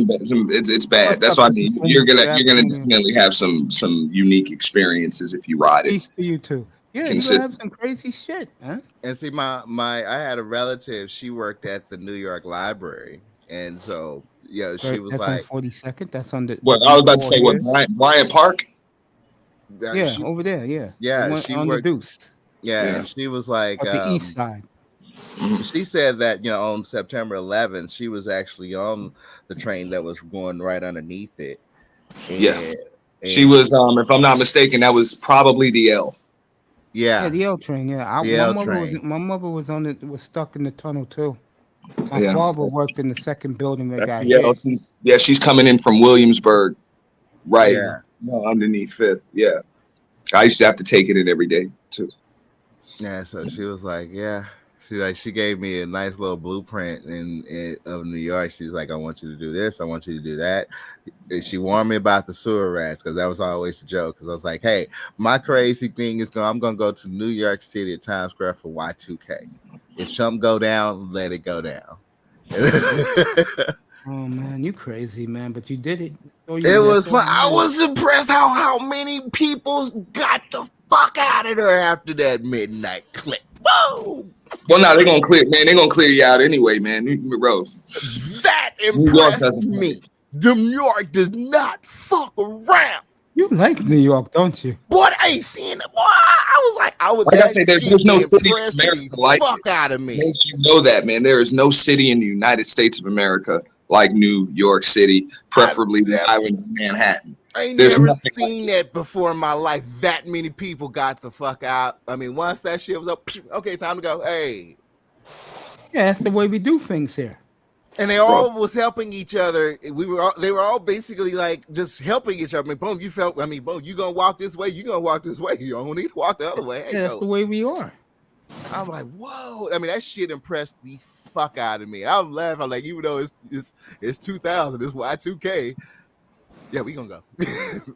bad. That's what I mean. You're gonna definitely have some unique experiences if you ride it. Peace to you too. Yeah, you're gonna have some crazy shit, huh? And see, I had a relative. She worked at the New York Library, and so she was that's like, on 42nd. That's on the. What I was about to say. What Bryant Park? Yeah, over there. Yeah. She on worked, the Deuce. Yeah, and she was like at the east side. She said that on September 11th, she was actually on the train that was going right underneath it. And she was. If I'm not mistaken, that was probably the L. Yeah, the L train. Yeah, my mother was stuck in the tunnel too. My father worked in the second building that got hit. She's coming in from Williamsburg, right? Underneath Fifth. Yeah, I used to have to take it in every day too. Yeah, so she was like, she gave me a nice little blueprint of New York. She's like, I want you to do this, I want you to do that. And she warned me about the sewer rats because that was always a joke. Because I was like, hey, my crazy thing is I'm gonna go to New York City at Times Square for Y2K. If something go down, let it go down. Oh man, you crazy, man! But you did it. So It was fun. fun. I was impressed how many people got the fuck out of there after that midnight clip. Whoa! Well, no, they're gonna clear, man. They're gonna clear you out anyway, man. Bro, that impressed me. New York does not fuck around. You like New York, don't you? Boy, I ain't seen it. Boy, I was like I say, there's no city in America like fuck it. Out of me. Makes you know that, man. There is no city in the United States of America like New York City, preferably the island of Manhattan. I ain't There's never nothing seen that before in my life. That many people got the fuck out. I mean, once that shit was up, okay, time to go. Hey. Yeah, that's the way we do things here. And they all was helping each other. They were all basically like just helping each other. I mean, boom, you gonna walk this way, you gonna walk this way. You don't need to walk the other way. Hey, yeah, that's the way we are. I'm like, whoa. I mean, that shit impressed the fuck out of me. I'm laughing. I'm like, even though it's 2000, it's Y2K. Yeah, we gonna go.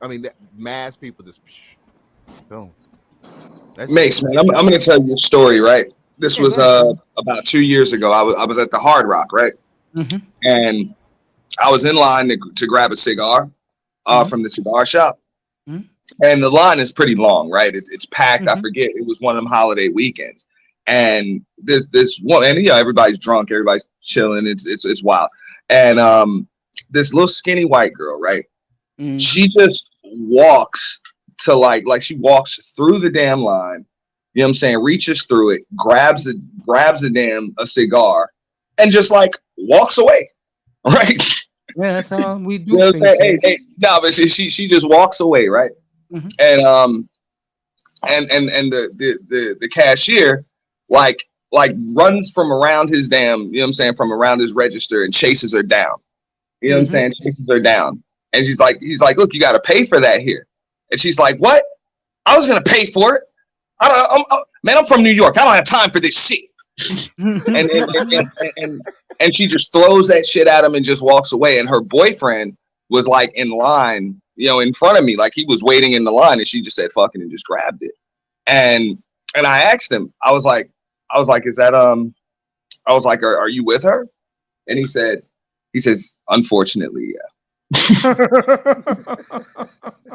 I mean, mass people just boom. Mace, man, I'm gonna tell you a story, right? This was about 2 years ago. I was at the Hard Rock, right? Mm-hmm. And I was in line to grab a cigar from the cigar shop. Mm-hmm. And the line is pretty long, right? It's packed. Mm-hmm. I forget. It was one of them holiday weekends. And this one, and everybody's drunk, everybody's chilling. It's wild. And this little skinny white girl, right? Mm-hmm. She just walks to like she walks through the damn line. You know what I'm saying? Reaches through it, grabs the damn a cigar, and just like walks away. Right? Yeah, that's how we do you know things. Hey, no, but she just walks away, right? Mm-hmm. And the cashier like runs from around his damn, you know what I'm saying, from around his register and chases her down. You know what I'm saying? Chases her down. And he's like, look, you got to pay for that here. And she's like, what? I was going to pay for it. I'm from New York. I don't have time for this shit. and she just throws that shit at him and just walks away. And her boyfriend was like in line, you know, in front of me, like he was waiting in the line, and she just said fucking and just grabbed it. And I asked him, I was like, is that are you with her? And he says, unfortunately, yeah.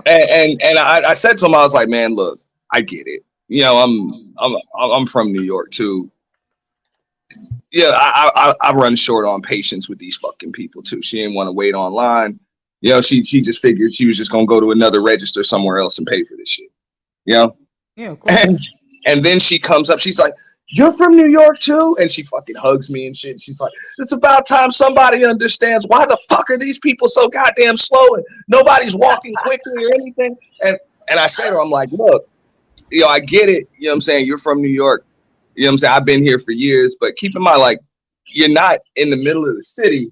and I said to him, I was like, man, look, I get it. You know, I'm from New York too. Yeah, I run short on patience with these fucking people too. She didn't want to wait online. You know, she just figured she was just gonna go to another register somewhere else and pay for this shit. You know? Yeah, of course. And then she comes up, she's like, you're from New York too? And she fucking hugs me and shit. She's like, it's about time somebody understands why the fuck are these people so goddamn slow and nobody's walking quickly or anything. And I said to her, I'm like, look, you know, I get it. You know what I'm saying? You're from New York. You know what I'm saying? I've been here for years, but keep in mind, like, you're not in the middle of the city.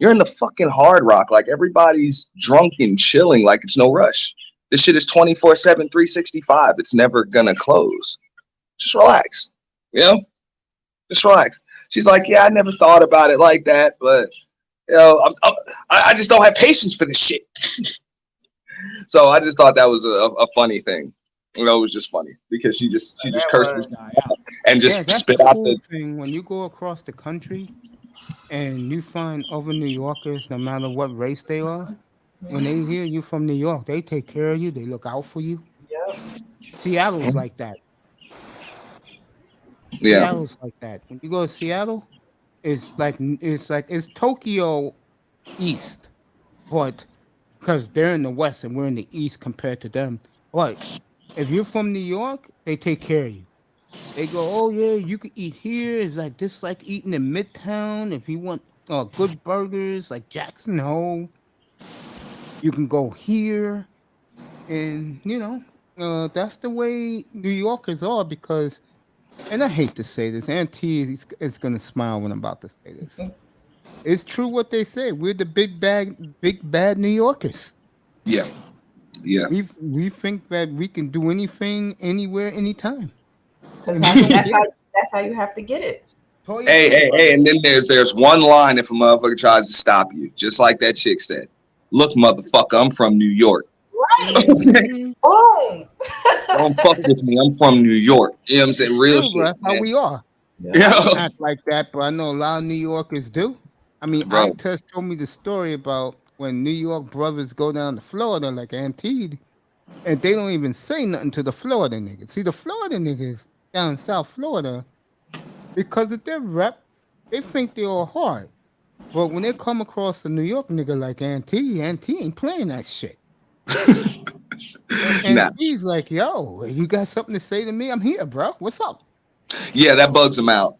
You're in the fucking Hard Rock. Like, everybody's drunk and chilling like it's no rush. This shit is 24/7, 365. It's never gonna close. Just relax. You know? Just relax. She's like, yeah, I never thought about it like that, but, you know, I just don't have patience for this shit. So I just thought that was a funny thing. You know, it was just funny because she just cursed this guy out and just spit out the thing. When you go across the country and you find other New Yorkers, no matter what race they are, when they hear you from New York, they take care of you. They look out for you. Yeah. Seattle's like that. Yeah. Seattle's like that. When you go to Seattle, it's Tokyo East, but because they're in the West and we're in the East compared to them. But if you're from New York, they take care of you. They go, oh yeah, you can eat here. It's like this, like eating in Midtown. If you want good burgers, like Jackson Hole, you can go here. And you know, that's the way New Yorkers are. Because, and I hate to say this, Auntie is gonna smile when I'm about to say this. It's true what they say. We're the big bad New Yorkers. Yeah. Yeah. We think that we can do anything, anywhere, anytime. Because that's how you have to get it. Hey, and then there's one line if a motherfucker tries to stop you, just like that chick said. Look, motherfucker, I'm from New York. Right. Boom. Don't fuck with me. I'm from New York. You know what I'm saying? Real shit. That's how we are. Yeah. Act like that, but I know a lot of New Yorkers do. I mean, Bro. Tess told me the story about when New York brothers go down to Florida like Antede, and they don't even say nothing to the Florida niggas. See, the Florida niggas down in South Florida, because of their rep, they think they're all hard. But when they come across a New York nigga like Antede ain't playing that shit. And he's like, yo, you got something to say to me? I'm here, bro. What's up? Yeah, that bugs them out.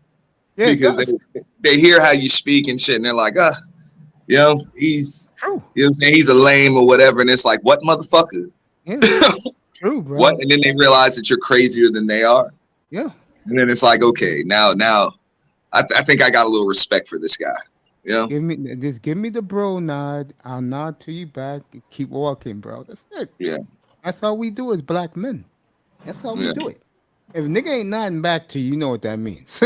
Yeah, because they hear how you speak and shit, and they're like, he's true. You know what I'm saying? He's a lame or whatever, and it's like, what, motherfucker? Yeah, true, bro. What? And then they realize that you're crazier than they are. Yeah. And then it's like, okay, now I think I got a little respect for this guy. Yeah. Give me the bro nod. I'll nod to you back and keep walking, bro. That's it. Yeah. That's how we do as black men. That's how we do it. If a nigga ain't nodding back to you, you know what that means.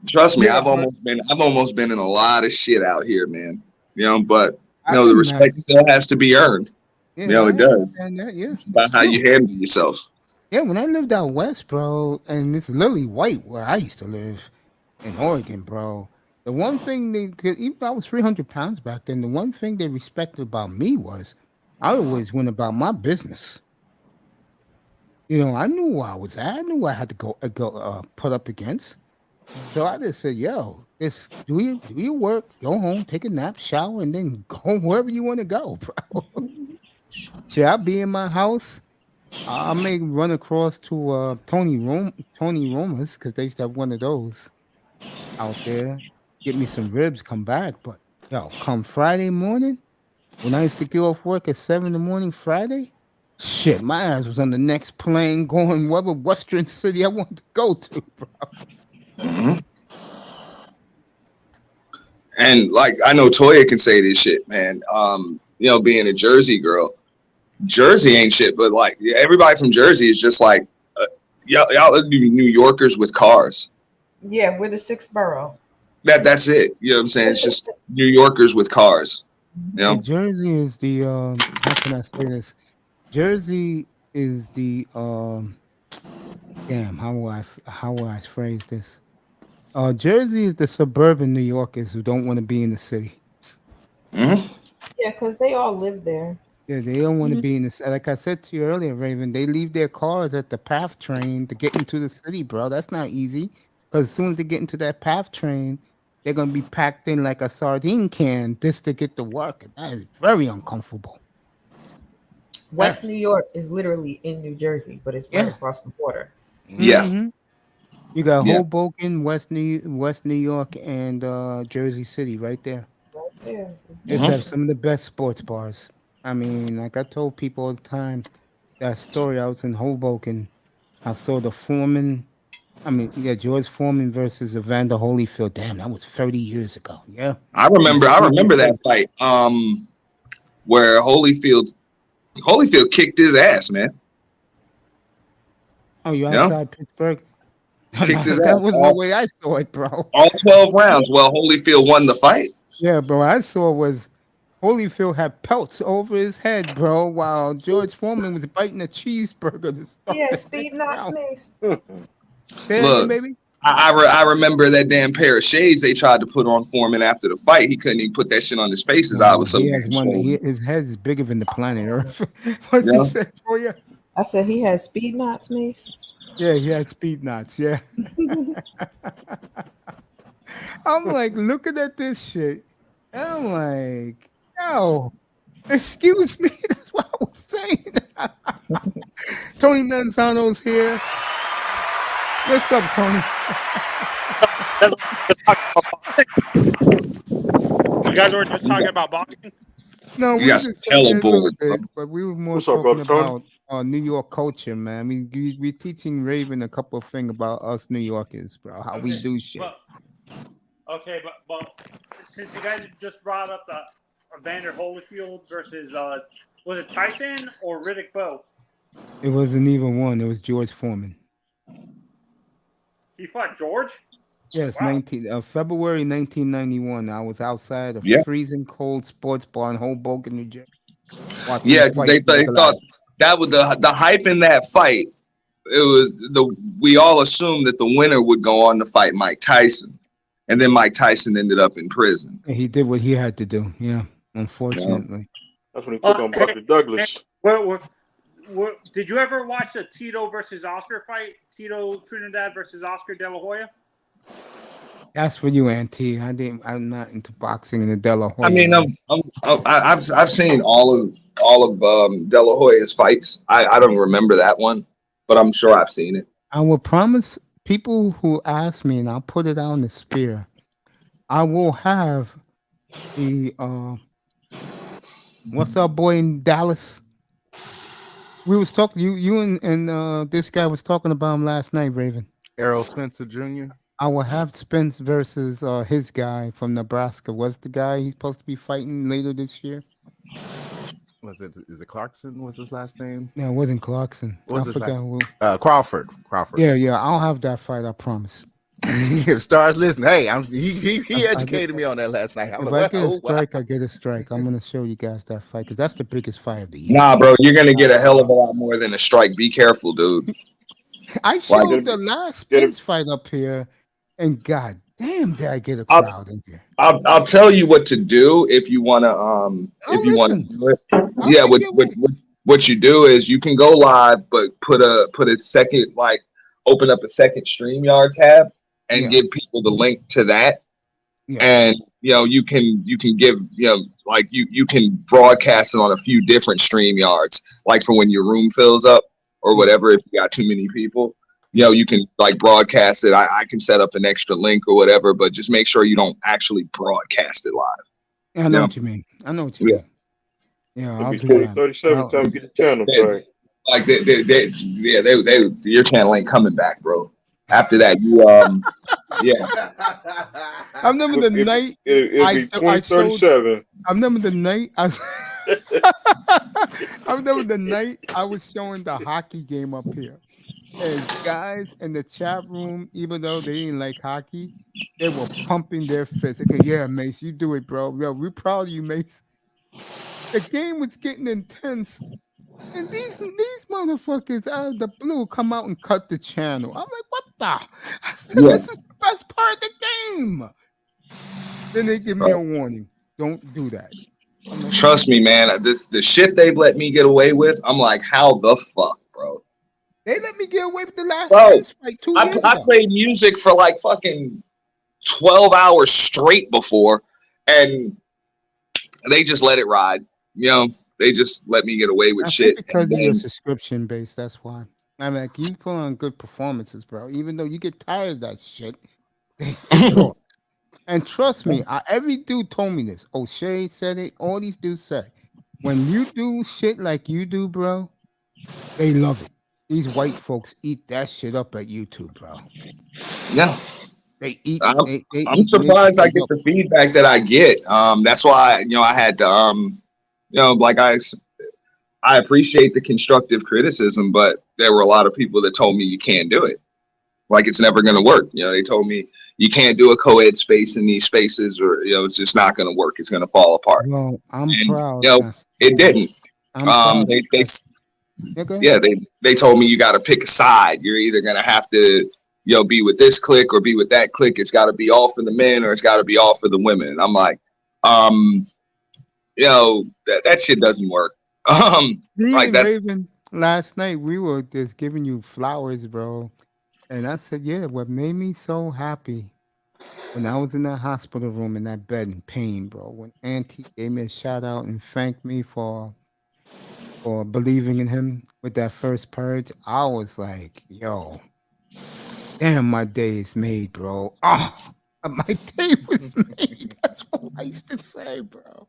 Trust me, I've almost been in a lot of shit out here, man. You know, but the respect still has to be earned. Yeah, it does. It's about how you handle yourself. Yeah, when I lived out west, bro, and it's literally white where I used to live in Oregon, bro. The one thing even though I was 300 pounds back then, the one thing they respected about me was I always went about my business. You know, I knew where I was at. I knew what I had to go put up against. So I just said, yo, just do your work, go home, take a nap, shower, and then go wherever you want to go, bro. See, I'll be in my house. I may run across to Tony Roma's because they used to have one of those out there. Get me some ribs, come back. But yo, come Friday morning, when I used to get off work at 7 a.m. Friday, shit, my ass was on the next plane going whatever Western city I wanted to go to, bro. Mm-hmm. And like I know Toyah can say this shit, man. Being a Jersey girl, Jersey ain't shit, but like everybody from Jersey is just like y'all are New Yorkers with cars. Yeah, we're the sixth borough. That's it. You know what I'm saying? It's just New Yorkers with cars. You know? Jersey is the how can I say this? Jersey is the damn, how will I phrase this? Jersey is the suburban New Yorkers who don't want to be in the city. Mm-hmm. Yeah, because they all live there. Yeah, they don't want to be in the city. Like I said to you earlier, Raven, they leave their cars at the PATH train to get into the city, bro. That's not easy. Because as soon as they get into that PATH train, they're going to be packed in like a sardine can just to get to work. And that is very uncomfortable. West New York is literally in New Jersey, but it's right across the border. Yeah. Mm-hmm. You got Hoboken, West New York, and Jersey City right there. Right there. Just have some of the best sports bars. I mean, like I told people all the time, that story, I was in Hoboken. I saw the Foreman. George Foreman versus Evander Holyfield. Damn, that was 30 years ago. Yeah. I remember that fight. Where Holyfield kicked his ass, man. Oh, you outside Pittsburgh? Kicked his that ass. was the way I saw it, bro. All 12 rounds. Well, Holyfield won the fight. Yeah, bro. I saw was Holyfield had pelts over his head, bro, while George Foreman was biting a cheeseburger. Yeah, speed knocks me. Look, baby. I remember that damn pair of shades they tried to put on Foreman after the fight. He couldn't even put that shit on his face. His eye was so his head is bigger than the planet Earth. What's he said for you? I said he has speed knots, Mace. Yeah, he had speed knots. Yeah. I'm like looking at this shit. And I'm like, yo, excuse me. That's what I was saying. Tony Manzano's here. What's up, Tony? You guys were just talking about boxing? No, we just but we were more talking about New York culture, man. I mean, we're teaching Raven a couple of things about us New Yorkers, bro, how we do shit. But since you guys just brought up the Evander Holyfield versus, was it Tyson or Riddick Bowe? It wasn't even one. It was George Foreman. He fought George? Yes, wow. February 1991. I was outside a freezing cold sports bar in Hoboken, New Jersey. Yeah, they thought that was the hype in that fight we all assumed that the winner would go on to fight Mike Tyson, and then Mike Tyson ended up in prison. And he did what he had to do. Yeah, unfortunately. That's when he took on Buster Douglas. Did you ever watch the Tito versus Oscar fight? Tito Trinidad versus Oscar De La Hoya? That's for you, Auntie. I'm not into boxing in the De La Hoya. I mean, I've seen all of De La Hoya's fights. I don't remember that one, but I'm sure I've seen it. I will promise people who ask me, and I'll put it out in the spear. I will have the what's up, boy in Dallas? We was talking. You and this guy was talking about him last night, Raven. Errol Spencer Jr. I will have Spence versus his guy from Nebraska. What's the guy he's supposed to be fighting later this year? Is it Clarkson? What's his last name? No, it wasn't Clarkson. What's I his forgot last who. Crawford. Yeah. I'll have that fight. I promise. If Stars listen, hey, he educated me on that last night. If I get a strike, I get a strike. I'm gonna show you guys that fight because that's the biggest fight of the year. Nah, bro, you're gonna get a hell of a lot more than a strike. Be careful, dude. I showed the last Spence fight up here, and god damn, did I get a crowd in here? I'll tell you what to do if you wanna do it. Yeah, what you do is you can go live, but put a second, like open up a second StreamYard tab and give people the link to that. Yeah. And you can give like you can broadcast it on a few different StreamYards, like for when your room fills up or whatever. If you got too many people, you can like broadcast it. I can set up an extra link or whatever, but just make sure you don't actually broadcast it live. I know what you mean. mean. Yeah, I'll do that. 37 time get the channel right. Like they your channel ain't coming back, bro. After that, I remember the night. It'll be 2037. I remember the night. I remember the night I was showing the hockey game up here, and guys in the chat room, even though they didn't like hockey, they were pumping their fists. Okay, yeah, Mace, you do it, bro. Yo, we're proud of you, Mace. The game was getting intense. And these motherfuckers out of the blue come out and cut the channel. I'm like, what the? I said, this is the best part of the game. Then they give me a warning. Don't do that. Like, trust me, man. The shit they've let me get away with, I'm like, how the fuck, bro? They let me get away with the last fight like 2 years ago. I played music for like fucking 12 hours straight before, and they just let it ride. They just let me get away with shit. Because of your subscription base, that's why. I mean, like, you put on good performances, bro. Even though you get tired of that shit. And trust me, every dude told me this. O'Shea said it. All these dudes said, when you do shit like you do, bro, they love it. These white folks eat that shit up at YouTube, bro. Yeah. They eat. I'm surprised I get the feedback that I get. That's why, I had to, like I appreciate the constructive criticism, but there were a lot of people that told me you can't do it. Like it's never going to work. They told me you can't do a co-ed space in these spaces, or it's just not going to work. It's going to fall apart. Well, I'm proud. It didn't. They told me you got to pick a side. You're either going to have to be with this clique or be with that clique. It's got to be all for the men or it's got to be all for the women. And I'm like, that shit doesn't work. Like that. Raven, last night we were just giving you flowers, bro. And I said, yeah, what made me so happy when I was in that hospital room in that bed in pain, bro, when Auntie gave me a shout out and thanked me for believing in him with that first purge, I was like, yo, damn, my day is made, bro. Oh, my day was made. That's what I used to say, bro.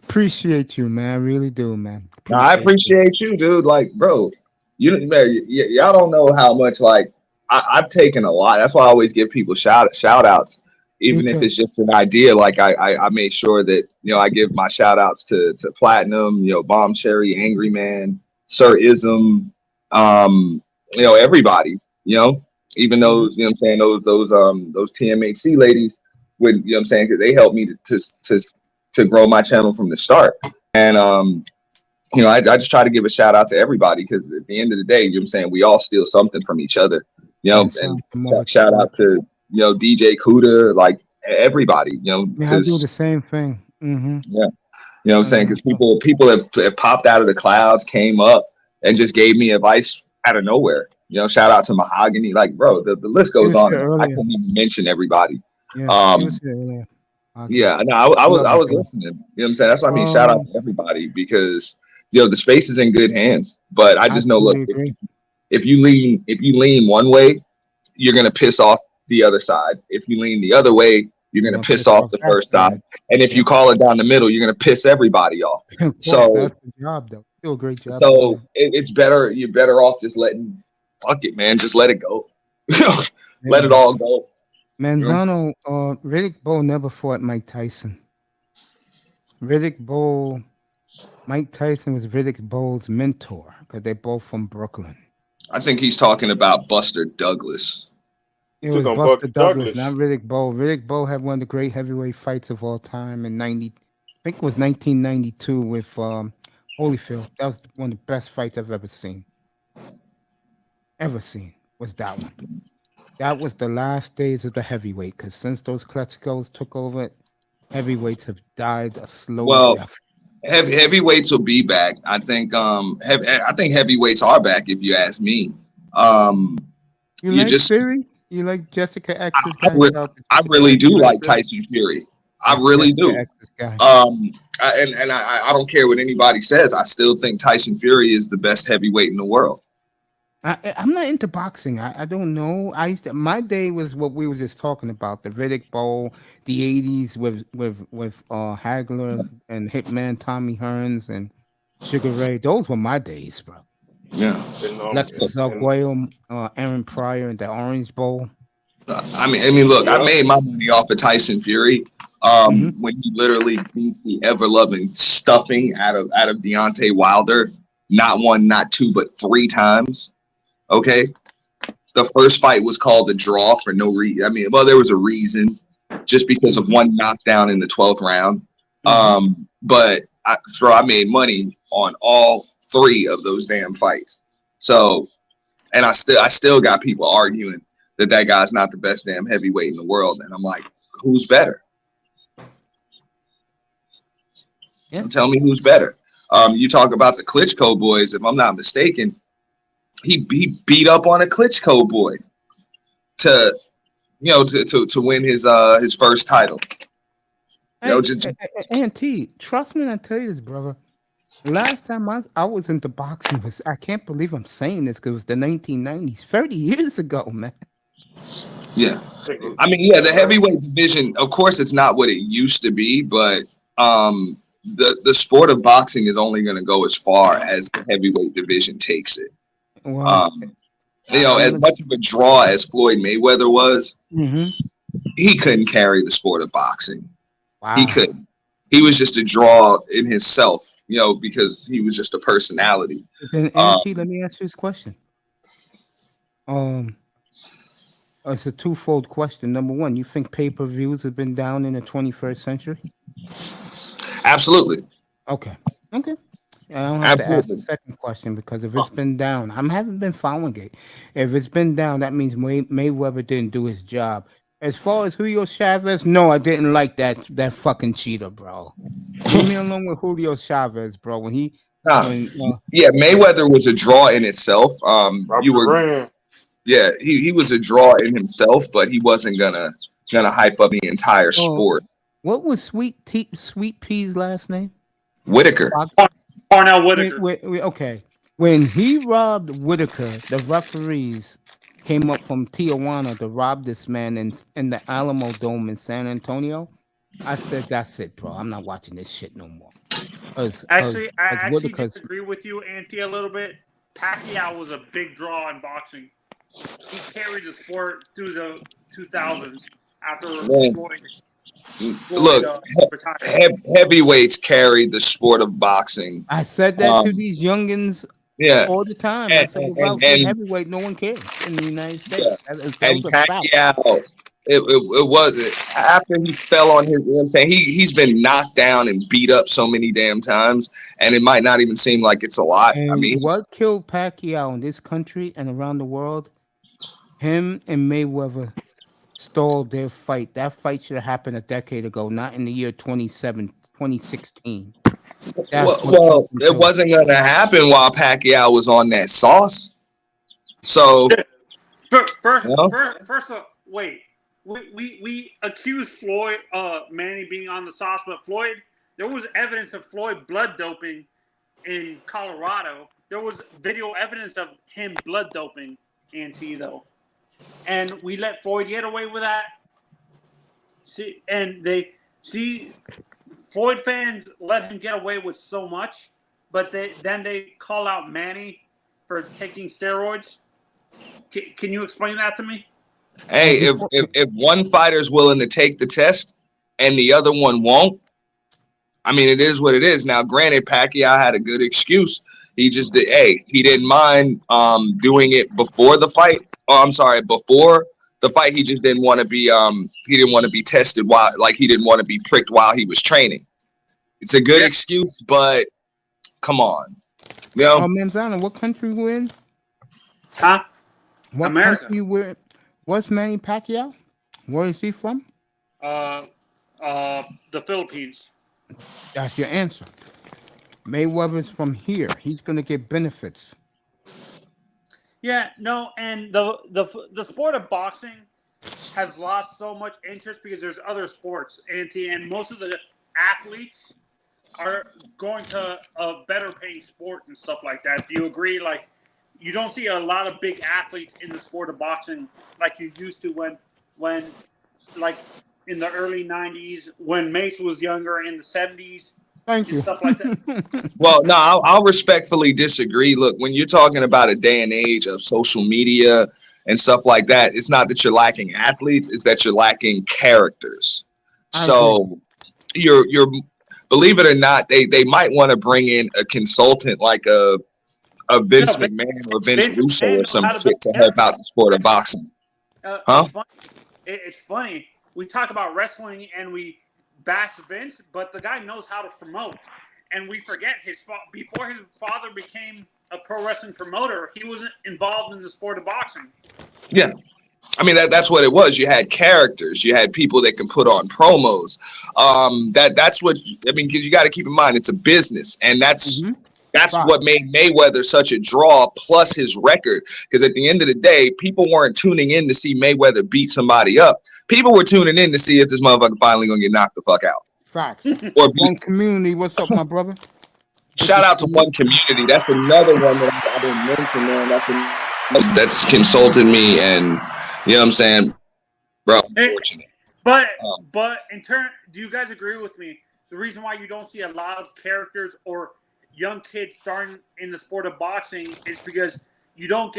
Appreciate you, man. I really do, man. I appreciate you, dude. Like, bro, y'all don't know how much, like, I've taken a lot. That's why I always give people shout outs, even if it's just an idea. Like I made sure that I give my shout outs to Platinum, Bomb Cherry, Angry Man, Sir Ism, everybody. Even those those TMHC ladies would because they helped me to grow my channel from the start. And you know, I just try to give a shout out to everybody because at the end of the day, you know what I'm saying, we all steal something from each other, you know, and shout out to, you know, DJ Kuda, like everybody, you know, Yeah, I do the same thing. Mm-hmm. Yeah. You know what I'm saying? Because people have popped out of the clouds, came up and just gave me advice out of nowhere. You know, shout out to Mahogany. Like, bro, the list goes on. I can't even mention everybody. Yeah, yeah, no, I was listening. You know what I'm saying? That's what I mean. Shout out to everybody because you know the space is in good hands. But I just know, look, if you lean one way, you're gonna piss off the other side. If you lean the other way, you're gonna piss off the first side. And if you call it down the middle, you're gonna piss everybody off. So that's the job, though. Do a great job. So it's better. You're better off just letting. Fuck it, man. Just let it go. Let it all go. Manzano, Riddick Bowe never fought Mike Tyson. Mike Tyson was Riddick Bowe's mentor because they're both from Brooklyn. I think he's talking about Buster Douglas. It was Buster Douglas, not Riddick Bowe. Riddick Bowe had one of the great heavyweight fights of all time in I think it was 1992 with Holyfield. That was one of the best fights I've ever seen. Was that one. That was the last days of the heavyweight because since those Klitschko's took over, heavyweights have died a slow death. Heavyweights will be back. I think heavyweights are back if you ask me. You like Fury? You like Jessica X's guy? I really do like Tyson Fury. I really do. I don't care what anybody says. I still think Tyson Fury is the best heavyweight in the world. I'm not into boxing. I don't know. My day was what we were just talking about, the Riddick Bowe, the 80s with Hagler and Hitman Tommy Hearns and Sugar Ray. Those were my days, bro. Yeah. Lexus Arguello, Aaron Pryor, and the Orange Bowl. I mean, look, I made my money off of Tyson Fury when he literally beat the ever-loving stuffing out of Deontay Wilder, not one, not two, but 3 times. Okay, the first fight was called a draw for no reason. I mean, well, there was a reason, just because of one knockdown in the 12th round. But I made money on all 3 of those damn fights. So, and I still got people arguing that guy's not the best damn heavyweight in the world, and I'm like, who's better? Yeah. Tell me who's better. You talk about the Klitschko boys, if I'm not mistaken. He beat up on a Klitschko boy to win his first title. Auntie, trust me when I tell you this, brother. Last time I was into boxing I can't believe I'm saying this because it was the 1990s, 30 years ago, man. Yeah, I mean, yeah, the heavyweight division. Of course, it's not what it used to be, but the sport of boxing is only going to go as far as the heavyweight division takes it. Wow. As much of a draw as Floyd Mayweather was, he couldn't carry the sport of boxing. Wow. He couldn't. He was just a draw in himself, because he was just a personality. Then, Auntie, let me ask you this question. It's a twofold question. Number one, you think pay-per-views have been down in the 21st century? Absolutely. Okay. I don't have to ask the second question because if it's been down, I haven't been following it. If it's been down, that means Mayweather didn't do his job. As far as Julio Chavez, no, I didn't like that fucking cheater, bro. Leave me alone with Julio Chavez, bro. Mayweather was a draw in itself. He was a draw in himself, but he wasn't gonna hype up the entire sport. What was Sweet Pea's last name? Whitaker. Parnell Whitaker. Okay. When he robbed Whitaker, the referees came up from Tijuana to rob this man in the Alamo Dome in San Antonio. I said, that's it, bro. I'm not watching this shit no more. I disagree with you, Auntie, a little bit. Pacquiao was a big draw in boxing. He carried the sport through the 2000s after heavyweights carried the sport of boxing. I said that to these youngins all the time. I said, without heavyweight, no one cares in the United States. And it was after he fell on his, you know what I'm saying? He's been knocked down and beat up so many damn times, and it might not even seem like it's a lot. And I mean, what killed Pacquiao in this country and around the world? Him and Mayweather stole their fight. That fight should have happened a decade ago, not in the year 2016. well, it wasn't going to happen while Pacquiao was on that sauce. So, first of all, wait. We accused Floyd, Manny being on the sauce, but Floyd, there was evidence of Floyd blood doping in Colorado. There was video evidence of him blood doping Auntie, though. And we let Floyd get away with that. Floyd fans let him get away with so much, but then they call out Manny for taking steroids. Can you explain that to me? Hey, if one fighter's willing to take the test and the other one won't, I mean, it is what it is. Now, granted, Pacquiao had a good excuse. He just did. Hey, he didn't mind doing it before the fight. Oh, I'm sorry, before the fight. He just didn't want to be. He didn't want to be tested while, like, he didn't want to be pricked while he was training. It's a good excuse, but come on, you know. Manzana, what country you in? Huh? What America. country you in? What's Manny Pacquiao? Where is he from? The Philippines. That's your answer. Mayweather's from here. He's gonna get benefits. Yeah, no, and the sport of boxing has lost so much interest because there's other sports, Auntie, and most of the athletes are going to a better paying sport and stuff like that. Do you agree? Like, you don't see a lot of big athletes in the sport of boxing like you used to when like in the early 90s, when Mace was younger, in the 70s. Thank you. Stuff like that. Well, no, I'll respectfully disagree. Look, when you're talking about a day and age of social media and stuff like that, it's not that you're lacking athletes, it's that you're lacking characters. So you're believe it or not, they might want to bring in a consultant like a Vince McMahon or Vince Russo or some shit to help out the sport of boxing. It's funny. We talk about wrestling and we bash Vince, but the guy knows how to promote. And we forget before his father became a pro wrestling promoter, he wasn't involved in the sport of boxing. Yeah. I mean, that's what it was. You had characters. You had people that can put on promos. That's what, I mean, because you got to keep in mind, it's a business. And that's what made Mayweather such a draw, plus his record. Because at the end of the day, people weren't tuning in to see Mayweather beat somebody up. People were tuning in to see if this motherfucker finally going to get knocked the fuck out. Facts. Or One Community. What's up, my brother? Shout out to One Community. That's another one that I didn't mention, man. That's consulted me, and you know what I'm saying, bro. Unfortunate. But in turn, do you guys agree with me? The reason why you don't see a lot of characters or young kids starting in the sport of boxing is because you're not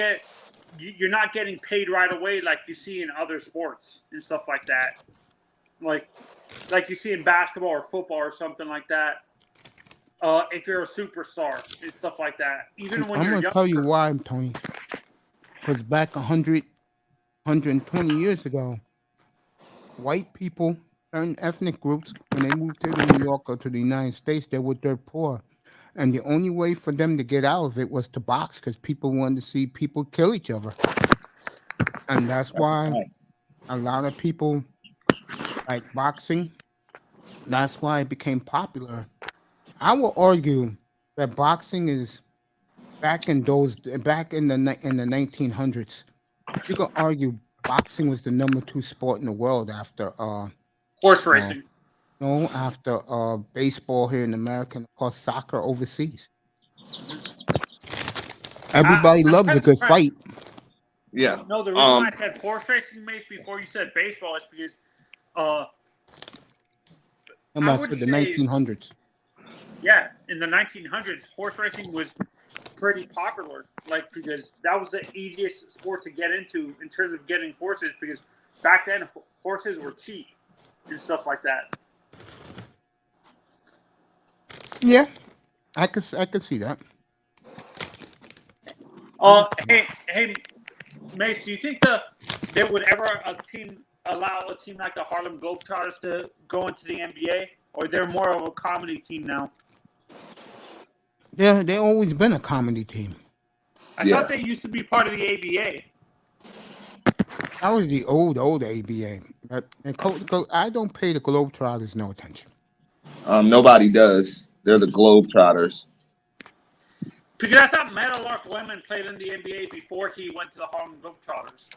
getting paid right away like you see in other sports and stuff like that. Like you see in basketball or football or something like that. If you're a superstar and stuff like that. Even when I'm going to tell you why, Tony. Because back 120 years ago, white people, certain ethnic groups, when they moved to New York or to the United States, they were dirt poor. And the only way for them to get out of it was to box because people wanted to see people kill each other. And that's why a lot of people like boxing. That's why it became popular. I will argue that boxing is back in the 1900s. You could argue boxing was the number 2 sport in the world after horse racing. After baseball here in America, and of course soccer overseas. Everybody loves a good fight. Yeah. No, the reason why I said horse racing, Mace, before you said baseball is because I said the 1900s. Yeah, in the 1900s, horse racing was pretty popular, because that was the easiest sport to get into in terms of getting horses, because back then horses were cheap and stuff like that. Yeah, I could see that. Hey, Mace, do you think there would ever allow a team like the Harlem Globetrotters to go into the NBA, or they're more of a comedy team now? Yeah, they always been a comedy team. I thought they used to be part of the ABA. That was the old ABA. I don't pay the Globetrotters no attention. Nobody does. They're the Globetrotters. Because I thought Meadowlark Lemon played in the NBA before he went to the Harlem Globetrotters.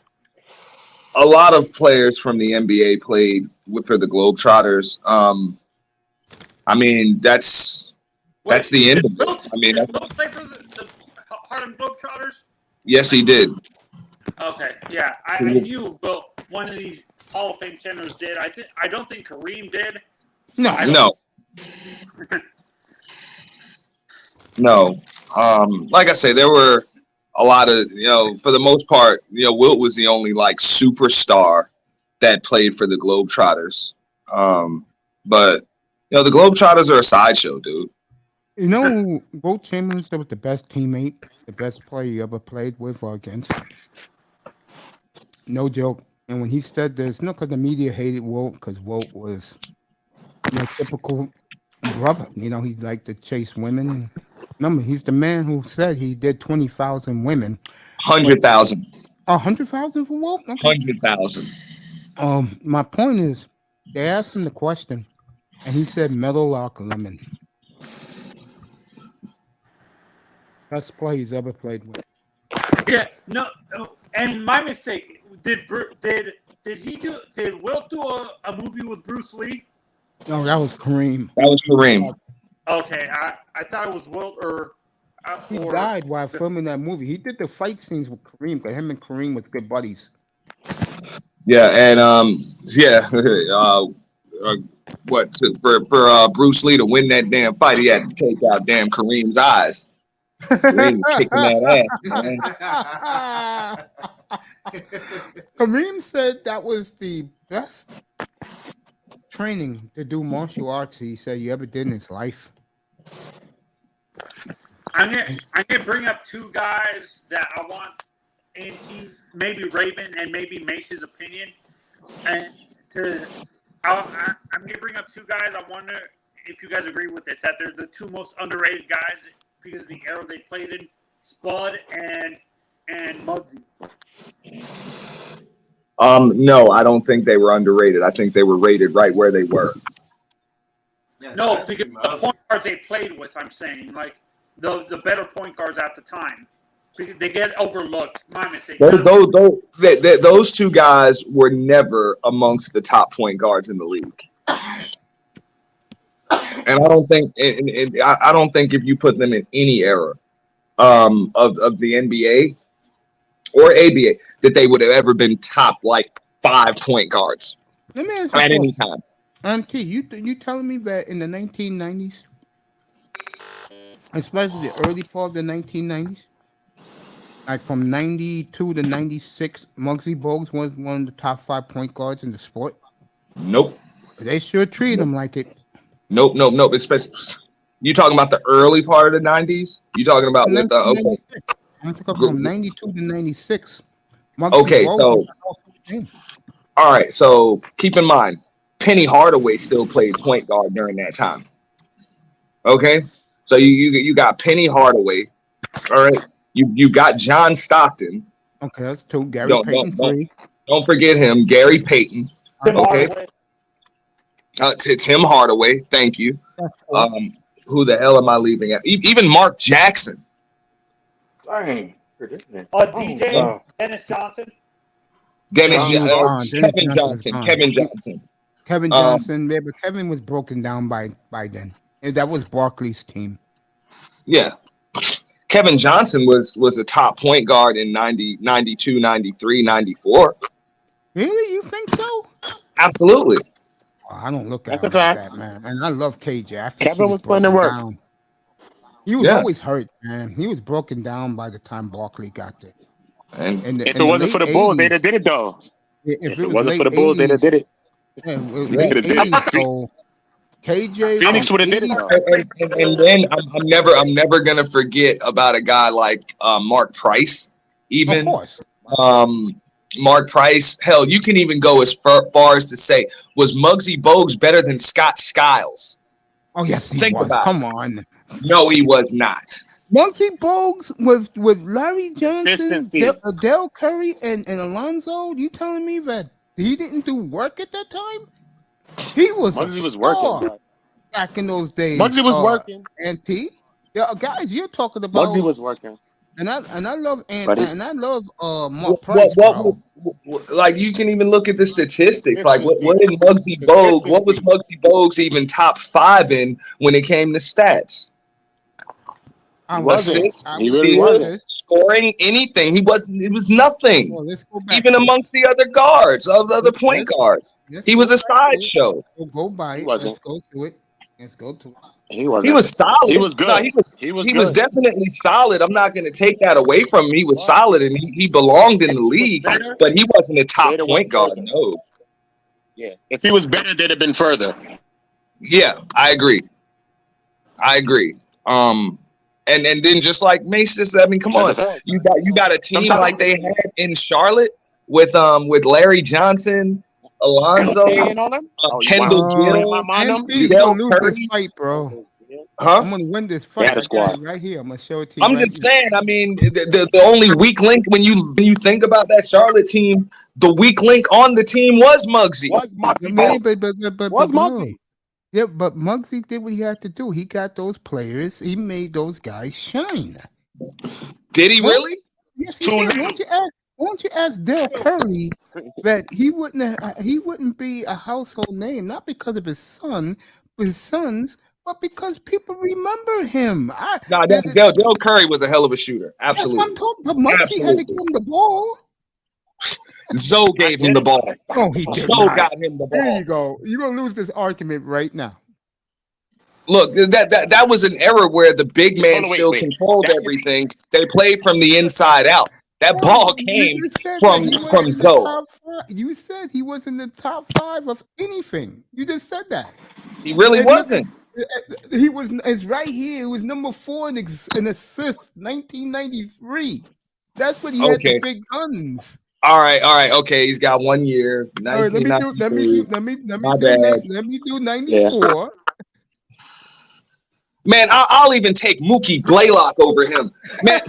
A lot of players from the NBA played for the Globetrotters. I mean, that's the end of it. I mean, did Wilt play for the Harlem Globetrotters? Yes, he did. Okay, yeah, I knew Wilt, one of these Hall of Fame centers did. I don't think Kareem did. No. No. Like I say, there were a lot of, for the most part, Wilt was the only like superstar that played for the Globetrotters. But the Globetrotters are a sideshow, dude. Wilt Chamberlain was the best teammate, the best player you ever played with or against. No joke. And when he said this, because the media hated Wilt because Wilt was typical brother. He liked to chase women. Remember, he's the man who said he did 20,000 women. 100,000. 100,000 for Wilt? Okay. 100,000. My point is, they asked him the question, and he said Meadowlark Lemon. Best player he's ever played with. Yeah, no, and my mistake. Did Wilt do a movie with Bruce Lee? No, that was Kareem. Okay, I thought it was Wilt or he died while filming that movie. He did the fight scenes with Kareem, but him and Kareem was good buddies. Yeah, and for Bruce Lee to win that damn fight, he had to take out damn Kareem's eyes. Kareem was kicking that ass, man. Kareem said that was the best training to do martial arts he said you ever did in his life. I'm gonna bring up two guys that I want maybe Raven and maybe Mace's opinion. And I'm gonna bring up two guys. I wonder if you guys agree with this, that they're the two most underrated guys because of the era they played in, Spud and Muggsy. No, I don't think they were underrated. I think they were rated right where they were. No, because the point guards they played with, I'm saying, like the better point guards at the time, they get overlooked. My mistake. Those two guys were never amongst the top point guards in the league, and I don't think if you put them in any era of the NBA or ABA that they would have ever been top like 5 point guards Let me ask you at any time. Auntie, you telling me that in the 1990s, especially the early part of the 1990s, like from 92 to 96, Muggsy Bogues was one of the top 5 point guards in the sport? Nope. They sure treat him like it. Nope. Especially, you talking about the early part of the 90s? You talking about with the okay? I'm talking from 92 to 96. Okay, so all right. So keep in mind, Penny Hardaway still played point guard during that time. Okay, so you got Penny Hardaway. All right, you got John Stockton. Okay, that's 2. Gary Payton 3. Don't forget him, Gary Payton. Okay, Tim Hardaway. Thank you. Who the hell am I leaving out? Even Mark Jackson. Dang. DJ Dennis Johnson. Kevin Johnson. Kevin Johnson, yeah, but Kevin was broken down by then. And that was Barkley's team. Yeah. Kevin Johnson was a top point guard in 90, 92, 93, 94. Really? You think so? Absolutely. Oh, I don't look at him like that, man. And I love KJ. Kevin was putting in work. He was always hurt, man. He was broken down by the time Barkley got there. And if it wasn't for the Bulls, they'd have did it, though. If it wasn't for the Bulls, they'd have did it. Yeah, late 80s, so KJ Phoenix would have did it. And then I'm never gonna forget about a guy like Mark Price. Even of course. Mark Price. Hell, you can even go as far as to say, was Muggsy Bogues better than Scott Skiles? Oh yes, he Think was. about Come it. on. No, he was not. Muggsy Bogues with Larry Johnson, Consistency. Dale Curry, and Alonzo. You telling me that he didn't do work at that time? He was Muggsy a was working, star bro. back in those days. Muggsy was working. Auntie, yeah, guys, you're talking about. Muggsy was working. And I love But he- and I love Mark Price, bro. Like you can even look at the statistics. Like what did Muggsy Bogues? What was Muggsy Bogues even top 5 in when it came to stats? Assists, He really wasn't. scoring, anything. He wasn't. It was nothing. Well, let's go back Even to it. amongst the other guards, of the other point guards, he was a sideshow. We'll go by it. wasn't. Let's go to it. Let's go to it. He wasn't. He was solid. He was good. No, he was good. definitely solid. I'm not going to take that away from him. He was solid, and he belonged in the league, but he wasn't a top point guard. No. Yeah. If he was better, they'd have been further. Yeah, I agree. And then just like Mace just said, I mean, come on, you got a team like they had in Charlotte with Larry Johnson, Alonzo, Kendall Gill, You're gonna lose this fight, bro. Huh? I'm gonna win this fight. Had a squad. Right here. I'm gonna show it to you. I'm just saying. I mean, the only weak link when you think about that Charlotte team, the weak link on the team was Muggsy. But Muggsy. Yeah, but Muggsy did what he had to do. He got those players. He made those guys shine. Did he really? Yes, he did. Won't you ask Dale Curry that he wouldn't be a household name, not because of his sons, but because people remember him. Dale Curry was a hell of a shooter. Absolutely. That's what I'm talking about. But Muggsy had to give him the ball. Zoe gave him the ball. Oh, he did Zoe not. got him the ball. There you go. You're gonna lose this argument right now. Look, that was an era where the big man still controlled everything. They played from the inside out. That ball came from Zoe. You said he was in the top 5 of anything. You just said that. He really wasn't. He was. It's right here. He was number 4 in assists, 1993. That's when he had the big guns. All right. Okay, he's got 1 year. All right, let me do 94. Yeah. Man, I'll even take Mookie Blaylock over him. Man,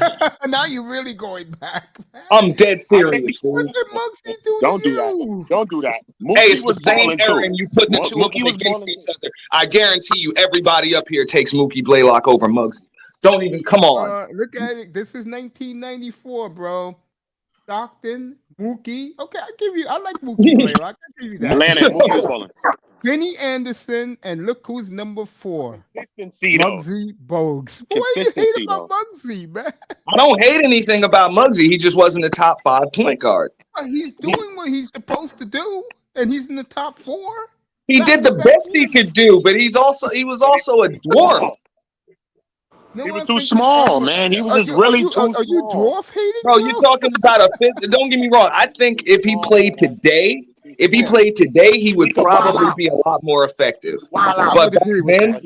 now you're really going back. Man. I'm dead serious. What did Muggsy do? Don't do that. Don't do that. Mookie hey, it's the same era, too. and you put the two of them against each other. I guarantee you, everybody up here takes Mookie Blaylock over Muggsy. Don't even come on. Look at it. This is 1994, bro. Stockton, Mookie. Okay, I like Mookie Blaylock. I give you that. Atlanta, Mookie was balling. Benny Anderson, and look who's number 4. Consistency, Muggsy Bogues. What do you hate about Muggsy, man? I don't hate anything about Muggsy. He just wasn't a top 5 point guard. He's doing what he's supposed to do, and he's in the top 4. He did the best he could do, but he was also a dwarf. He was too small, man. He was just really too small. Are you dwarf hating? Bro, you're talking about don't get me wrong. I think if he played today, he would probably be a lot more effective. But back then,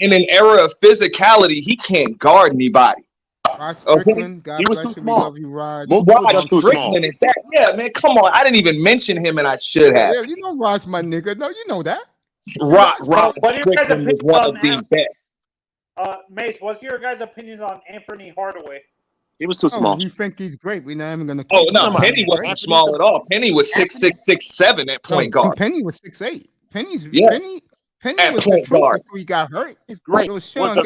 in an era of physicality, he can't guard anybody. Rod Strickland, God bless you. We love you, Rod. Rod Strickland at that. Yeah, man, come on. I didn't even mention him, and I should have. Yeah, you know Rod's my nigga. No, you know that. Rod Strickland was one of the best. Mace, what's your guys' opinion on Anthony Hardaway? He was too small. You think he's great? We're not even going to. Oh no, Penny wasn't small at all. Penny was 6'6", 6'7" at point guard. Penny was 6'8". Penny at was point guard. Before he got hurt. He's great. Sean,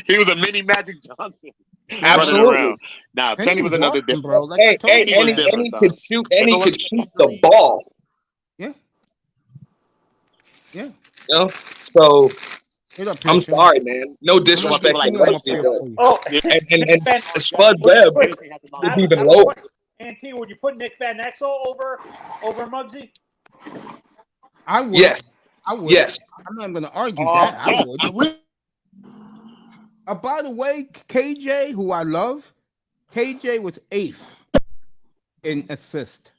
he was a mini Magic Johnson. Absolutely. Nah, Penny was another different. Bro. Hey, he could shoot, and he could shoot the ball. Yeah. You know? So. I'm sorry, man. No disrespect to Muggsy, and Spud Webb is even lower. Auntie, would you put Nick Van Exel over Muggsy? I would. Yes. I would. Yes. I'm not going to argue that. I would. By the way, KJ, who I love, KJ was 8th in assist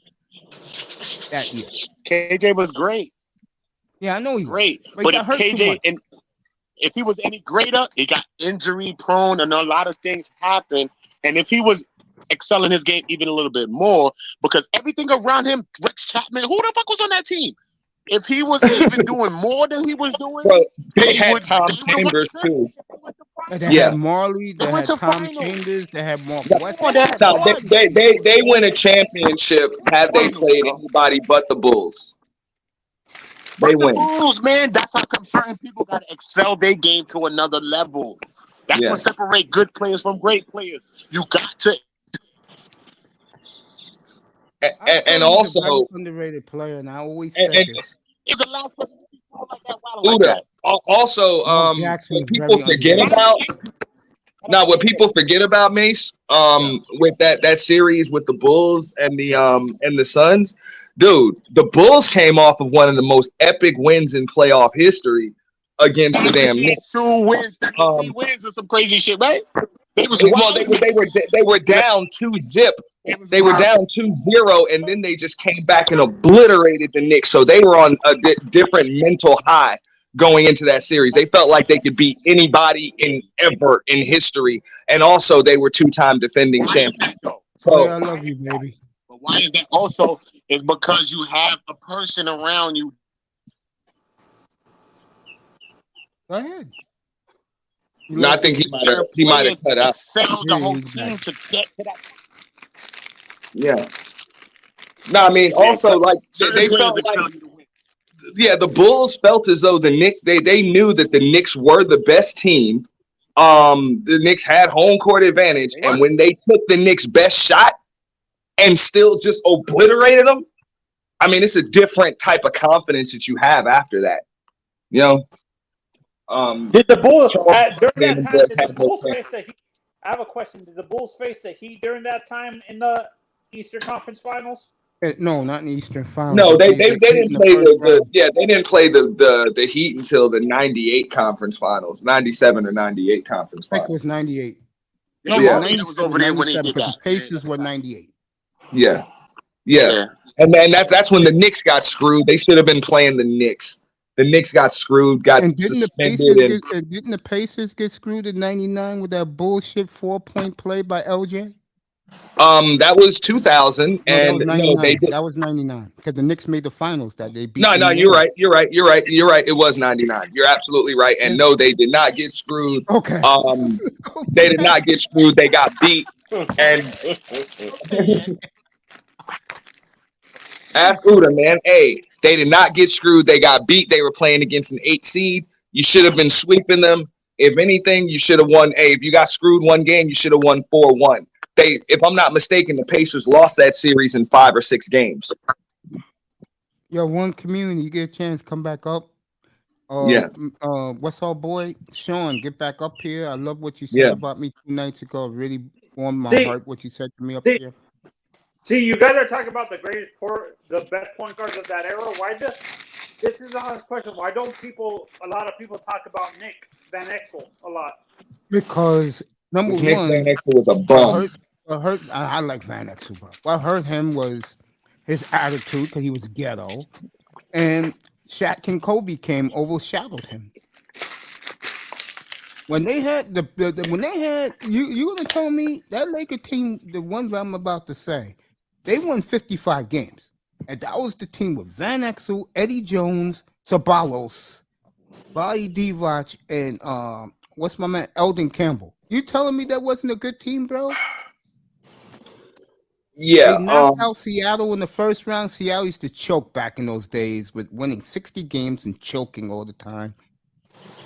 that year. KJ was great. Yeah, I know he was great, but if KJ and if he was any greater, he got injury prone and a lot of things happened. And if he was excel in his game even a little bit more because everything around him, Rex Chapman, who the fuck was on that team? If he was even doing more than he was doing, Bro, they had would Tom they would've won Chambers the too. They Yeah. had Marley, They they went had to Tom finals. Chambers, they had Mark Yeah. West. Oh, They had No, Marley. they win a championship had they played anybody but the Bulls. They But the win. Bulls, man, that's how come certain people got to excel their game to another level. That's Yeah. what separate good players from great players. You got to. I And thought he was a also, very underrated player, and I always and, said and this. He's the last person to be called like that, wild like Uda, that. also, Mark Jackson what was people very forget underrated. about, what people forget about Mace, with that series with the Bulls and the Suns, dude, the Bulls came off of one of the most epic wins in playoff history against the damn Knicks. 2 wins, 3 wins, or some crazy shit, right? They was Well, wild. they were down 2-0. They were down 2-0, and then they just came back and obliterated the Knicks. So they were on a different mental high going into that series. They felt like they could beat anybody ever in history, and also they were 2-time defending champions. So I love you, baby. But why is that? Also, is because you have a person around you. Go ahead. No, I think he might have cut out. Sell the whole team to get to that. Yeah. No, I mean, also, like, they felt like, yeah, the Bulls felt as though the Knicks, they knew that the Knicks were the best team. The Knicks had home court advantage, and when they took the Knicks' best shot and still just obliterated them, I mean, it's a different type of confidence that you have after that. You know? Did the Bulls during that time? Did the Bulls face the Heat? I have a question. Did the Bulls face the Heat during that time in the Eastern Conference Finals? No, not in the Eastern Finals. No, they didn't play they didn't play the Heat until the 98 conference finals, 97 or 98 conference I think it finals. was 98. No, No, yeah. 97, was over there when he 97, did because that. the Pacers were 98. Yeah. And then that's when the Knicks got screwed. They should have been playing the Knicks. The Knicks got screwed, got And didn't suspended. didn't the Pacers get screwed in 99 with that bullshit 4-point play by LJ? That was 2000, No, that and was no, 99. they did. That was 99 because the Knicks made the finals that they beat. No, Indiana. you're right. It was 99. You're absolutely right. And no, they did not get screwed. Okay. They did not get screwed. They got beat. And ask Uda, man. Hey, they did not get screwed. They got beat. They were playing against an 8 seed. You should have been sweeping them. If anything, you should have won. Hey, if you got screwed one game, you should have won 4-1. If I'm not mistaken, the Pacers lost that series in 5 or 6 games. Yo, one community, you get a chance, come back up. What's our boy Sean? Get back up here. I love what you said about me 2 nights ago. It really warmed my heart. What you said to me up here. See, you guys are talking about the best point guards of that era. This is a honest question. Why don't a lot of people talk about Nick Van Exel a lot? Because number Nick one, Van Exel was a bum. I like Van Exel, bro. What hurt him was his attitude because he was ghetto, and Shaq and Kobe overshadowed him. When they had you gonna tell me that Laker team, the ones that I'm about to say, they won 55 games, and that was the team with Van Exel, Eddie Jones, Sabalos, Bobby Divac, and what's my man Eldon Campbell. You telling me that wasn't a good team, bro? Yeah. They knocked out Seattle in the first round. Seattle used to choke back in those days with winning 60 games and choking all the time.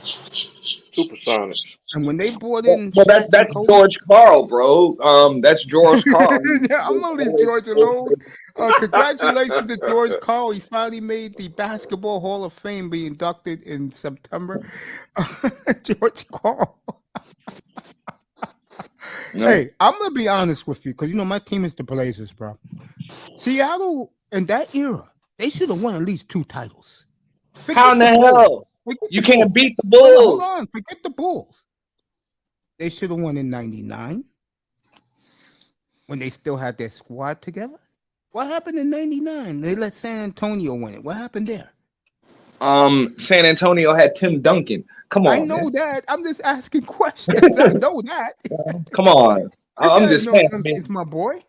Supersonics. And when they brought in, that's George Karl, bro. That's George Karl. Yeah, I'm gonna leave George alone. Congratulations to George Karl. He finally made the Basketball Hall of Fame, be inducted in September. George Karl. No. Hey, I'm gonna be honest with you because my team is the Blazers, bro. Seattle in that era, they should have won at least 2 titles. How in the hell? You can't beat the Bulls. Hold on, forget the Bulls. They should have won in 99 when they still had their squad together. What happened in 99? They let San Antonio win it. What happened there? San Antonio had Tim Duncan. Come on. I know that. I'm just asking questions. I know that. Come on. I'm just saying. I mean, It's my boy.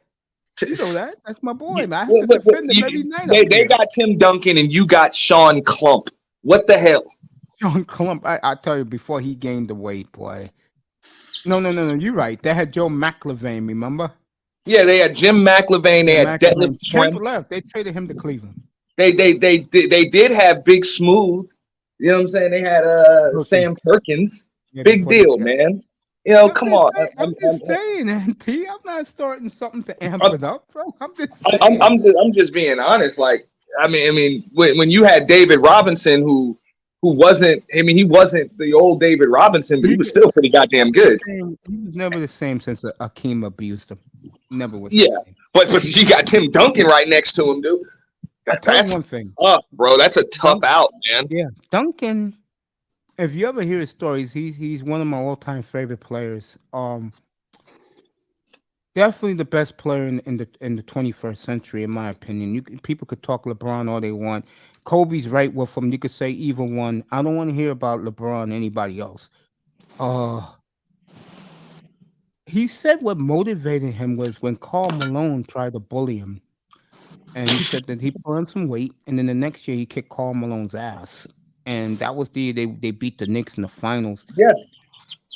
You know that. That's my boy, you- man. I have well, to but defend him you- every night. they up here. got Tim Duncan and you got Sean Klump. What the hell? John Clump. I tell you, before he gained the weight, boy. No. You're right. They had Joe McIlvaine, remember? Yeah, they had Jim McIlvaine. They had Detlef Kemp Schlem. left. They traded him to Cleveland. They did have Big Smooth. You know what I'm saying? They had Sam Perkins. Yeah, Big before they deal, got- man. You know, come on. I'm just saying, Auntie. I'm not starting something to amp it up, bro. I'm just saying. I'm just being honest. Like, I mean, when you had David Robinson, who wasn't. I mean, he wasn't the old David Robinson, but he was still pretty goddamn good. He was never the same since Akeem abused him. Never was. Yeah, but you got Tim Duncan right next to him, dude. That's one thing. Tough, bro. That's a tough out, man. Yeah, Duncan. If you ever hear his stories, he's one of my all-time favorite players. Definitely the best player in the 21st century, in my opinion. People could talk LeBron all they want. Kobe's right with him. You could say either one. I don't want to hear about LeBron or anybody else. He said what motivated him was when Karl Malone tried to bully him. And he said that he put on some weight, and then the next year he kicked Karl Malone's ass. And that was the year they beat the Knicks in the finals. Yeah.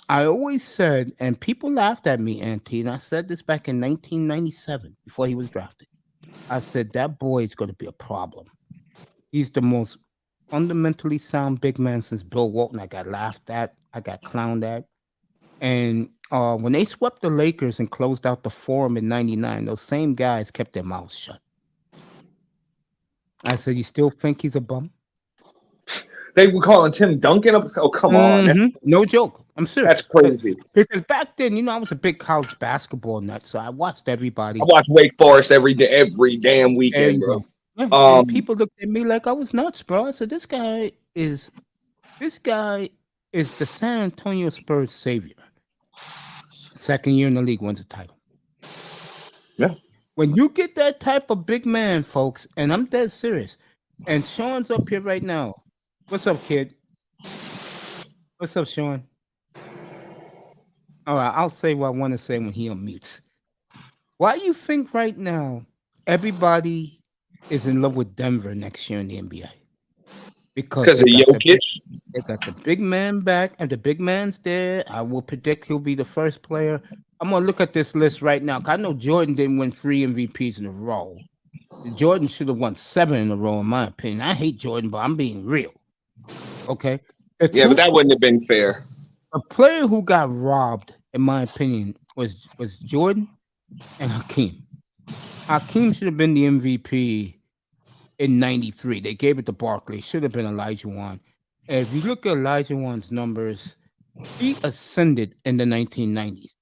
I always said, and people laughed at me, Auntie, and I said this back in 1997 before he was drafted. I said, that boy is going to be a problem. He's the most fundamentally sound big man since Bill Walton. I got laughed at. I got clowned at. And when they swept the Lakers and closed out the Forum in 99, those same guys kept their mouths shut. I said, you still think he's a bum? They were calling Tim Duncan up. Oh, come on. No joke. I'm serious. That's crazy. Because back then, I was a big college basketball nut, so I watched everybody. I watched Wake Forest every damn weekend, bro. Yeah, and people looked at me like I was nuts, bro. I said, this guy is the San Antonio Spurs savior. Second year in the league, wins a title. Yeah. When you get that type of big man, folks, and I'm dead serious, and Sean's up here right now. What's up, kid? What's up, Sean? All right, I'll say what I want to say when he unmutes. Why do you think right now everybody is in love with Denver next year in the NBA? Because of Jokic. They got the big man back, and the big man's there. I will predict he'll be the first player. I'm gonna look at this list right now. I know Jordan didn't win 3 MVPs in a row. Jordan should have won 7 in a row, in my opinion. I hate Jordan, but I'm being real. Okay. Yeah, but that wouldn't have been fair. A player who got robbed, in my opinion, was Jordan and Hakeem. Hakeem should have been the MVP in 93. They gave it to Barkley. Should have been Elijah Wan. And if you look at Elijah Wan's numbers, he ascended in the 1990s.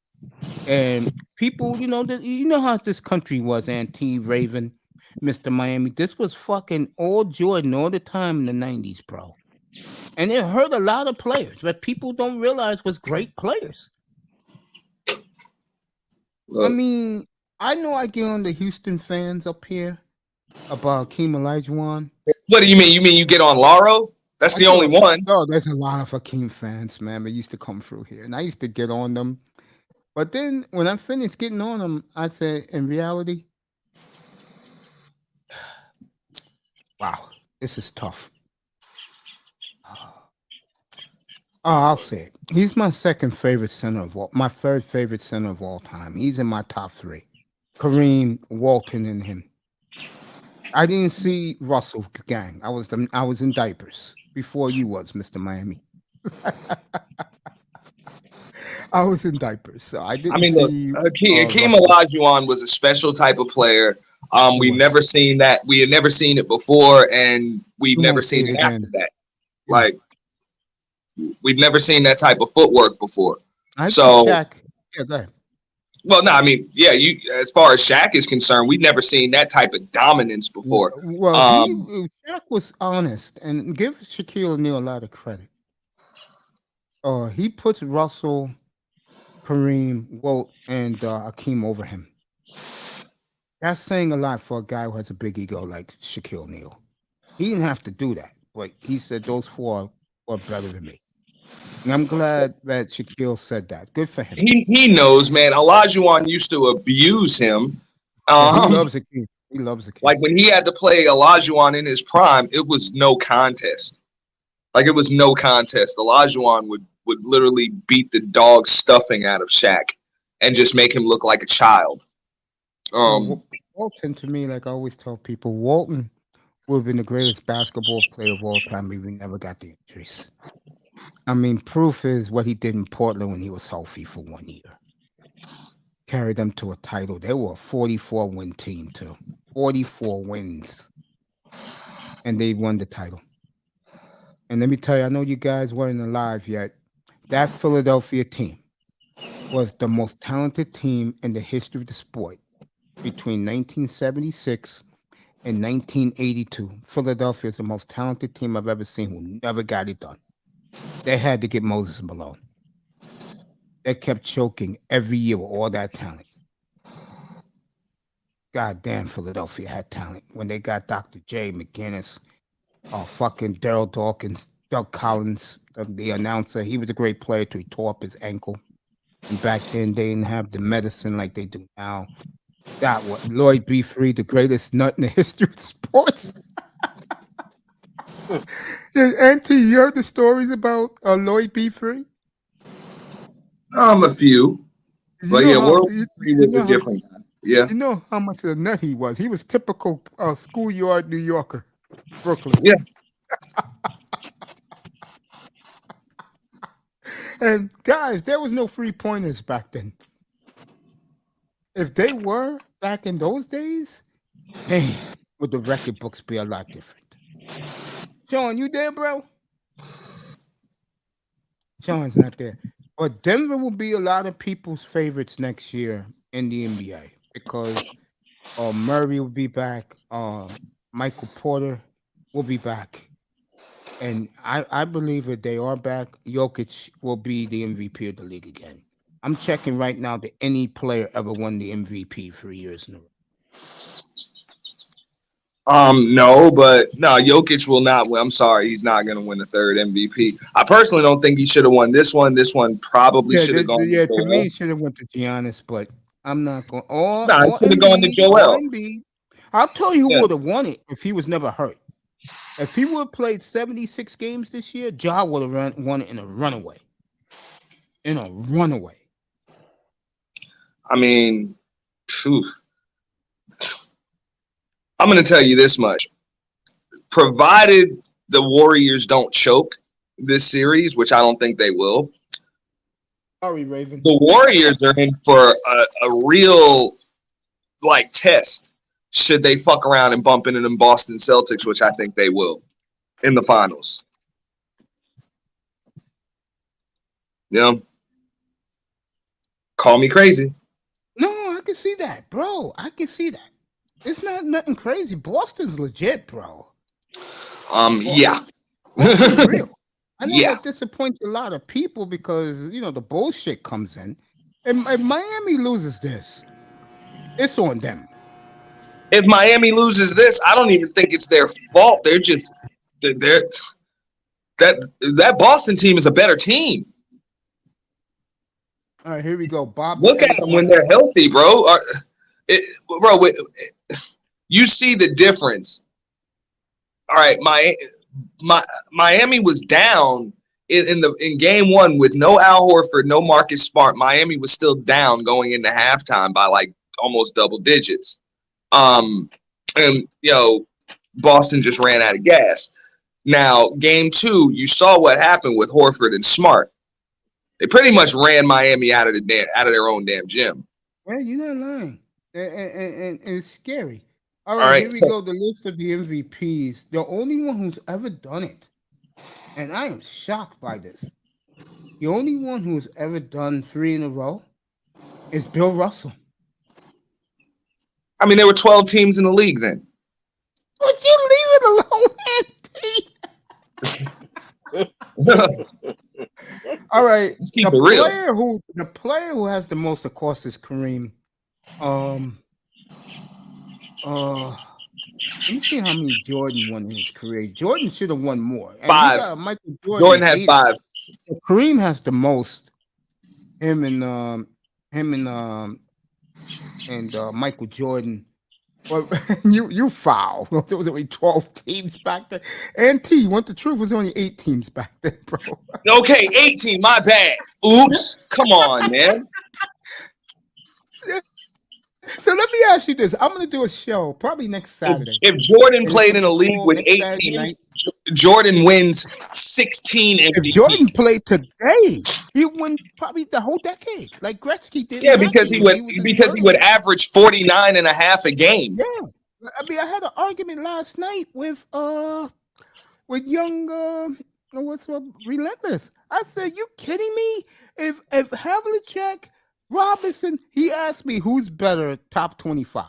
And people, you know how this country was, Auntie Raven, Mr. Miami. This was fucking all Jordan all the time in the 90s, bro. And it hurt a lot of players that people don't realize was great players. Look. I mean, I know I get on the Houston fans up here about Hakeem Olajuwon. What do you mean? You mean you get on Laro? That's the only one. No, there's a lot of Hakeem fans, man. They used to come through here, and I used to get on them. But then when I finished getting on them, I said, in reality, wow, this is tough. I'll say it. He's my second favorite center of all, my third favorite center of all time. He's in my top 3. Kareem, Walton, and him. I didn't see Russell gang. I was in diapers before you was, Mr. Miami. I was in diapers, so I didn't see. Hakeem Olajuwon was a special type of player. We've never seen that. We had never seen it before, and we've never seen it after that. Like, we've never seen that type of footwork before. Yeah, go ahead. Well, no, I mean, yeah, as far as Shaq is concerned, we've never seen that type of dominance before. Well, Shaq was honest, and give Shaquille O'Neal a lot of credit. He puts Russell, Kareem, Walt, and Hakeem over him. That's saying a lot for a guy who has a big ego like Shaquille O'Neal. He didn't have to do that, but he said those 4 are better than me. And I'm glad that Shaquille said that. Good for him. He knows, man. Olajuwon used to abuse him. Yeah, he loves a king. He loves a king. Like when he had to play Olajuwon in his prime, it was no contest. Like it was no contest. Olajuwon would literally beat the dog stuffing out of Shaq and just make him look like a child. Walton, to me, like I always tell people, Walton would have been the greatest basketball player of all time if he never got the injuries. I mean, proof is what he did in Portland when he was healthy for 1 year. Carried them to a title. They were a 44-win team, too. 44 wins. And they won the title. And let me tell you, I know you guys weren't alive yet. That Philadelphia team was the most talented team in the history of the sport between 1976 and 1982. Philadelphia is the most talented team I've ever seen who never got it done. They had to get Moses Malone. They kept choking every year with all that talent. God damn, Philadelphia had talent. When they got Dr. J. McGinnis, fucking Daryl Dawkins, Doug Collins, the announcer, he was a great player till he tore up his ankle. And back then, they didn't have the medicine like they do now. That was Lloyd B. Free, the greatest nut in the history of sports. Auntie, you heard the stories about Lloyd B. Free? A few. But yeah, World Free was a different guy. Yeah. You know how much of a nut he was. He was typical schoolyard New Yorker, Brooklyn. Yeah. And guys, there was no free pointers back then. If they were back in those days, hey, would the record books be a lot different? Sean, you there, bro? Sean's not there. But Denver will be a lot of people's favorites next year in the NBA because Murray will be back. Michael Porter will be back. And I believe if they are back, Jokic will be the MVP of the league again. I'm checking right now that any player ever won the MVP 3 years in a row. No, Jokic will not win. I'm sorry, he's not going to win the third MVP. I personally don't think he should have won this one. This one probably should have gone. Yeah, to me, he should have went to Giannis, but I'm not going. It should have gone to Joel. I'll tell you who would have won it if he was never hurt. If he would have played 76 games this year, Ja would have won it in a runaway. I mean, I'm going to tell you this much. Provided the Warriors don't choke this series, which I don't think they will. Sorry, Raven. The Warriors are in for a real test. Should they fuck around and bump into them Boston Celtics, which I think they will, in the finals. Yeah. Call me crazy. No, I can see that, bro. I can see that. It's not nothing crazy. Boston's legit, bro. Yeah. Boston's real. I know Yeah. that disappoints a lot of people because, the bullshit comes in. And if Miami loses this, it's on them. If Miami loses this, I don't even think it's their fault. They're just that Boston team is a better team. All right, here we go. Bob, look at them when they're healthy, bro. You see the difference. All right, Miami was down in game one with no Al Horford, no Marcus Smart. Miami was still down going into halftime by almost double digits. Boston just ran out of gas. Now, game two, you saw what happened with Horford and Smart. They pretty much ran Miami out of their own damn gym. Well, you're not lying. And it's scary. All right, here we go. The list of the MVPs. The only one who's ever done it, and I am shocked by this. The only one who's ever done 3 in a row is Bill Russell. I mean, there were 12 teams in the league then. Would you leave it alone, Andy? All right. Let's keep it real. The player who has the most, of course, is Kareem. Let me see how many Jordan won in his career. Jordan should have won more. 5. Michael Jordan had 5. Kareem has the most. Him and Michael Jordan. Well, you foul. There was only 12 teams back then. And T, you want the truth? It was only 8 teams back then, bro. Okay, 18. My bad. Oops. Come on, man. So let me ask you this. I'm going to do a show probably next Saturday. If Jordan played in a league with 8 teams, Jordan wins 16 MVPs. If Jordan played today, he win probably the whole decade, like Gretzky did. Yeah, because he would average 49 and a half a game. Yeah, I mean, I had an argument last night with young what's up, Relentless. I said, "You kidding me? If Havlicek, Robinson," he asked me who's better, top 25.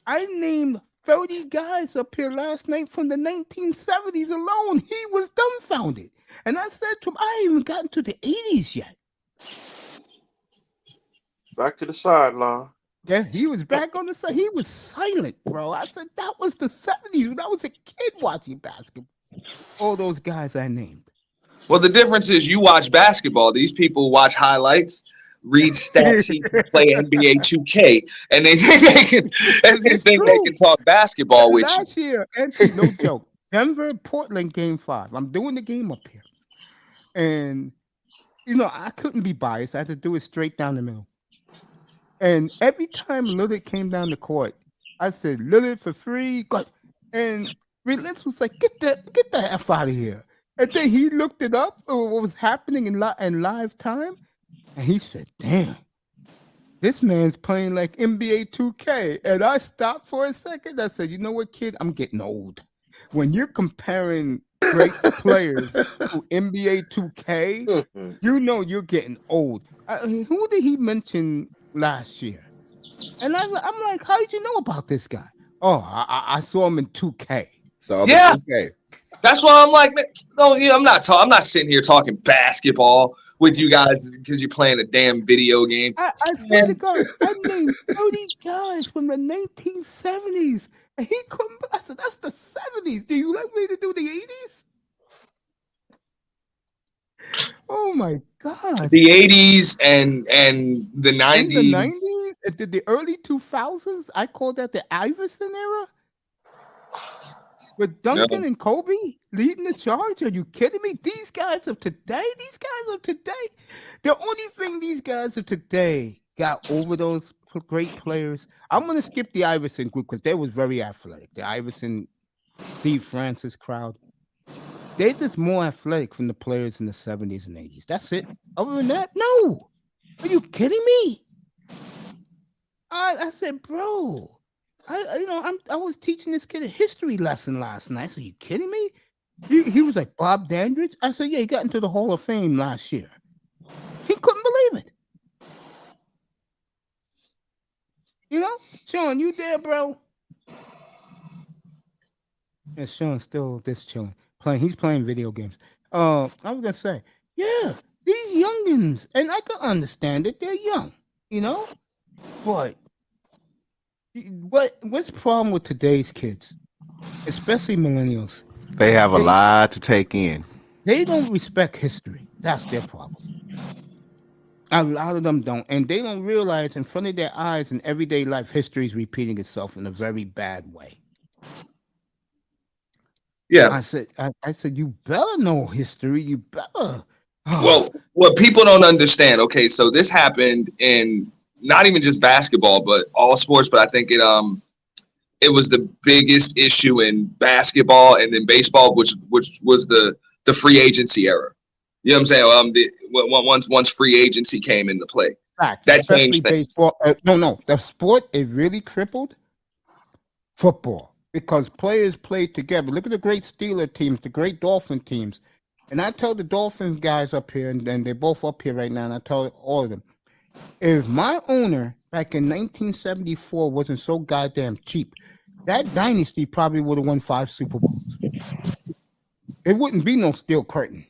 I named 30 guys up here last night from the 1970s alone. He was dumbfounded. And I said to him, I ain't even gotten to the 80s yet. Back to the sideline. Yeah, he was back on the side. He was silent, bro. I said, that was the 70s when I was a kid watching basketball. All those guys I named. Well, the difference is you watch basketball. These people watch highlights, read stat sheets, play NBA 2K, and they think they can talk basketball with you. Last year, actually, no joke. Denver, Portland, game 5. I'm doing the game up here. And, I couldn't be biased. I had to do it straight down the middle. And every time Lillard came down the court, I said, Lillard for free. Good. And Relentless was like, get the F out of here. And then he looked it up, what was happening in live time. And he said, damn, this man's playing like NBA 2K. And I stopped for a second. I said, you know what, kid? I'm getting old. When you're comparing great players to NBA 2K, you're getting old. Who did he mention last year? And I'm like, how did you know about this guy? Oh, I saw him in 2K. So yeah, 2K. That's why I'm like, man, I'm not sitting here talking basketball with you guys because you're playing a damn video game. I swear to God, I named 30 guys from the 1970s. And he couldn't. I said, that's the 70s. Do you like me to do the 80s? Oh my God. The 80s and the 90s. In the 90s, the early 2000s, I call that the Iverson era. With Duncan and Kobe leading the charge. Are you kidding me? These guys of today, the only thing these guys of today got over those great players. I'm going to skip the Iverson group because they was very athletic. The Iverson, Steve Francis crowd. They're just more athletic from the players in the 70s and 80s. That's it. Other than that, no. Are you kidding me? I said, bro. I was teaching this kid a history lesson last night. So you kidding me? He was like Bob Dandridge. I said, yeah, he got into the Hall of Fame last year. He couldn't believe it. Sean, you there, bro? Yeah, Sean's still just chilling. He's playing video games. I was gonna say, yeah, these youngins, and I can understand it. They're young, but what's the problem with today's kids, especially millennials? They have a lot to take in. They don't respect history. That's their problem. A lot of them don't, and they don't realize in front of their eyes in everyday life, history is repeating itself in a very bad way. Yeah, I said, you better know history. You better. Well, what people don't understand. Okay, so this happened in not even just basketball, but all sports. But I think it was the biggest issue in basketball and then baseball, which was the free agency era. You know what I'm saying? Once free agency came into play, that changed things. Baseball. No, the sport it really crippled football because players played together. Look at the great Steeler teams, the great Dolphin teams, and I tell the Dolphins guys up here, and they're both up here right now, and I tell all of them, if my owner back in 1974 wasn't so goddamn cheap, that dynasty probably would have won 5 Super Bowls. It wouldn't be no steel curtain.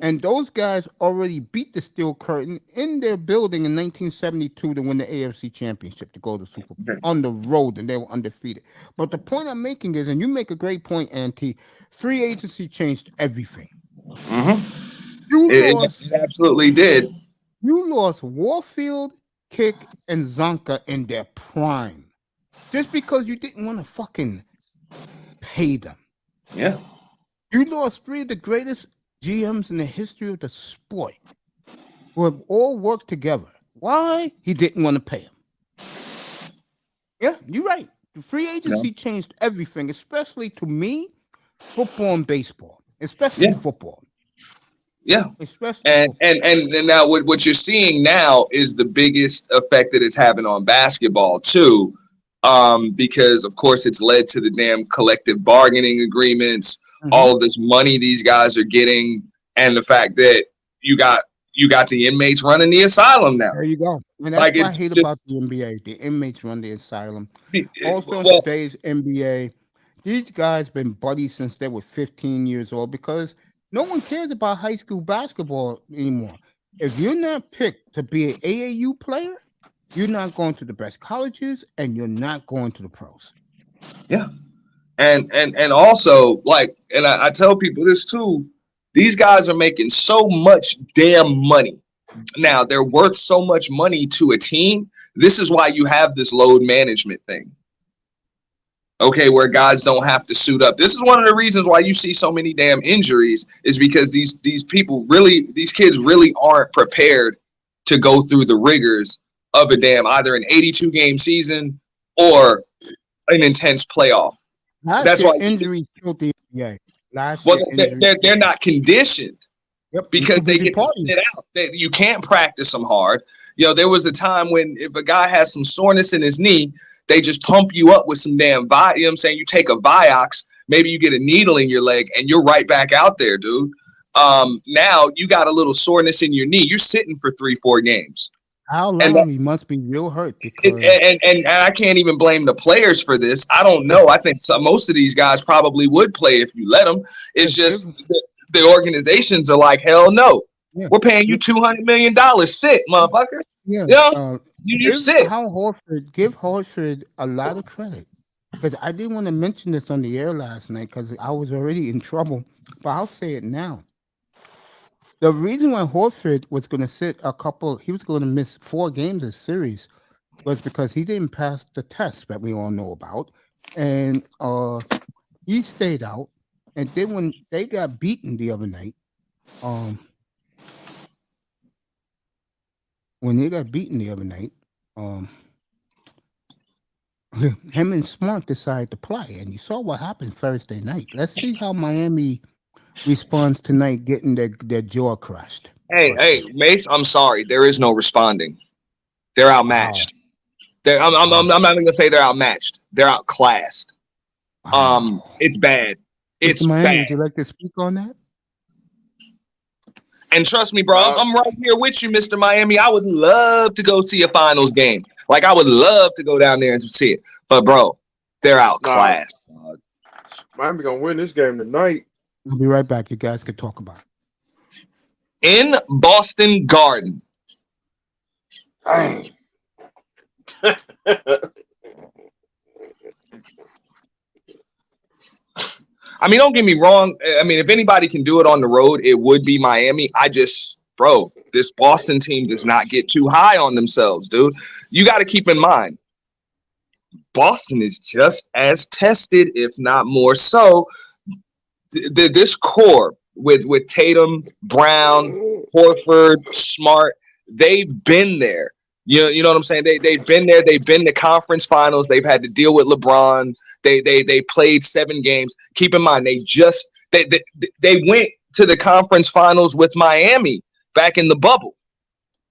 And those guys already beat the Steel Curtain in their building in 1972 to win the AFC Championship, to go to Super Bowl on the road, and they were undefeated. But the point I'm making is, and you make a great point, Auntie, free agency changed everything. It absolutely did. You lost Warfield, Kick, and Zonka in their prime just because you didn't want to fucking pay them. Yeah. You lost three of the greatest GMs in the history of the sport who have all worked together. Why? He didn't want to pay him. Yeah, you're right. The free agency changed everything, especially to me, football and baseball, especially football. Yeah, and now what you're seeing now is the biggest effect that it's having on basketball too, because of course it's led to the damn collective bargaining agreements, all of this money these guys are getting, and the fact that you got the inmates running the asylum now. There you go. And that's what I hate about the NBA. The inmates run the asylum. Also, in today's NBA, these guys been buddies since they were 15 years old because no one cares about high school basketball anymore. If you're not picked to be an AAU player, you're not going to the best colleges and you're not going to the pros. Yeah. And also, like, and I tell people this too, these guys are making so much damn money. Now, they're worth so much money to a team. This is why you have this load management thing. Okay, where guys don't have to suit up. This is one of the reasons why you see so many damn injuries, is because these kids really aren't prepared to go through the rigors of a damn either an 82 game season or an intense playoff. That's why injuries killed the NBA. They're not conditioned. Because they get to sit out. You can't practice them hard. You know, there was a time when if a guy has some soreness in his knee, they just pump you up with some damn you know what I'm saying? You take a Vioxx, maybe you get a needle in your leg, and you're right back out there, dude. Now you got a little soreness in your knee. You're sitting for 3-4 games. How long? He must be real hurt. Because and I can't even blame the players for this. I don't know. I think most of these guys probably would play if you let them. It's just the organizations are like, hell no. Yeah. We're paying you $200 million. Sit, motherfucker. Yeah. You sit. Give Horford a lot of credit. Because I didn't want to mention this on the air last night because I was already in trouble. But I'll say it now. The reason why Horford was going to sit he was going to miss 4 games of series was because he didn't pass the test that we all know about. And he stayed out. And then when they got beaten the other night, him and Smart decided to play. And you saw what happened Thursday night. Let's see how Miami responds tonight, getting their jaw crushed. Hey, Mace, I'm sorry. There is no responding. They're outmatched. I'm not even gonna say they're outmatched. They're outclassed. It's bad. It's Miami, bad. would you like to speak on that? And trust me, bro, I'm right here with you, Mr. Miami. I would love to go see a finals game. Like, I would love to go down there and see it. But, bro, they're outclassed. Miami gonna win this game tonight. I'll be right back. You guys can talk about it. In Boston Garden. Dang. I mean, don't get me wrong. I mean, if anybody can do it on the road, it would be Miami. Bro, this Boston team does not get too high on themselves, dude. You got to keep in mind, Boston is just as tested, if not more so. This core with Tatum, Brown, Horford, Smart, they've been there. You know what I'm saying? They've been there. They've been to conference finals. They've had to deal with LeBron. They played 7 games. Keep in mind, they went to the conference finals with Miami back in the bubble.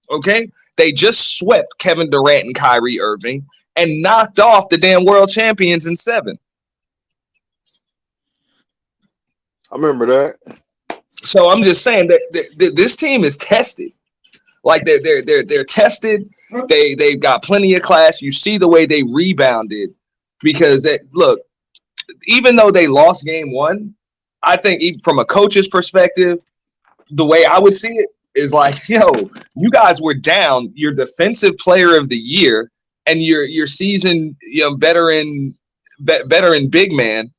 Okay? They just swept Kevin Durant and Kyrie Irving and knocked off the damn world champions in 7. I remember that. So I'm just saying that this team is tested. Like they're tested. They've got plenty of class. You see the way they rebounded. Because, look, even though they lost game 1, I think even from a coach's perspective, the way I would see it is like, yo, you guys were down your defensive player of the year and your seasoned, veteran big man,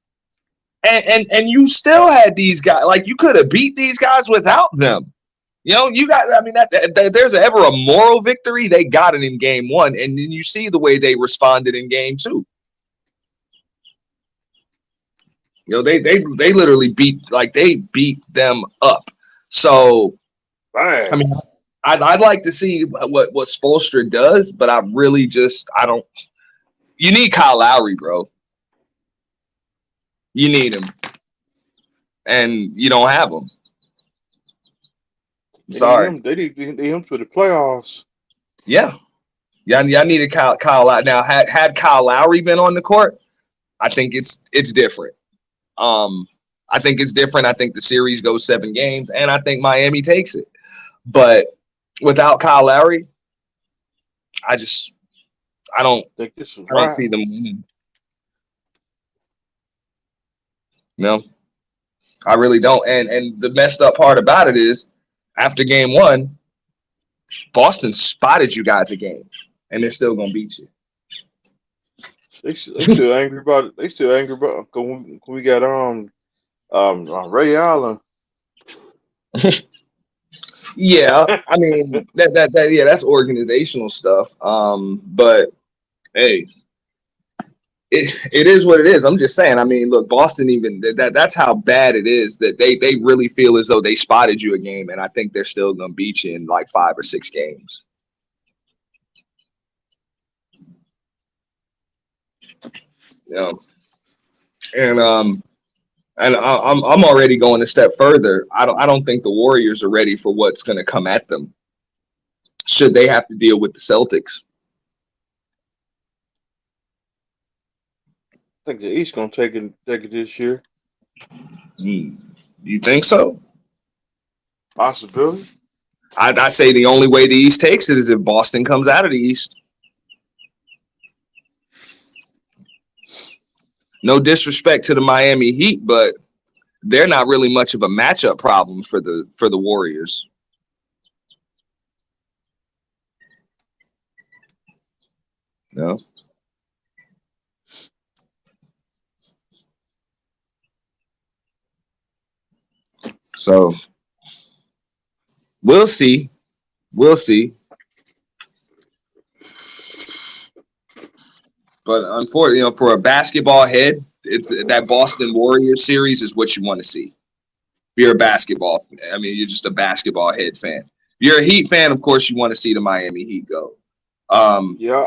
and you still had these guys. Like, you could have beat these guys without them. You got. I mean, that there's ever a moral victory, they got it in game 1, and then you see the way they responded in game 2. They literally beat them up. So, I mean, I'd like to see what Spoelstra does, but I really I don't. You need Kyle Lowry, bro. You need him, and you don't have him. Sorry, they need him for the playoffs. Yeah, y'all needed Kyle out. Now, had Kyle Lowry been on the court, I think it's different. I think it's different. I think the series goes 7 games, and I think Miami takes it. But without Kyle Lowry, I don't see them winning. No, I really don't. And the messed up part about it is, after game 1, Boston spotted you guys a game, and they're still gonna beat you. They still angry about it. They still angry about it. 'Cause we got Ray Allen. Yeah, I mean that's organizational stuff. But hey, it is what it is. I'm just saying. I mean, look, Boston, even that's how bad it is that they really feel as though they spotted you a game, and I think they're still gonna beat you in like 5 or 6 games. Yeah, and I'm already going a step further. I don't think the Warriors are ready for what's going to come at them, should they have to deal with the Celtics. I think the East gonna take it this year. You think so? Possibility. I say the only way the East takes it is if Boston comes out of the East. No disrespect to the Miami Heat, but they're not really much of a matchup problem for the Warriors. No. So we'll see. We'll see. But unfortunately, for a basketball head, that Boston Warriors series is what you want to see. If you're a basketball, you're just a basketball head fan. If you're a Heat fan, of course, you want to see the Miami Heat go. Yeah.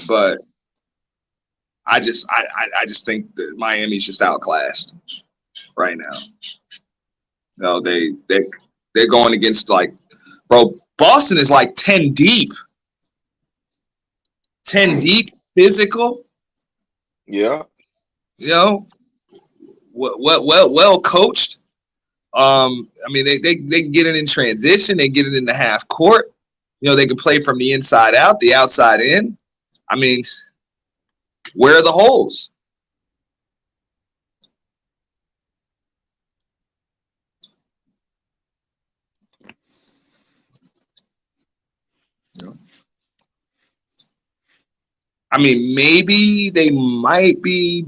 But I just think that Miami's just outclassed right now. No, they're going against Boston is like 10 deep. 10 deep. Physical, yeah. Well coached. They can get it in transition. They get it in the half court. They can play from the inside out, the outside in. Where are the holes? Maybe they might be.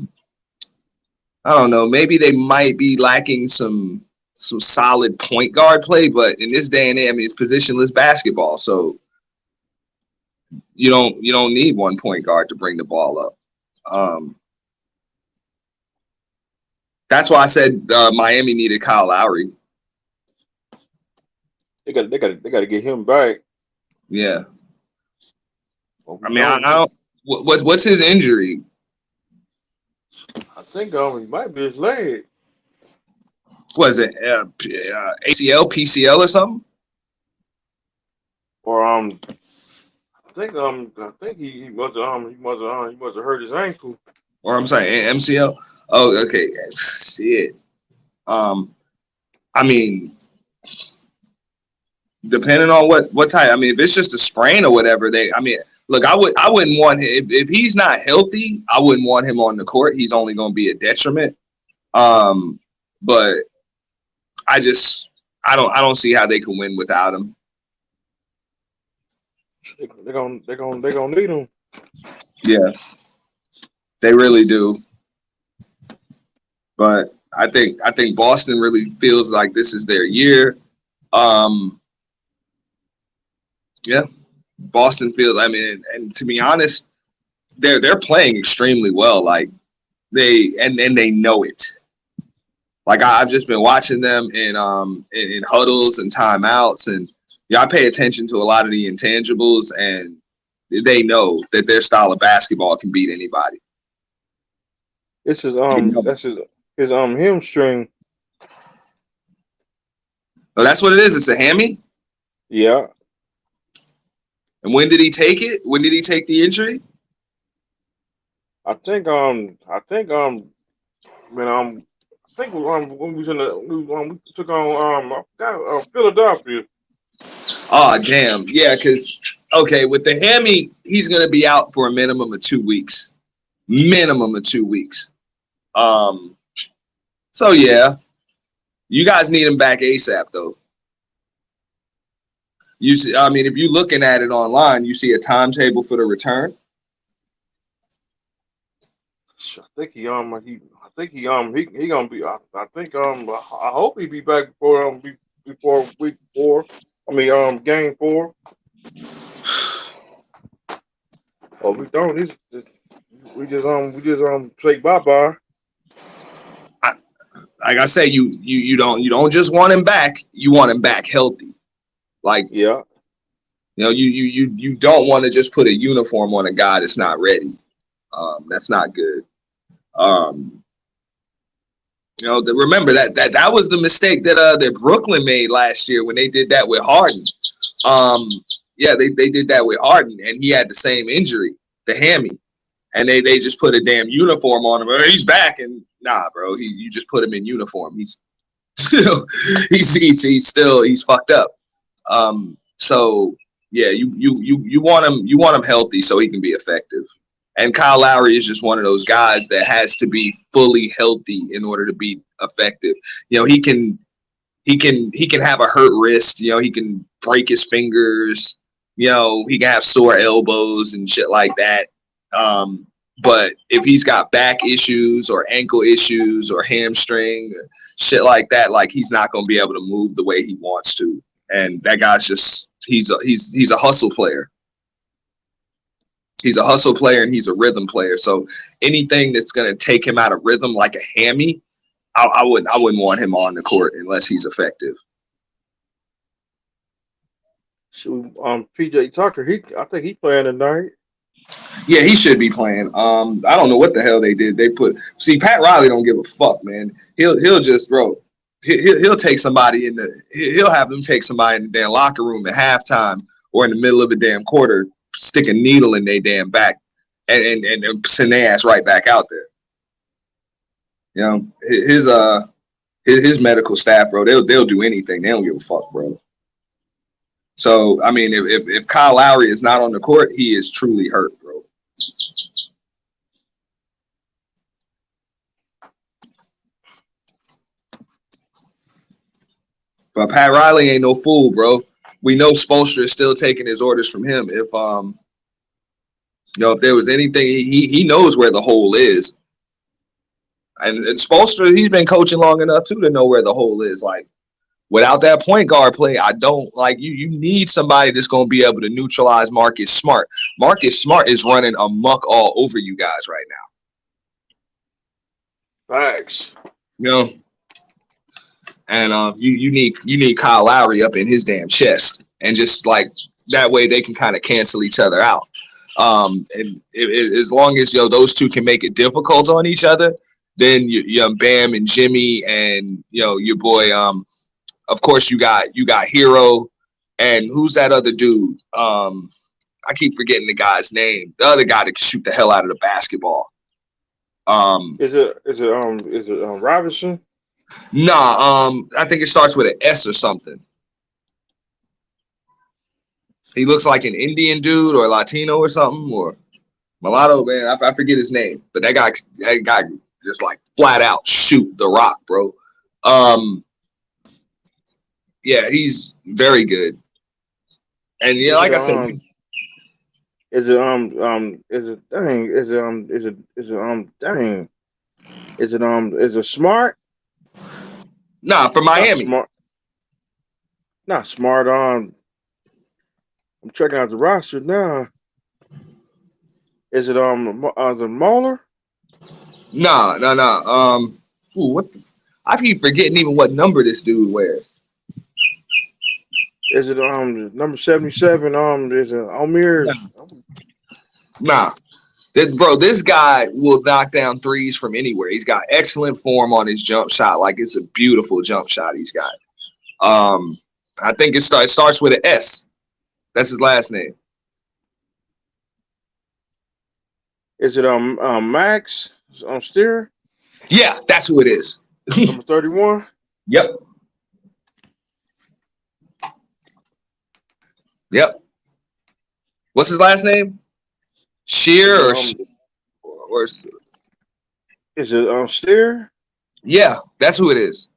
I don't know. Maybe they might be lacking some solid point guard play, but in this day and age, it's positionless basketball, so you don't need one point guard to bring the ball up. That's why I said Miami needed Kyle Lowry. They got to get him back. Yeah. I don't. What's his injury? I think he might be his leg. Was it ACL, PCL, or something? Or I think he must have hurt his ankle. Or I'm sorry, MCL. Oh, okay. Shit. Depending on what type. If it's just a sprain or whatever, look, I wouldn't want him if he's not healthy. I wouldn't want him on the court. He's only going to be a detriment. But I I don't see how they can win without him. They're gonna need him. Yeah, they really do. But I think Boston really feels like this is their year. Yeah, Boston feels. I mean, and to be honest, they're playing extremely well. Like they know it. Like I've just been watching them in huddles and timeouts, and I pay attention to a lot of the intangibles, and they know that their style of basketball can beat anybody. It's his hamstring. Oh, that's what it is. It's a hammy. Yeah. And when did he take it? When did he take the injury? I think when we took on Philadelphia. Oh damn, yeah, because with the hammy, he's gonna be out for a minimum of 2 weeks. So yeah, you guys need him back ASAP though. You see, I mean, if you're looking at it online, you see a timetable for the return. I think he gonna be. I hope he be back before week 4. I mean game 4. Oh, we don't. We just say bye. Like I say, you don't just want him back. You want him back healthy. Like yeah, you don't want to just put a uniform on a guy that's not ready. That's not good. Remember that was the mistake that Brooklyn made last year when they did that with Harden. They did that with Harden, and he had the same injury, the hammy, and they just put a damn uniform on him. He's back, and nah, bro, you just put him in uniform. He's he's fucked up. So yeah, you want him healthy so he can be effective. And Kyle Lowry is just one of those guys that has to be fully healthy in order to be effective. He can have a hurt wrist. He can break his fingers. He can have sore elbows and shit like that. But if he's got back issues or ankle issues or hamstring or shit like that, like he's not going to be able to move the way he wants to. And that guy's just he's a hustle player. He's a hustle player and he's a rhythm player. So anything that's going to take him out of rhythm, like a hammy, I wouldn't want him on the court unless he's effective. PJ Tucker, I think he's playing tonight. Yeah, he should be playing. I don't know what the hell they did. Pat Riley don't give a fuck, man. He'll just he'll take somebody he'll have them take somebody in the damn locker room at halftime or in the middle of the damn quarter, stick a needle in their damn back and send their ass right back out there. His medical staff, bro, they'll do anything. They don't give a fuck, bro. So I mean, if Kyle Lowry is not on the court, he is truly hurt, bro. But Pat Riley ain't no fool, bro. We know Spoelstra is still taking his orders from him. If if there was anything, he knows where the hole is. And Spoelstra, he's been coaching long enough too to know where the hole is. Like without that point guard play, I don't like you need somebody that's going to be able to neutralize Marcus Smart. Marcus Smart is running amok all over you guys right now. Thanks. And you need Kyle Lowry up in his damn chest, and just like that way they can kind of cancel each other out. And as long as those two can make it difficult on each other, then you Bam and Jimmy and your boy. Of course you got Hero, and who's that other dude? I keep forgetting the guy's name. The other guy that can shoot the hell out of the basketball. Is it Robinson? Nah, I think it starts with an S or something. He looks like an Indian dude or Latino or something, or mulatto, man. I forget his name, but that guy just like flat out shoot the rock, bro. Yeah, he's very good. And yeah, like I said, is it Smart? Nah, for Miami. Not Smart. I'm checking out the roster now. Is it the Mauler? No. What? I keep forgetting even what number this dude wears. Is it number 77? Is it Omir? Nah. This guy will knock down threes from anywhere. He's got excellent form on his jump shot. Like, it's a beautiful jump shot he's got. I think it starts with an S. That's his last name. Is it Max Steer? Yeah, that's who it is. Number 31? Yep. What's his last name? Shear or is it Steer? Yeah, that's who it is.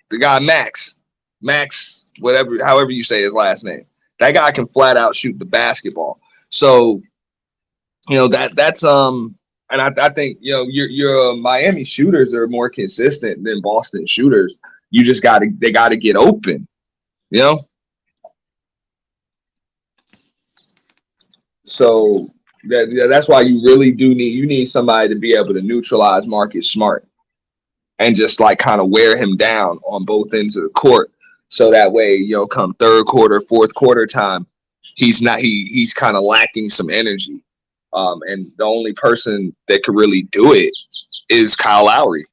The guy Max, whatever, however you say his last name. That guy can flat out shoot the basketball. So, that's and I think your Miami shooters are more consistent than Boston shooters. You just they gotta get open, So that's why you really do need somebody to be able to neutralize Marcus Smart and just like kind of wear him down on both ends of the court. So that way, come third quarter, fourth quarter time, he's kind of lacking some energy. And the only person that could really do it is Kyle Lowry.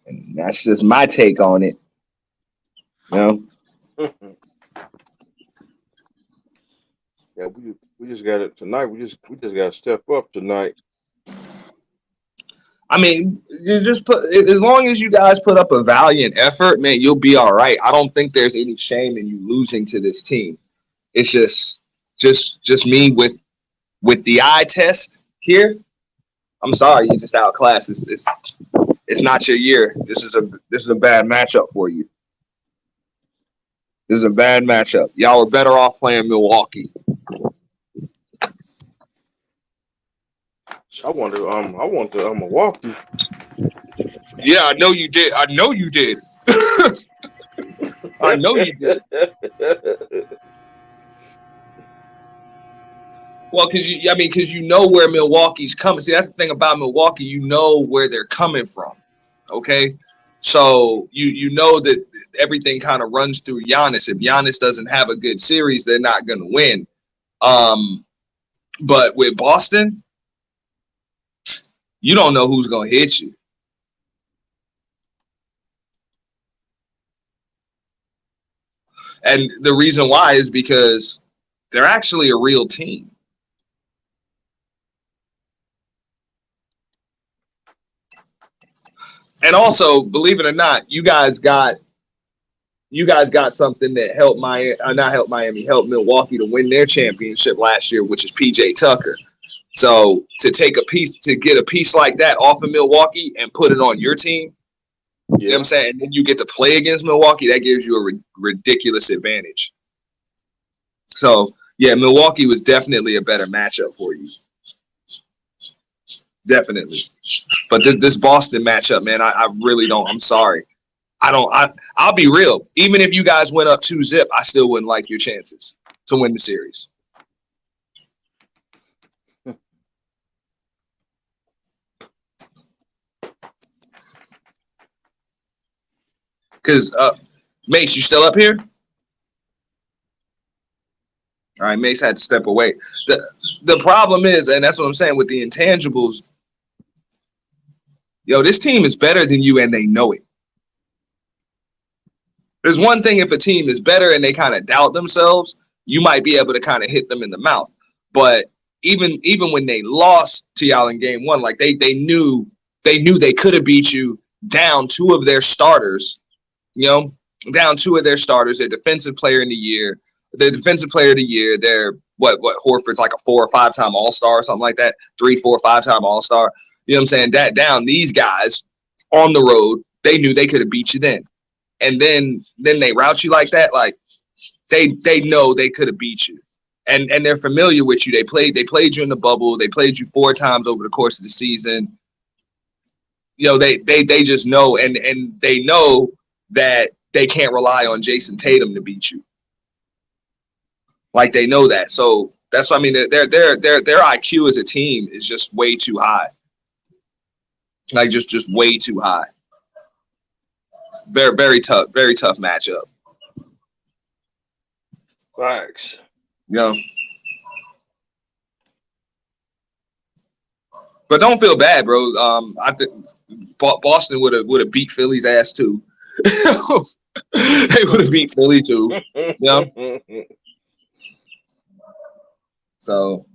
And that's just my take on it. Yeah, we just got it tonight. We just got to step up tonight. I mean, you just as long as you guys put up a valiant effort, man, you'll be all right. I don't think there's any shame in you losing to this team. It's just me with the eye test here. I'm sorry, you just outclassed. It's not your year. This is a bad matchup for you. This is a bad matchup. Y'all are better off playing Milwaukee. I want Milwaukee. Yeah, I know you did. I know you did. Well, because you know where Milwaukee's coming. See, that's the thing about Milwaukee. You know where they're coming from. Okay, so you know that everything kind of runs through Giannis. If Giannis doesn't have a good series, they're not going to win. But with Boston, you don't know who's going to hit you. And the reason why is because they're actually a real team. And also, believe it or not, you guys got something that helped helped Milwaukee to win their championship last year, which is PJ Tucker. So to get a piece like that off of Milwaukee and put it on your team, you know what I'm saying? And then you get to play against Milwaukee, that gives you a ridiculous advantage. So yeah, Milwaukee was definitely a better matchup for you. Definitely. But this Boston matchup, man, I really don't. I'm sorry. I'll be real. Even if you guys went up 2-0, I still wouldn't like your chances to win the series. Because, Mace, you still up here? All right, Mace had to step away. The problem is, and that's what I'm saying with the intangibles, this team is better than you and they know it. There's one thing if a team is better and they kind of doubt themselves, you might be able to kind of hit them in the mouth. But even when they lost to y'all in game one, like they knew they could have beat you down two of their starters, their defensive player in the year, their defensive player of the year, their Horford's like a 4 or 5 time All-Star or something like that, 3, 4, 5 time All-Star. You know what I'm saying? That down, these guys on the road, they knew they could have beat you then. And then they route you like that, like they know they could have beat you. And they're familiar with you. They played you in the bubble. They played you 4 times over the course of the season. They just know, and they know that they can't rely on Jason Tatum to beat you. Like, they know that. So that's what I mean. Their IQ as a team is just way too high. Like, just way too high. Very, very tough matchup. Facts. But don't feel bad, bro. I think Boston would have beat Philly's ass too. They would have beat Philly too. So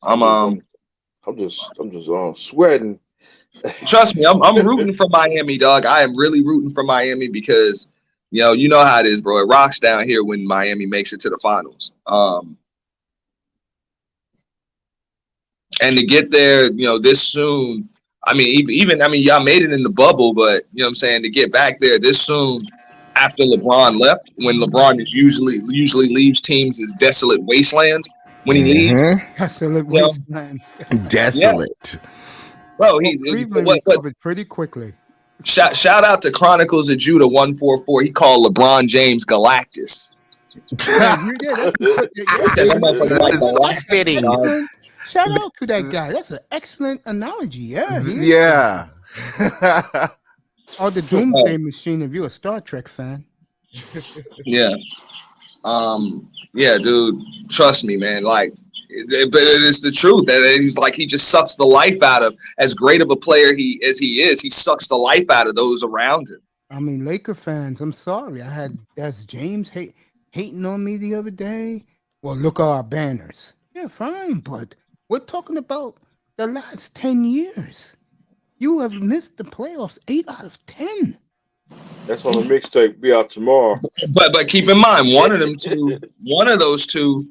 I'm just sweating. Trust me, I'm rooting for Miami, dog. I am really rooting for Miami because you know how it is, bro. It rocks down here when Miami makes it to the finals. And to get there, this soon. I mean, even y'all made it in the bubble, but you know what I'm saying, to get back there this soon after LeBron left, when LeBron is usually leaves teams as desolate wastelands when he leaves. Desolate wastelands. Desolate. Bro, Cleveland recovered pretty quickly. Shout out to Chronicles of Judah 144. He called LeBron James Galactus. That's fitting. Shout out to that guy. That's an excellent analogy. Yeah. Or the Doomsday Machine if you're a Star Trek fan. Yeah, dude. Trust me, man. Like, but it's the truth that he's like, he just sucks the life out of, as great of a player as he is. He sucks the life out of those around him. I mean, Laker fans, I'm sorry. That's James hating on me the other day. Well, look at our banners. Yeah, fine, but we're talking about the last 10 years. You have missed the playoffs 8 out of 10. That's on the mixtape. Be out tomorrow. But keep in mind, one of those two,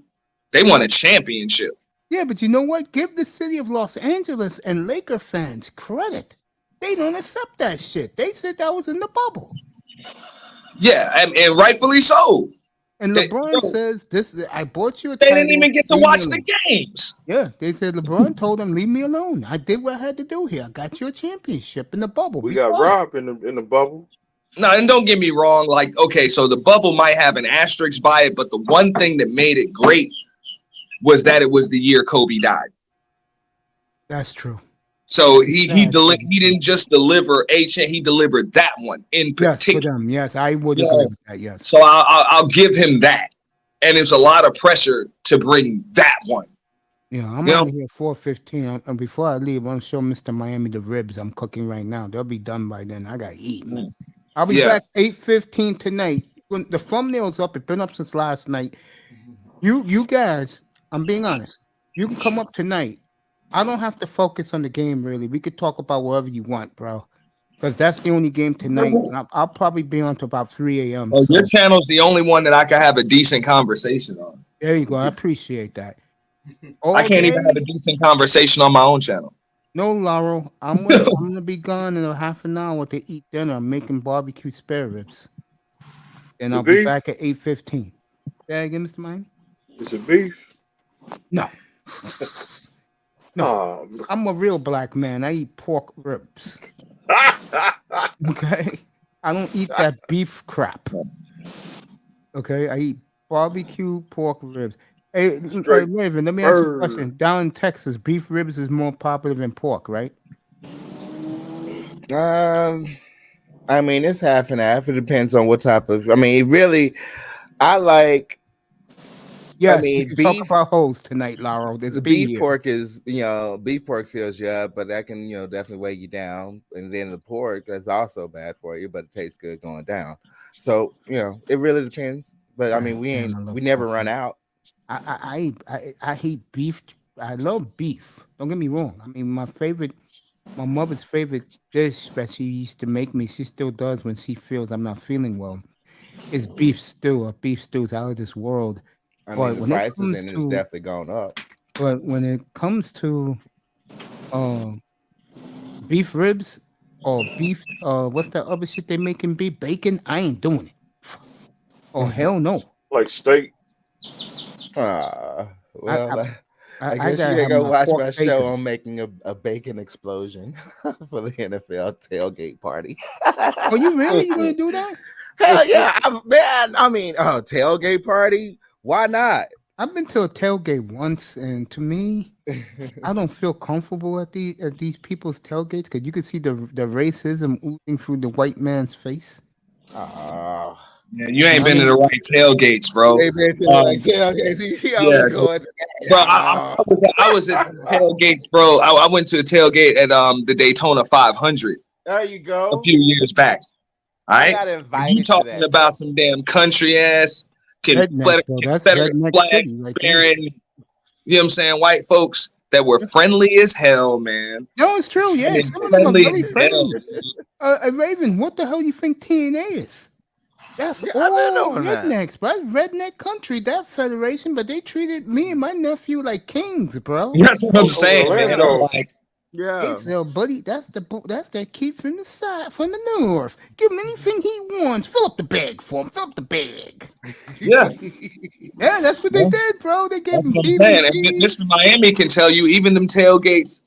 they won a championship. Yeah, but you know what? Give the city of Los Angeles and Laker fans credit. They don't accept that shit. They said that was in the bubble. Yeah, and rightfully so. And LeBron says, I bought you a They title. didn't even get to watch the games. Yeah, they said LeBron told them, leave me alone. I did what I had to do here. I got you a championship in the bubble. We got robbed in the bubble. No, and don't get me wrong. Like, okay, so the bubble might have an asterisk by it, but the one thing that made it great was that it was the year Kobe died. That's true. So he didn't just deliver he delivered that one in particular. Yes, I would agree with that. Yes. So I'll give him that, and it's a lot of pressure to bring that one. Yeah, I'm out here 4:15, and before I leave, I'm show Mr. Miami the ribs I'm cooking right now. They'll be done by then. I gotta eat, man. I'll be back 8:15 tonight. When the thumbnail's up, it's been up since last night. You guys, I'm being honest. You can come up tonight. I don't have to focus on the game, really. We could talk about whatever you want, bro. Because that's the only game tonight. And I'll probably be on to about 3 a.m. Oh, your channel's the only one that I can have a decent conversation on. There you go. I appreciate that. I can't even have a decent conversation on my own channel. No, Laurel. I'm going to be gone in a half an hour to eat dinner. I'm making barbecue spare ribs. And I'll be back at 8:15. Say again, Mr. Miami? Is it beef? No. No, I'm a real black man. I eat pork ribs. Okay? I don't eat that beef crap. Okay? I eat barbecue pork ribs. Hey, Raven, let me ask you a question. Down in Texas, beef ribs is more popular than pork, right? I mean, it's half and half. It depends on what type of. I mean, I like. Yes, I mean, we can talk about hoes tonight, Laurel. There's beef pork is, beef pork fills you up, but that can, definitely weigh you down. And then the pork, that's also bad for you, but it tastes good going down. So, it really depends. But I mean, we never run out. I hate beef. I love beef. Don't get me wrong. I mean, my favorite My mother's favorite dish that she used to make me, she still does when she feels I'm not feeling well, is beef stew. Beef stew is out of this world. I But mean, the when it prices comes in it is to, definitely gone up. but when it comes to beef ribs or beef, what's that other shit they making beef bacon? I ain't doing it. Oh hell no! Like steak. Well, I guess gotta you have go my watch pork my show bacon. on making a bacon explosion for the NFL tailgate party. Oh, you really? You gonna do that? Hell yeah, man! I mean, tailgate party? Why not? I've been to a tailgate once, and to me, I don't feel comfortable at these people's tailgates because you can see the racism oozing through the white man's face. Man, you ain't been to the right tailgates, bro. You ain't been to the right tailgates. He always going to bro. I was at the tailgates, bro. I went to a tailgate at the Daytona 500 There you go. a few years back. All I right, got invited you to talking that. about some damn country ass Redneck, bro. That's Confederate redneck flag city right there. bearing, you know what I'm saying, white folks that were friendly as hell, man. No, it's true. Yeah, And some of them are friendly very as friendly. hell. Raven, what the hell do you think TNA is? That's I've been all knowing that. rednecks, bro. That's redneck country, that federation, but they treated me and my nephew like kings, bro. That's what I'm saying, man. I'm like, Yeah. It's buddy. That's that kid from the side, from the north. Give him anything he wants. Fill up the bag for him. Fill up the bag. yeah. Yeah, that's what they did, bro. They gave That's him what I'm saying. And DVDs. Mr. Miami can tell you, even them tailgates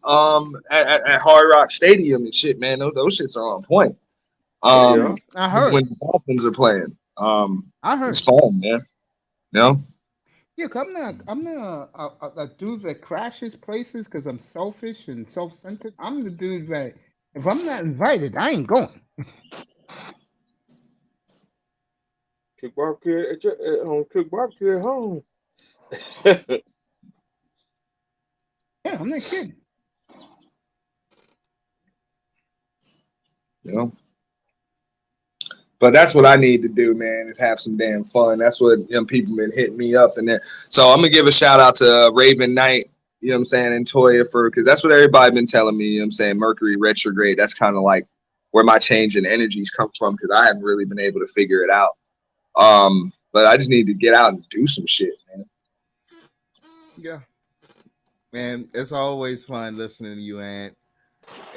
at Hard Rock Stadium and shit, man, those shits are on point. I heard. When the Dolphins are playing. I heard. It's fun, man. You know? Yeah, 'cause I'm not a dude that crashes places because I'm selfish and self-centered. I'm the dude that if I'm not invited, I ain't going. Cook barbecue cook barbecue at home. Yeah, I'm not kidding. You know? But that's what I need to do, man, is have some damn fun. That's what people been hitting me up. And then, so I'm going to give a shout out to Raven Knight, you know what I'm saying, and Toyah because that's what everybody been telling me, you know what I'm saying, Mercury retrograde. That's kind of like where my change in energies come from because I haven't really been able to figure it out. But I just need to get out and do some shit, man. Yeah. Man, it's always fun listening to you, Aunt.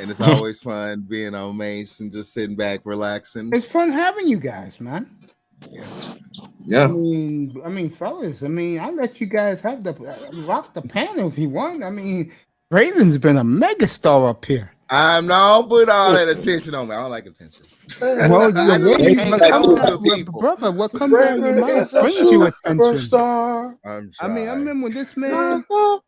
And it's always fun being on Mace and just sitting back, relaxing. It's fun having you guys, man. Yeah. I mean, fellas. I mean, I'll let you guys have rock the panel if you want. I mean, Raven's been a megastar up here. I'm not put all that attention on me. I don't like attention. Well, brother, what comes out of your mouth brings you attention. I mean, I remember this man.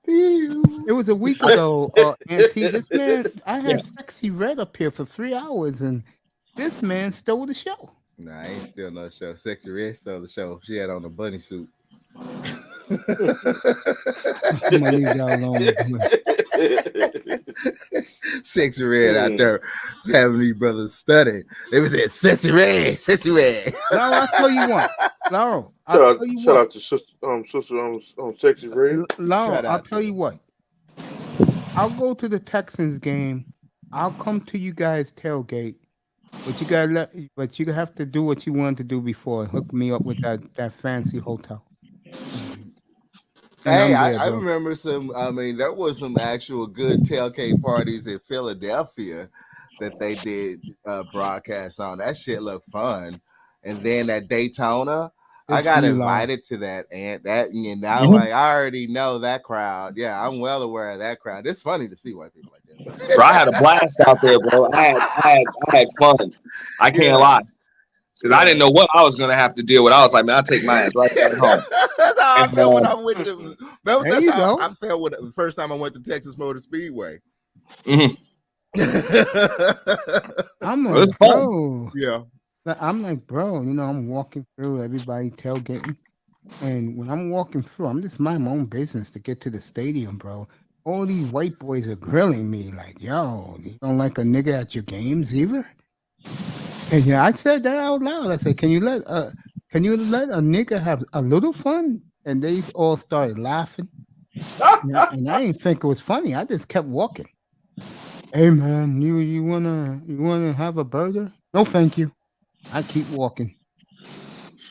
It was a week ago, Auntie. This man, I had Sexy Red up here for 3 hours, and this man stole the show. Nah, I ain't still no show. Sexy Red stole the show. She had on a bunny suit. I'm gonna leave y'all alone. Sexy Red out there having these brothers studying. They was at Sexy Red, Sexy Red. Laura, I'll tell you what. Laura, Shout out to sister Sexy Red. Laura, I'll tell you what. I'll go to the Texans game. I'll come to you guys tailgate. But you have to do what you wanted to do before. Hook me up with that fancy hotel. Hey, I remember there was some actual good tailgate parties in Philadelphia that they did broadcast on. That shit looked fun. And then at Daytona, I got invited to that, and I already know that crowd. Yeah, I'm well aware of that crowd. It's funny to see white people like that. Bro, I had a blast out there, bro. I had fun. I can't lie. Because I didn't know what I was going to have to deal with. I was like, man, I'll take my ass right back home. That's how I felt when I went to that's how I felt when the first time I went to Texas Motor Speedway. Mm-hmm. I'm like, bro. Yeah. I'm like, bro, I'm walking through, everybody tailgating. And when I'm walking through, I'm just minding my own business to get to the stadium, bro. All these white boys are grilling me like, yo, you don't like a nigga at your games either? And I said that out loud. I said, can you let a nigga have a little fun? And they all started laughing. And I didn't think it was funny. I just kept walking. Hey man, you wanna have a burger? No, thank you. I keep walking.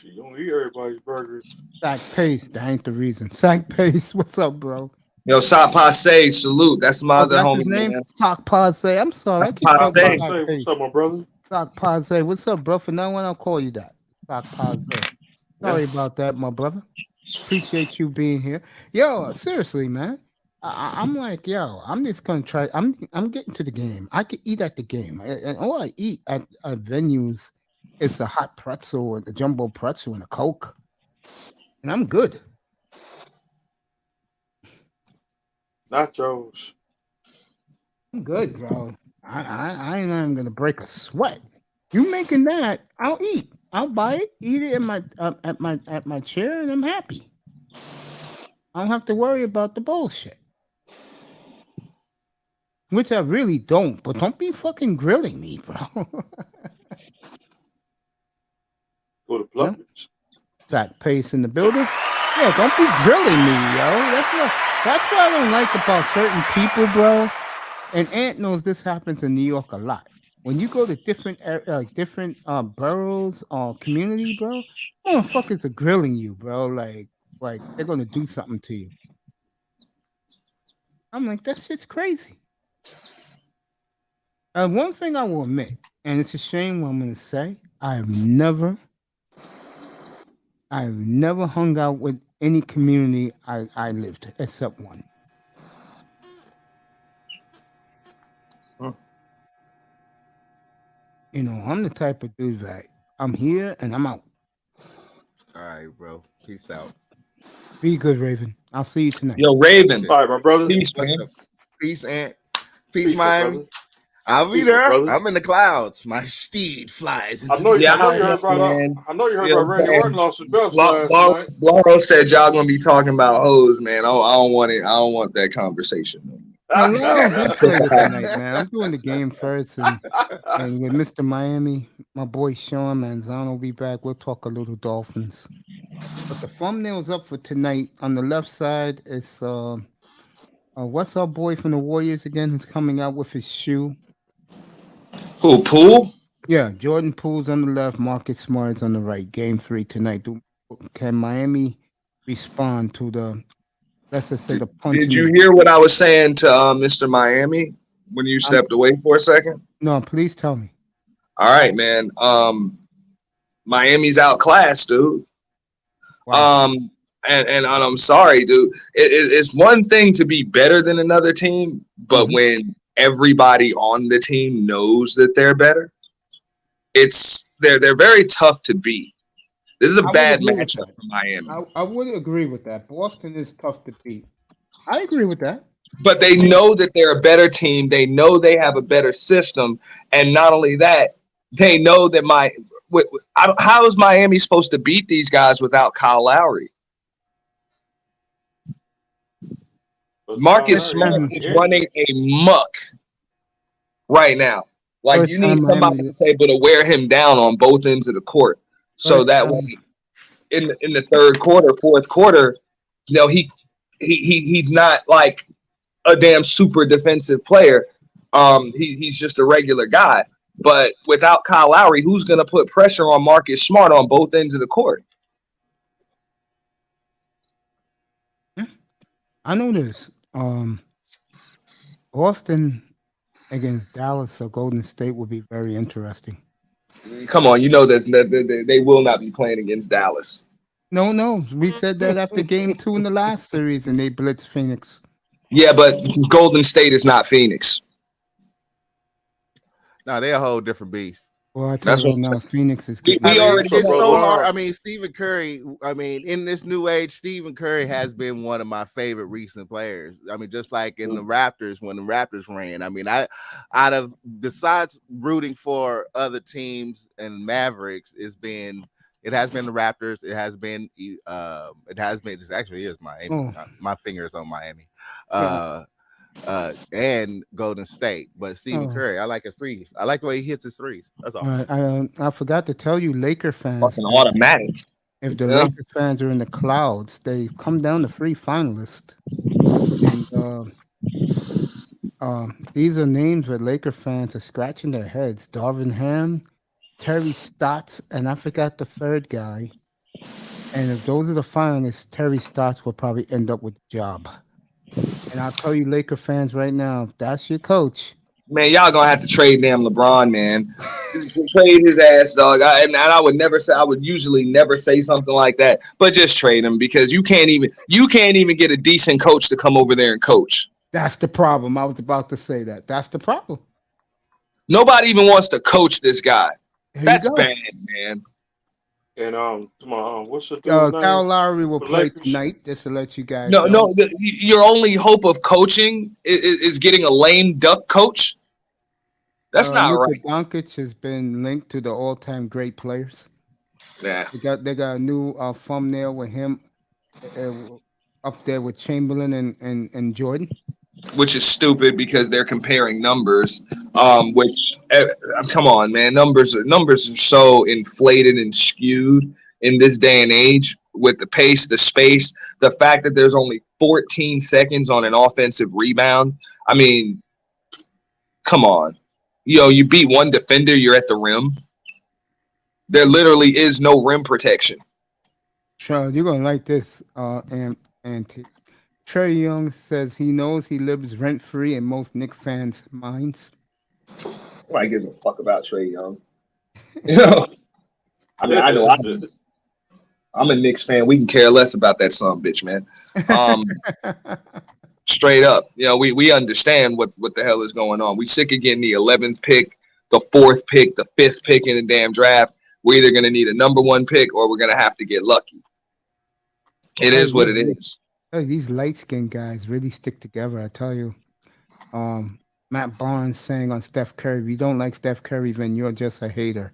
She don't eat everybody's burgers. Sack Pace, that ain't the reason. Sack Pace, what's up, bro? Yo, Sop Passe, salute. That's my other That's homie, his name? man. Sock Passe. I'm sorry, I keep Passe. calling you Sack Hey, Pace. what's up, my brother? Sock Passe, what's up, bro? For now on, I'll call you that. Sock Passe. Sorry about that, my brother. Appreciate you being here. Yo, seriously, man. I'm like, yo, I'm just gonna try. I'm getting to the game. I can eat at the game, and all I eat at venues is a hot pretzel and a jumbo pretzel and a Coke, and I'm good. Nachos. I'm good, bro. I ain't even gonna break a sweat. You making that? I'll eat. I'll buy it, eat it at my chair, and I'm happy. I don't have to worry about the bullshit. Which I really don't, but don't be fucking grilling me, bro. For the pluckers. Zach Pace in the building. Yeah, don't be grilling me, yo. That's what I don't like about certain people, bro. And Ant knows this happens in New York a lot. When you go to different boroughs or community, bro, motherfuckers are grilling you, bro. Like they're gonna do something to you. I'm like, that shit's crazy. One thing I will admit, and it's a shame what I'm gonna say, I've never hung out with any community I lived except one. You know, I'm the type of dude that I'm here and I'm out. All right, bro. Peace out. Be good, Raven. I'll see you tonight. Yo, Raven. All right, my brother. Peace, What's man. up? Peace, Ant. Peace, my Miami. brother. I'll be Peace, my there. brother. I'm in the clouds. My steed flies into I know, the I know sky. you heard about man. I know you heard You know about what Randy I'm Orton lost his belt last night. Lauro said y'all gonna be talking about hoes, man. I don't want it. I don't want that conversation. No, Laura did play with tonight, man. I'm doing the game first, and with Mr. Miami, my boy Sean Manzano will be back. We'll talk a little Dolphins. But the thumbnail's up for tonight. On the left side, it's what's our boy from the Warriors again? Who's coming out with his shoe? Who, Poole? Yeah, Jordan Poole's on the left. Marcus Smart's on the right. Game 3 tonight. Can Miami respond to the? Let's just say the punch. Did you hear what I was saying to Mr. Miami when you stepped away for a second? No, please tell me. All right, man. Miami's outclassed, dude. Wow. And I'm sorry, dude. It's one thing to be better than another team, but when everybody on the team knows that they're better, they're very tough to beat. This is a bad matchup for Miami. I would agree with that. Boston is tough to beat. I agree with that. But they know that they're a better team. They know they have a better system. And not only that, they know that how is Miami supposed to beat these guys without Kyle Lowry? Marcus Smart is running a muck right now. Like, you need somebody that's able to wear him down on both ends of the court. So that way, in the third quarter, fourth quarter, you know, he's not like a damn super defensive player. He's just a regular guy. But without Kyle Lowry, who's going to put pressure on Marcus Smart on both ends of the court? I know this. Boston against Dallas or Golden State would be very interesting. Come on, you know that they will not be playing against Dallas. No. We said that after game 2 in the last series, and they blitzed Phoenix. Yeah, but Golden State is not Phoenix. No, they're a whole different beast. Well, I tell you now, Phoenix is getting. It's so hard. I mean, Stephen Curry. I mean, in this new age, Stephen Curry has been one of my favorite recent players. I mean, just like in the Raptors when the Raptors ran. I mean, besides rooting for other teams and Mavericks, it has been the Raptors. It actually is Miami. My finger is on Miami. And Golden State, but Stephen Curry, I like his threes. I like the way he hits his threes. That's all. I forgot to tell you, Laker fans. Fucking automatic. If the Laker fans are in the clouds, they come down to 3 finalists. And These are names where Laker fans are scratching their heads. Darvin Ham, Terry Stotts, and I forgot the third guy. And if those are the finalists, Terry Stotts will probably end up with the job. And I'll tell you, Laker fans, right now, if that's your coach. Man, y'all gonna have to trade damn LeBron, man. Trade his ass, dog. I would usually never say something like that, but just trade him because you can't even get a decent coach to come over there and coach. That's the problem. I was about to say that. That's the problem. Nobody even wants to coach this guy. That's bad, man. And what's the dude's name? Kyle Lowry will For play Lakers? tonight, just to let you guys No, know. your only hope of coaching is getting a lame duck coach. That's not Luka right. Doncic has been linked to the all-time great players. Yeah. They got a new thumbnail with him up there with Chamberlain and Jordan. Which is stupid because they're comparing numbers. Which come on, man, numbers are so inflated and skewed in this day and age with the pace, the space, the fact that there's only 14 seconds on an offensive rebound. I mean, come on. You beat one defender, you're at the rim. There literally is no rim protection. Charles, you're gonna like this, Auntie. Trey Young says he knows he lives rent-free in most Knicks fans' minds. Nobody gives a fuck about Trey Young. I know I'm a Knicks fan. We can care less about that son bitch, man. Straight up, we understand what the hell is going on. We sick of getting the 11th pick, the 4th pick, the 5th pick in the damn draft. We're either going to need a number 1 pick or we're going to have to get lucky. It is what it is. These light-skinned guys really stick together, I tell you. Matt Barnes saying on Steph Curry, if you don't like Steph Curry, then you're just a hater.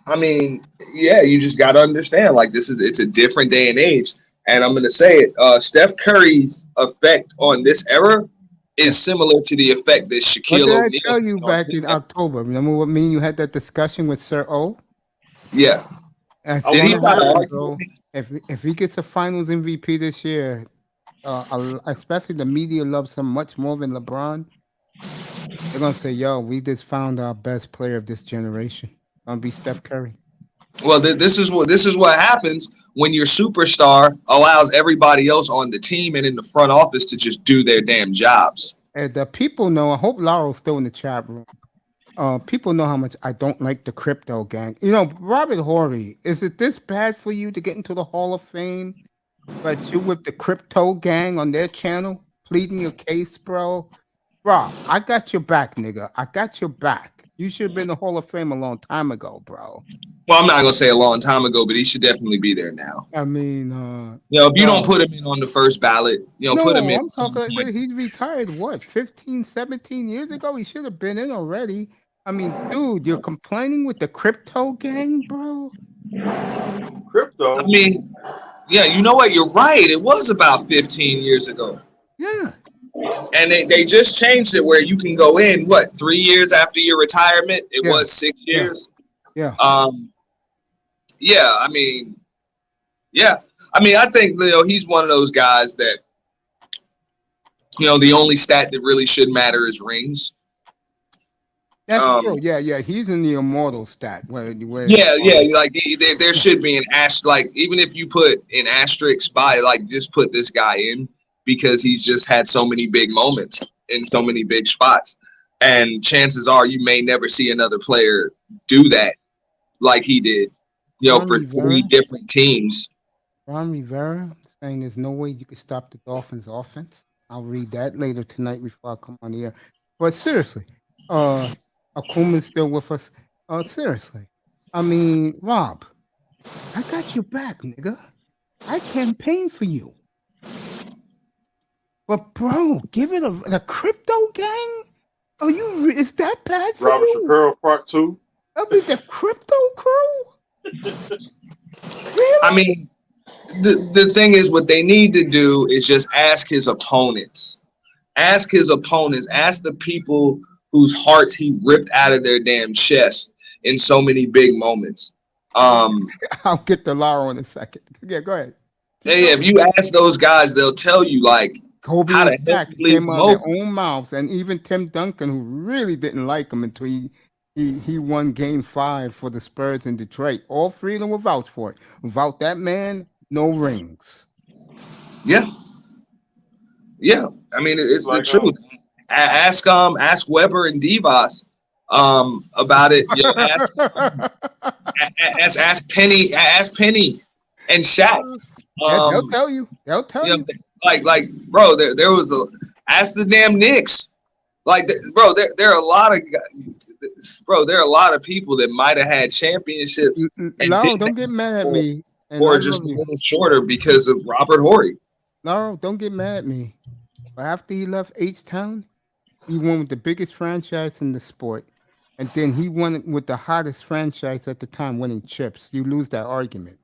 I mean, yeah, you just got to understand, like, it's a different day and age. And I'm going to say it. Steph Curry's effect on this era is similar to the effect that Shaquille O'Neal. What did I tell you back in October? Remember what me and you had that discussion with Sir O? Yeah. Did he bro? If he gets a Finals MVP this year, especially the media loves him much more than LeBron, they're gonna say, "Yo, we just found our best player of this generation." Gonna be Steph Curry. Well, this is what happens when your superstar allows everybody else on the team and in the front office to just do their damn jobs. And the people know. I hope Laurel's still in the chat room. People know how much I don't like the crypto gang. Robert Horry, is it this bad for you to get into the Hall of Fame, but you with the crypto gang on their channel pleading your case, bro? Bro, I got your back, nigga. I got your back. You should have been in the Hall of Fame a long time ago, bro. Well, I'm not gonna say a long time ago, but he should definitely be there now. I mean, if you don't put him in on the first ballot, put him in. I'm talking. He's retired. What, 15, 17 years ago? He should have been in already. I mean, dude, you're complaining with the crypto gang, bro? Crypto? I mean, yeah, you know what? You're right. It was about 15 years ago. Yeah. And they just changed it where you can go in, 3 years after your retirement? It was 6 years. Yeah. Yeah, I mean, I think, he's one of those guys that, the only stat that really should matter is rings. That's true. Yeah. He's in the immortal stat. Where like there should be an asterisk. Like, even if you put an asterisk by, like, just put this guy in because he's just had so many big moments in so many big spots. And chances are you may never see another player do that like he did, for 3 different teams. Ron Rivera saying there's no way you could stop the Dolphins' offense. I'll read that later tonight before I come on the air. But seriously, Akuma's still with us. Seriously. I mean, Rob, I got your back, nigga. I campaigned for you. But bro, give it a crypto gang? Is that bad for Robert you? Shapiro Part 2? I mean, the crypto crew? Really? I mean, the thing is, what they need to do is just ask his opponents. Ask the people whose hearts he ripped out of their damn chest in so many big moments. I'll get to Laurel in a second. Yeah, go ahead. If you ask those guys, they'll tell you, like, Kobe How and the hell Shaq you leave came him out of their open? own mouths, and even Tim Duncan, who really didn't like him until he won Game 5 for the Spurs in Detroit. All three of them were vouched for it. Without that man, no rings. Yeah. Yeah. I mean, it's the Like truth. Ask Weber and Devos about it. You know, ask Penny and Shaq. Yeah, they'll tell you. They'll tell You you. know, like, bro, there was ask the damn Knicks. Like, bro, there are a lot of there are a lot of people that might have had championships and No, don't get mad at me. And or I just love a you. little shorter because of Robert Horry. No, don't get mad at me. But after he left H-Town, he won with the biggest franchise in the sport. And then he won with the hottest franchise at the time, winning chips. You lose that argument.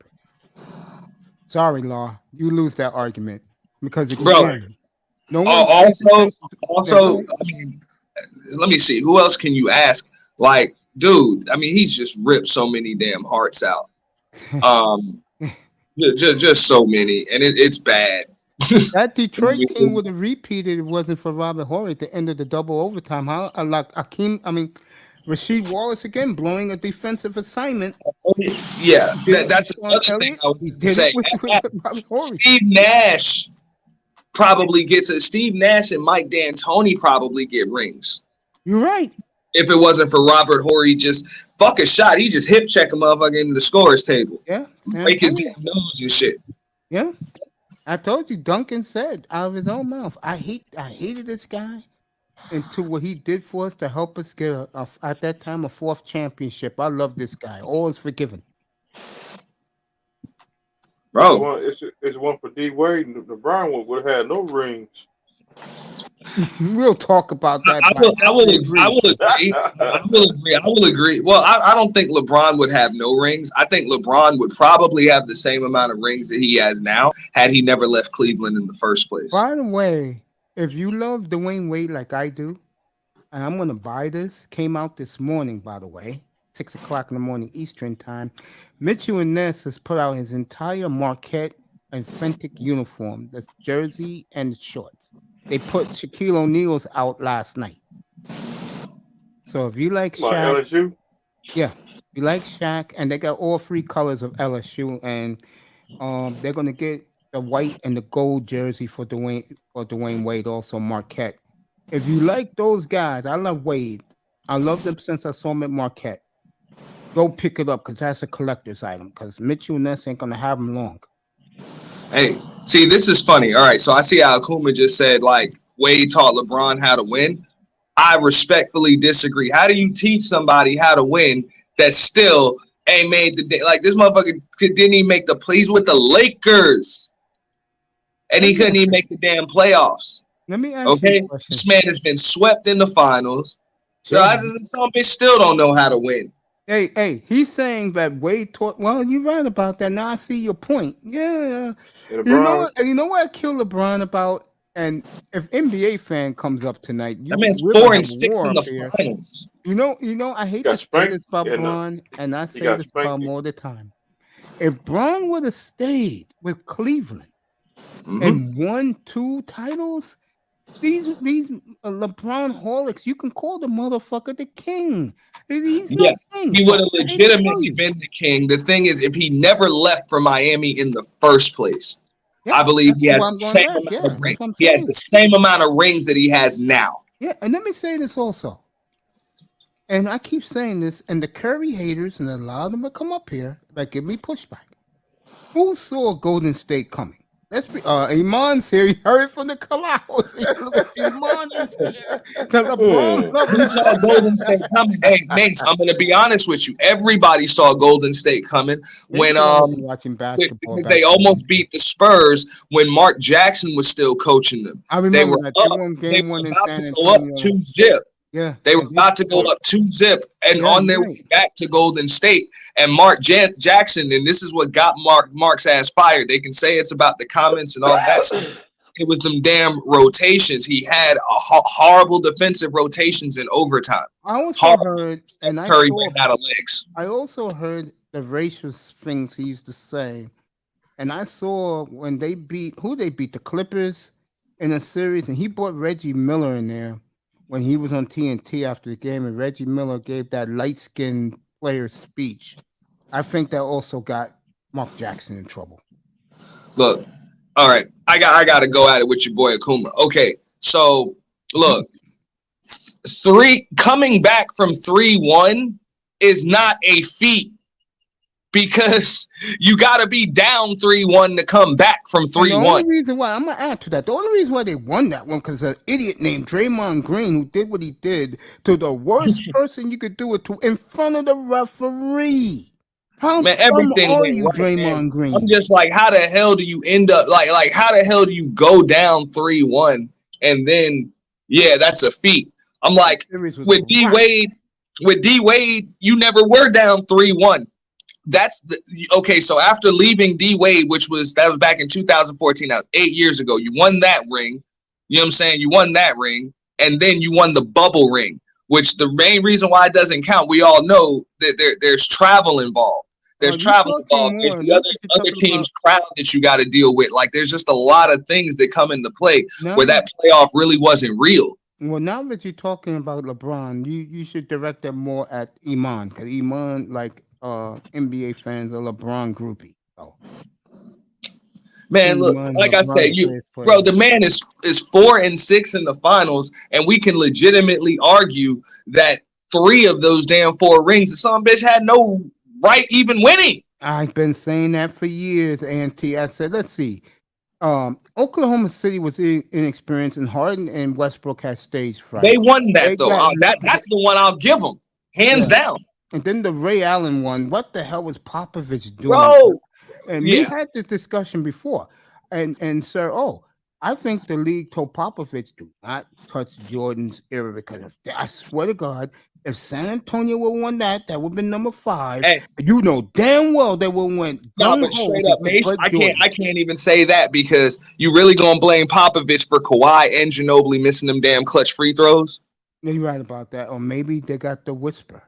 Sorry, Law. You lose that argument. Because again, no one also, I mean, let me see. Who else can you ask? Like, dude, I mean, he's just ripped so many damn hearts out. Just so many. And it's bad. That Detroit team would have repeated if it wasn't for Robert Horry at the end of the double overtime. How like Rasheed Wallace again blowing a defensive assignment. Yeah, that's another thing I would say. Steve Nash probably gets it. Steve Nash and Mike D'Antoni probably get rings. You're right. If it wasn't for Robert Horry, just fuck a shot. He just hip check a motherfucker into the scorers table. Yeah. Break his damn nose and shit. Yeah. I told you, Duncan said out of his own mouth, I hated this guy until what he did for us to help us get at that time a 4th championship. I love this guy. All is forgiven. Bro. It's one for D Wade. LeBron would have had no rings. We'll talk about that. I will agree. Well, I don't think LeBron would have no rings. I think LeBron would probably have the same amount of rings that he has now had he never left Cleveland in the first place. By the way, if you love Dwayne Wade like I do, and I'm going to buy this, came out this morning, by the way, 6 o'clock in the morning Eastern time, Mitchell and Ness has put out his entire Marquette and Fentic uniform, that's jersey and shorts. They put Shaquille O'Neal's out last night. So if you like Shaq, LSU? Yeah, you like Shaq, and they got all 3 colors of LSU, and they're gonna get the white and the gold jersey for Dwayne Wade, also Marquette. If you like those guys, I love Wade. I love them since I saw him at Marquette. Go pick it up because that's a collector's item. Because Mitchell Ness ain't gonna have them long. Hey, see, this is funny. All right, so I see how Akuma just said, like, Wade taught LeBron how to win. I respectfully disagree. How do you teach somebody how to win that still ain't made the day? Like, this motherfucker didn't even make the plays with the Lakers. And he couldn't even make the damn playoffs. Let me ask you a question. This man has been swept in the finals. So some bitch still don't know how to win. Hey, he's saying that Wade taught. Well, you're right about that. Now I see your point. Yeah. You know what I kill LeBron about? And if NBA fan comes up tonight, that man's 4-6 in the finals. You know, I hate to say this about Bron, and I say this about him all the time. If Bron would have stayed with Cleveland and won 2 titles, these LeBron holics, you can call the motherfucker the king. He's not king. He would have legitimately been the king. The thing is, if he never left for Miami in the first place, I believe he has the same amount of rings. He has the same amount of rings that he has now. Yeah, and let me say this also. And I keep saying this, and the Curry haters, and a lot of them will come up here, like give me pushback. Who saw Golden State coming? Let's be Iman's here. He heard it from the clouds. Iman is here. Who saw Golden State coming? Hey, mates, I'm gonna be honest with you. Everybody saw Golden State coming when watching basketball. Because they almost beat the Spurs when Mark Jackson was still coaching them. I remember they were that. up, They were about to go up 2-0. Yeah, they were about to go up 2-0 and on their way back to Golden State. And Mark Jackson, and this is what got Mark's ass fired. They can say it's about the comments and all that stuff. It was them damn rotations. He had horrible defensive rotations in overtime. I also heard, and Curry ran out of legs. I also heard the racial things he used to say, and I saw when they beat the Clippers. in a series, and he brought Reggie Miller in there when he was on TNT after the game, and Reggie Miller gave that light-skinned player speech. I think that also got Mark Jackson in trouble. Look, all right, I got to go at it with your boy Akuma. Okay, so look, coming back from 3-1 is not a feat because you got to be down 3-1 to come back from 3-1. The only reason why I'm gonna add to that, the only reason why they won that one because an idiot named Draymond Green who did what he did to the worst person you could do it to in front of the referee. How man, everything are went you, right, Draymond man. Green? I'm just like, how the hell do you end up like how the hell do you go down 3-1 and then that's a feat. I'm like with D Wade, you never were down 3-1. That's okay. So after leaving D Wade, that was back in 2014, that was 8 years ago. You won that ring. You know what I'm saying? You won that ring, and then you won the bubble ring, which the main reason why it doesn't count. We all know that there's travel involved. There's travel involved. There's the other team's crowd that you got to deal with. Like there's just a lot of things that come into play where that playoff really wasn't real. Well, now that you're talking about LeBron, you should direct them more at Iman because Iman, like NBA fans, are LeBron groupie. So. Man, look, like I said, the man is 4-6 in the finals, and we can legitimately argue that 3 of those damn 4 rings, the son bitch had no right even winning. I've been saying that for years, Auntie. I said, let's see. Oklahoma City was inexperienced, and Harden and Westbrook had stage fright. They won that, though. That's the one I'll give them, hands down. And then the Ray Allen one. What the hell was Popovich doing? Bro. And we had this discussion before. And sir, I think the league told Popovich do not touch Jordan's era because I swear to God, if San Antonio would have won that would have been number 5. Hey, you know damn well they would have went. No, but straight up, Mace, I can't even say that because you really gonna blame Popovich for Kawhi and Ginobili missing them damn clutch free throws? Yeah, you're right about that. Or maybe they got the whisper.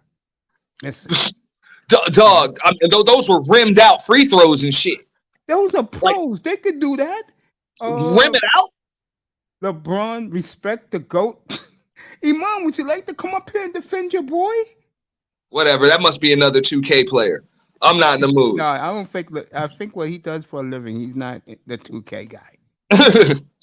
Dog, I mean, those were rimmed out free throws and shit. Those are pros. They could do that. Rim it out. LeBron, respect the GOAT. Iman, would you like to come up here and defend your boy? Whatever. That must be another 2K player. I'm not in the mood. No, I don't think. I think what he does for a living, he's not the 2K guy.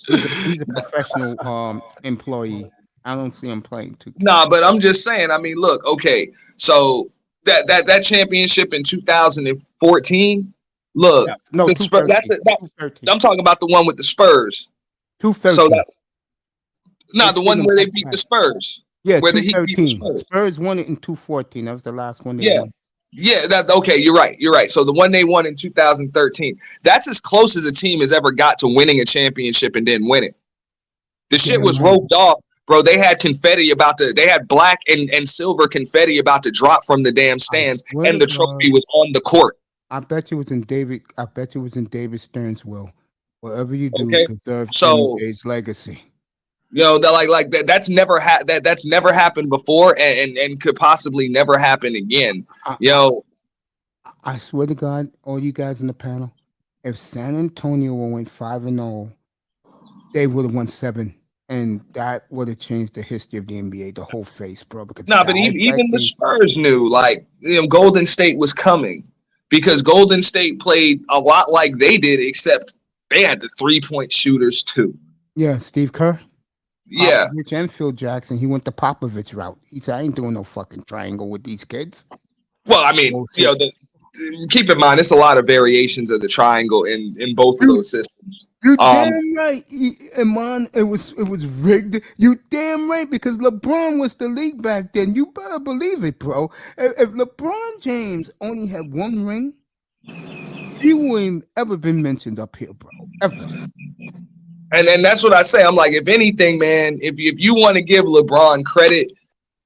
he's a professional employee. I don't see him playing 2K. Nah, but I'm just saying. I mean, look. Okay, so that championship in 2014. Look, no, Spurs, I'm talking about the one with the Spurs. 213. So the one where they beat the Spurs. Yeah, where 213. Spurs won it in 214. That was the last one they won. Yeah, okay, you're right. So the one they won in 2013, that's as close as a team has ever got to winning a championship and didn't win it. The shit was roped off, bro. They had confetti they had black and silver confetti about to drop from the damn stands, and the trophy was on the court. I bet you was in David Stern's will. Whatever you do, preserve his legacy. You know, that's never that's never happened before, and could possibly never happen again. I swear to God, all you guys in the panel, if San Antonio went 5-0, they would have won 7, and that would have changed the history of the NBA, the whole face, bro. Because but even the Spurs knew, Golden State was coming because Golden State played a lot like they did, except they had the 3-point shooters too. Yeah, Steve Kerr. Yeah, Popovich and Phil Jackson. He went the Popovich route. He said, "I ain't doing no fucking triangle with these kids." Well, I mean, keep in mind, it's a lot of variations of the triangle in both of those systems. You damn right, Iman. It was rigged. You damn right because LeBron was the league back then. You better believe it, bro. If LeBron James only had 1 ring, he wouldn't ever been mentioned up here, bro. Ever. And that's what I say. I'm like, if anything, man, if you want to give LeBron credit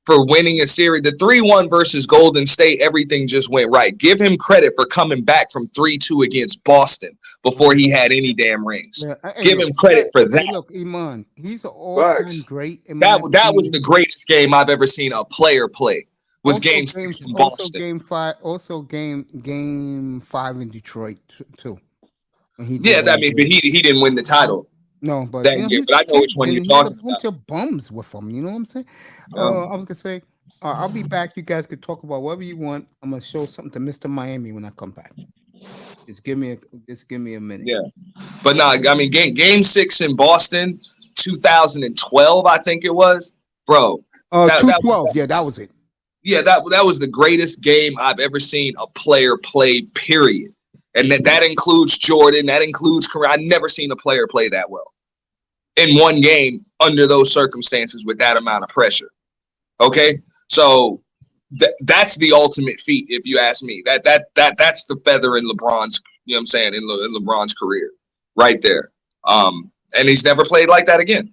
for winning a series, the 3-1 versus Golden State, everything just went right. Give him credit for coming back from 3-2 against Boston before he had any damn rings. Yeah, give him credit for that. Look, Iman, he's an all-time great. That was the greatest game I've ever seen a player play. Was Game 6 in Boston. Game 5 in Detroit too. But he didn't win the title. No, but that you know, year. he was But I a know which kid, one and you're he had a talking about. bunch of bums with him. You know what I'm saying? Yeah. I was gonna say, I'll be back. You guys could talk about whatever you want. I'm gonna show something to Mr. Miami when I come back. Just give me a minute. Yeah, but no, I mean, game 6 in Boston, 2012, I think it was, bro. 212. Yeah, that was it. Yeah, that was the greatest game I've ever seen a player play, period. And that includes Jordan, that includes Kareem. I've never seen a player play that well in one game under those circumstances with that amount of pressure. Okay, so that's the ultimate feat, if you ask me. That's the feather in LeBron's, you know what I'm saying, in LeBron's career, right there. And he's never played like that again.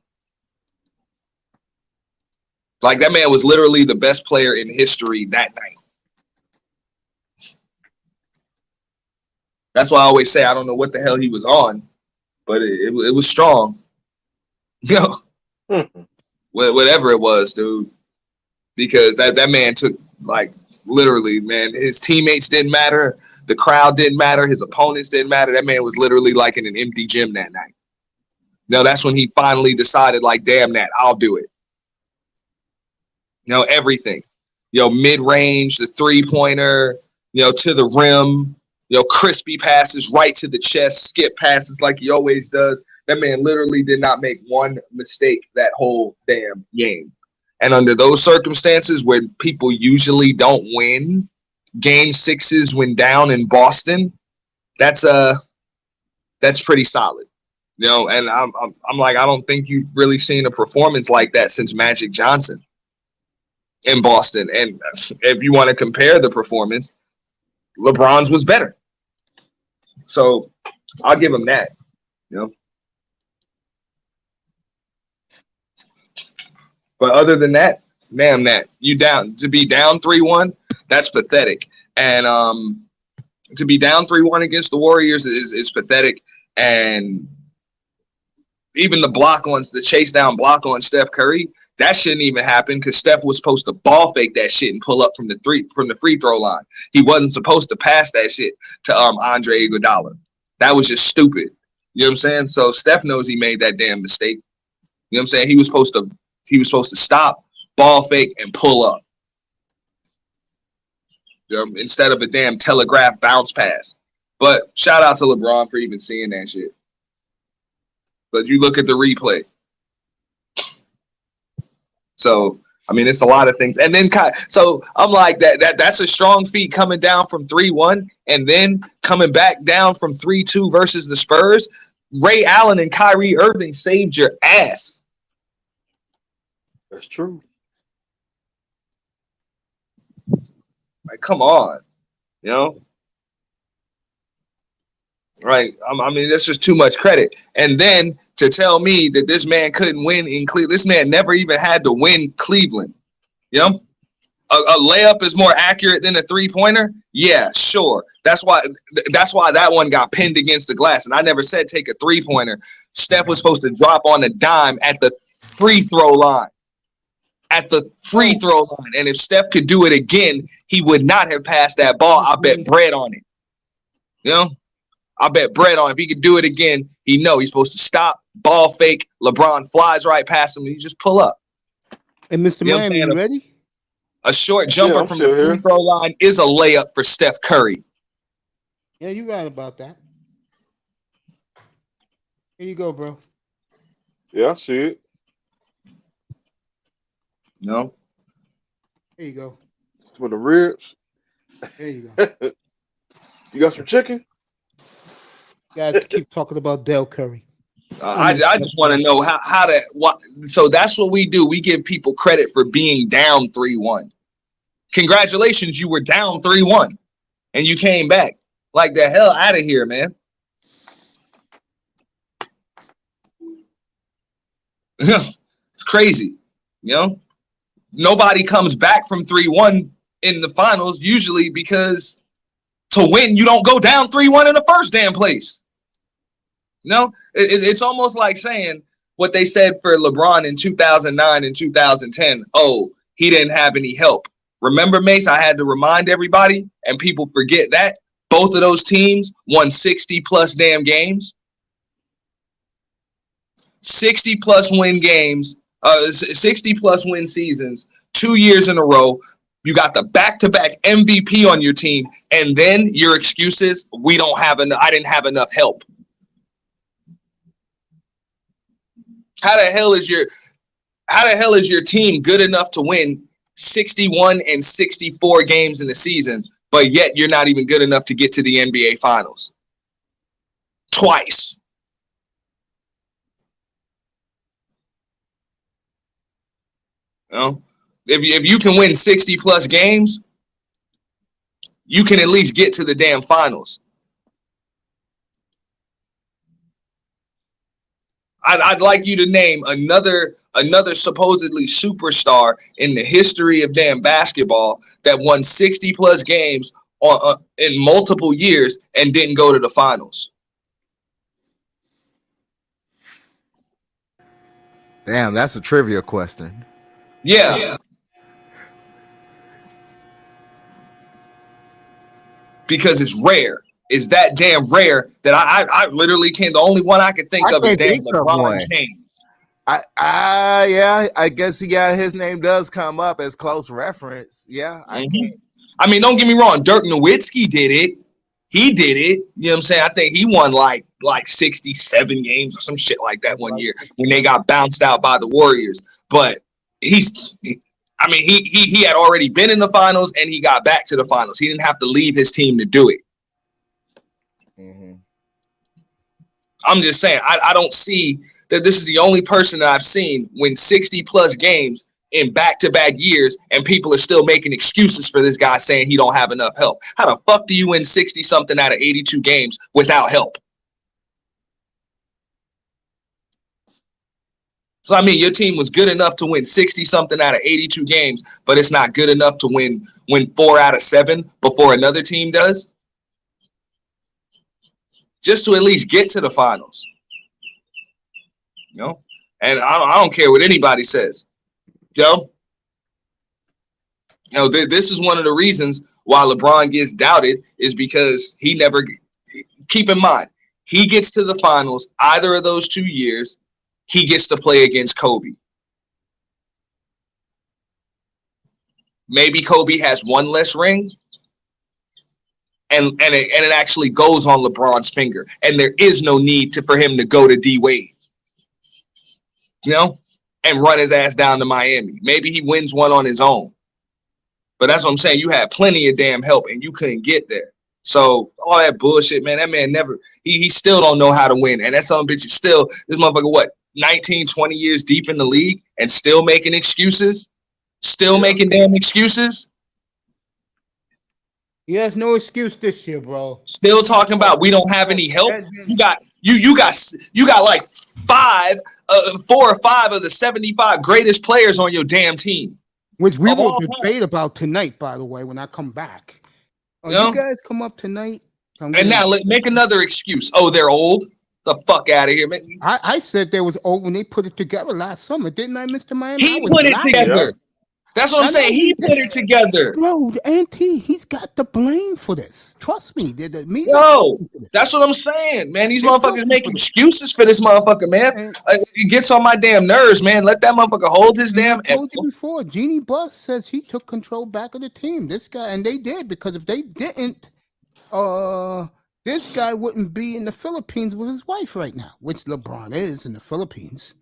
Like, that man was literally the best player in history that night. That's why I always say I don't know what the hell he was on, but it was strong. You know, whatever it was, dude. Because that man took, like, literally, man, his teammates didn't matter. The crowd didn't matter. His opponents didn't matter. That man was literally like in an empty gym that night. No, that's when he finally decided, like, damn that, I'll do it. You know, everything. You know, mid-range, the three-pointer, you know, to the rim, you know, crispy passes right to the chest, skip passes like he always does. That man literally did not make one mistake that whole damn game. And under those circumstances where people usually don't win game 6s when down in Boston, that's pretty solid. You know, and I'm like, I don't think you've really seen a performance like that since Magic Johnson in Boston. And if you want to compare the performance, LeBron's was better. So I'll give him that, you know. But other than that, damn that. You down to be down 3-1, that's pathetic. And to be down 3-1 against the Warriors is pathetic. And even the chase down block on Steph Curry, that shouldn't even happen because Steph was supposed to ball fake that shit and pull up from the free throw line. He wasn't supposed to pass that shit to Andre Iguodala. That was just stupid. You know what I'm saying? So Steph knows he made that damn mistake. You know what I'm saying? He was supposed to stop, ball fake, and pull up. You know, instead of a damn telegraph bounce pass. But shout out to LeBron for even seeing that shit. But you look at the replay. So, I mean, it's a lot of things. And then, so I'm like, that's a strong feat coming down from 3-1 and then coming back down from 3-2 versus the Spurs. Ray Allen and Kyrie Irving saved your ass. That's true. Like, come on, you know? Right. I mean, that's just too much credit. And then to tell me that this man couldn't win in Cleveland, this man never even had to win Cleveland. You know, a layup is more accurate than a three-pointer. Yeah, sure. That's why that one got pinned against the glass. And I never said take a three-pointer. Steph was supposed to drop on a dime at the free throw line. At the free throw line. And if Steph could do it again, he would not have passed that ball. I bet bread on it. You know? I bet bread on it. If he could do it again, he's supposed to stop, ball fake. LeBron flies right past him, and he just pull up. And Mr. You know Miami, you ready? A short jumper from the free throw line is a layup for Steph Curry. Yeah, you're right about that. Here you go, bro. Yeah, I see it. No. Here you go. For the ribs. There you go. You got some chicken? Guys keep talking about Del Curry. I just want to know so that's what we do. We give people credit for being down 3-1. Congratulations, you were down 3-1 and you came back. Like the hell out of here, man. It's crazy. You know, nobody comes back from 3-1 in the finals usually because to win, you don't go down 3-1 in the first damn place. No, it's almost like saying what they said for LeBron in 2009 and 2010. Oh, he didn't have any help. Remember, Mace, I had to remind everybody, and people forget that both of those teams won 60 plus damn games. 60 plus win games, 60 plus win seasons, 2 years in a row. You got the back-to-back MVP on your team, and then your excuses, I didn't have enough help. How the hell is your team good enough to win 61 and 64 games in the season, but yet you're not even good enough to get to the NBA Finals? Twice. You know? If you can win 60 plus games, you can at least get to the damn finals. I'd like you to name another supposedly superstar in the history of damn basketball that won 60 plus games in multiple years and didn't go to the finals. Damn, that's a trivia question. Yeah. Because it's rare. It's that damn rare that I literally can't. The only one I can think of is damn LeBron James. I guess his name does come up as close reference. Yeah, I mean, don't get me wrong. Dirk Nowitzki did it. He did it. You know what I'm saying? I think he won like 67 games or some shit like that one year when they got bounced out by the Warriors. But he had already been in the finals and he got back to the finals. He didn't have to leave his team to do it. Mm-hmm. I'm just saying, I don't see that this is the only person that I've seen win 60 plus games in back-to-back years and people are still making excuses for this guy saying he don't have enough help. How the fuck do you win 60 something out of 82 games without help? So, I mean, your team was good enough to win 60 something out of 82 games, but it's not good enough to win 4 out of 7 before another team does. Just to at least get to the finals. You know? And I don't care what anybody says. This is one of the reasons why LeBron gets doubted is because he never, keep in mind, he gets to the finals either of those 2 years, he gets to play against Kobe. Maybe Kobe has one less ring, and it actually goes on LeBron's finger, and there is no need for him to go to D-Wade, and run his ass down to Miami. Maybe he wins one on his own. But that's what I'm saying. You had plenty of damn help, and you couldn't get there. So all that bullshit, man, that man never, he still don't know how to win. And that son of a bitch is still, this motherfucker, 19, 20 years deep in the league and still making excuses? Still making damn excuses? He has no excuse this year, bro. Still talking about we don't have any help. You got like 4 or 5 of the 75 greatest players on your damn team. Which we will debate about tonight, by the way, when I come back. You guys come up tonight. And now make another excuse. Oh, they're old? The fuck out of here, man. I said they was old when they put it together last summer, didn't I, Mr. Miami? He put it together. That's what I'm saying. He put it together. Bro, he's got the blame for this. Trust me. Yo, that's what I'm saying, man. These motherfuckers making excuses for this motherfucker, man. It gets on my damn nerves, man. Let that motherfucker hold his damn. I told you before, Jeannie Buss says she took control back of the team. This guy, and they did, because if they didn't, this guy wouldn't be in the Philippines with his wife right now, which LeBron is in the Philippines.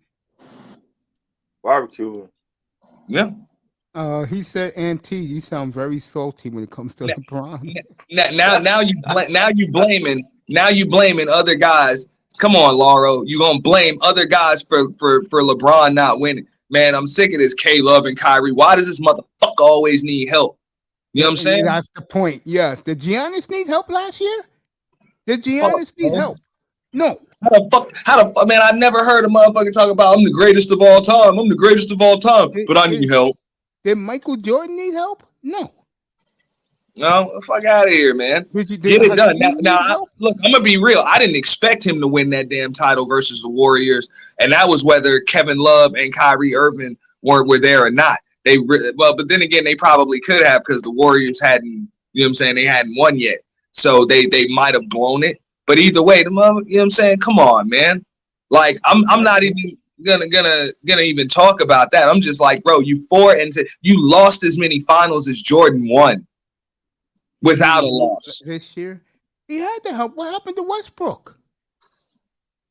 Barbecue. Yeah. He said, "Auntie, you sound very salty when it comes to LeBron." Now you blaming other guys. Come on, Lauro, you gonna blame other guys for LeBron not winning? Man, I'm sick of this K-Love and Kyrie. Why does this motherfucker always need help? You know what I'm saying? That's the point. Yes. Did Giannis need help last year? Did Giannis need help? No. How the fuck, man? I've never heard a motherfucker talk about I'm the greatest of all time. I'm the greatest of all time, but I need help. Did Michael Jordan need help? No. No, fuck out of here, man. Get it done. Now, look, I'm gonna be real. I didn't expect him to win that damn title versus the Warriors, and that was whether Kevin Love and Kyrie Irving were there or not. But then again, they probably could have, because the Warriors hadn't, you know what I'm saying, they hadn't won yet, so they might have blown it. But either way, you know what I'm saying, come on, man. Like I'm not even gonna even talk about that. I'm just like, bro, you lost as many finals as Jordan won without a loss this year. He had to help. What happened to Westbrook?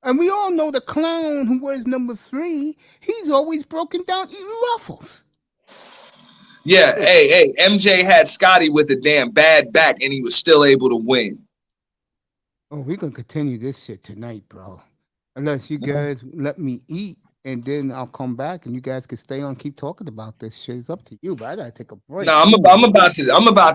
And we all know the clown who wears number 3. He's always broken down eating Ruffles. Yeah, hey, MJ had Scotty with a damn bad back, and he was still able to win. Oh, we're gonna continue this shit tonight, bro. Unless you guys let me eat, and then I'll come back, and you guys can stay on, keep talking about this shit. It's up to you, but I gotta take a break. No, I'm about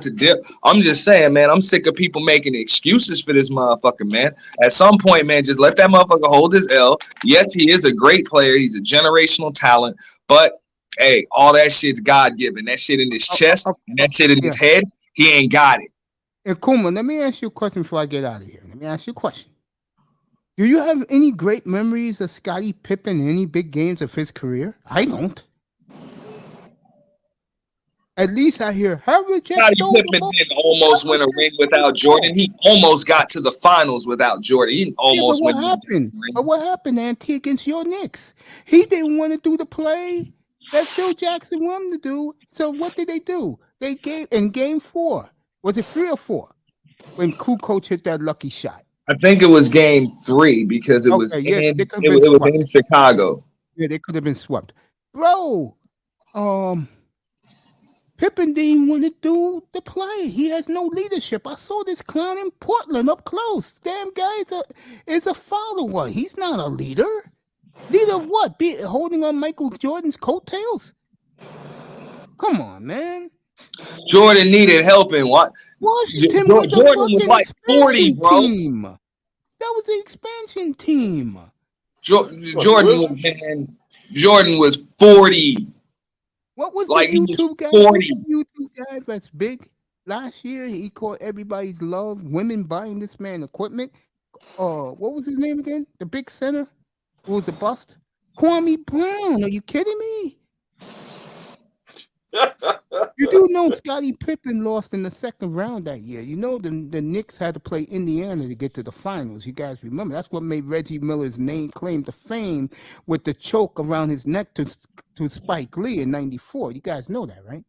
to dip. I'm just saying, man, I'm sick of people making excuses for this motherfucker, man. At some point, man, just let that motherfucker hold his L. Yes, he is a great player. He's a generational talent, but hey, all that shit's God-given. That shit in his chest and that shit in his head, he ain't got it. And Kuma, let me ask you a question before I get out of here. Let me ask you a question. Do you have any great memories of Scottie Pippen in any big games of his career? I don't. At least I hear Harry Scottie Pippen didn't almost win a ring without Jordan. He almost got to the finals without Jordan. He almost won. What happened? But what happened, Auntie, against your Knicks? He didn't want to do the play that Phil Jackson wanted him to do. So what did they do? They gave in game 4. Was it 3 or 4? When Kukoc hit that lucky shot. I think it was game 3 because it was in Chicago. Yeah, they could have been swept. Bro, Pippen didn't want to do the play. He has no leadership. I saw this clown in Portland up close. Damn guy is a follower. He's not a leader. Leader of what? Holding on Michael Jordan's coattails? Come on, man. Jordan needed help in what? Washington Jordan was like 40, bro. Team. That was the expansion team. Jordan was 40. What was like the YouTube guy? 40. YouTube guy that's big last year? He caught everybody's love. Women buying this man equipment. What was his name again? The big center. Who was the bust? Kwame Brown. Are you kidding me? You do know Scottie Pippen lost in the second round that year. You know the Knicks had to play Indiana to get to the finals. You guys remember? That's what made Reggie Miller's claim to fame with the choke around his neck to Spike Lee in '94. You guys know that, right?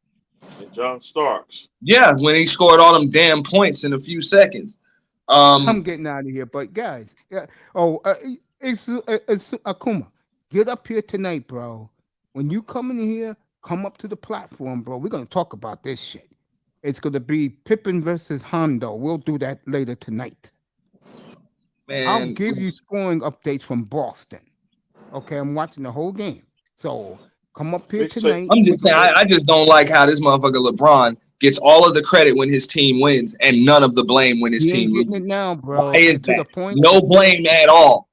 And John Starks. Yeah, when he scored all them damn points in a few seconds. I'm getting out of here, but guys, it's Akuma. Get up here tonight, bro. When you come in here, come up to the platform, bro. We're going to talk about this shit. It's going to be Pippen versus Hondo. We'll do that later tonight. Man, I'll give you scoring updates from Boston. Okay, I'm watching the whole game. So come up here tonight. I'm just saying, I just don't like how this motherfucker LeBron gets all of the credit when his team wins and none of the blame when his team loses. Getting it now, bro. Why is that? The point no blame at all.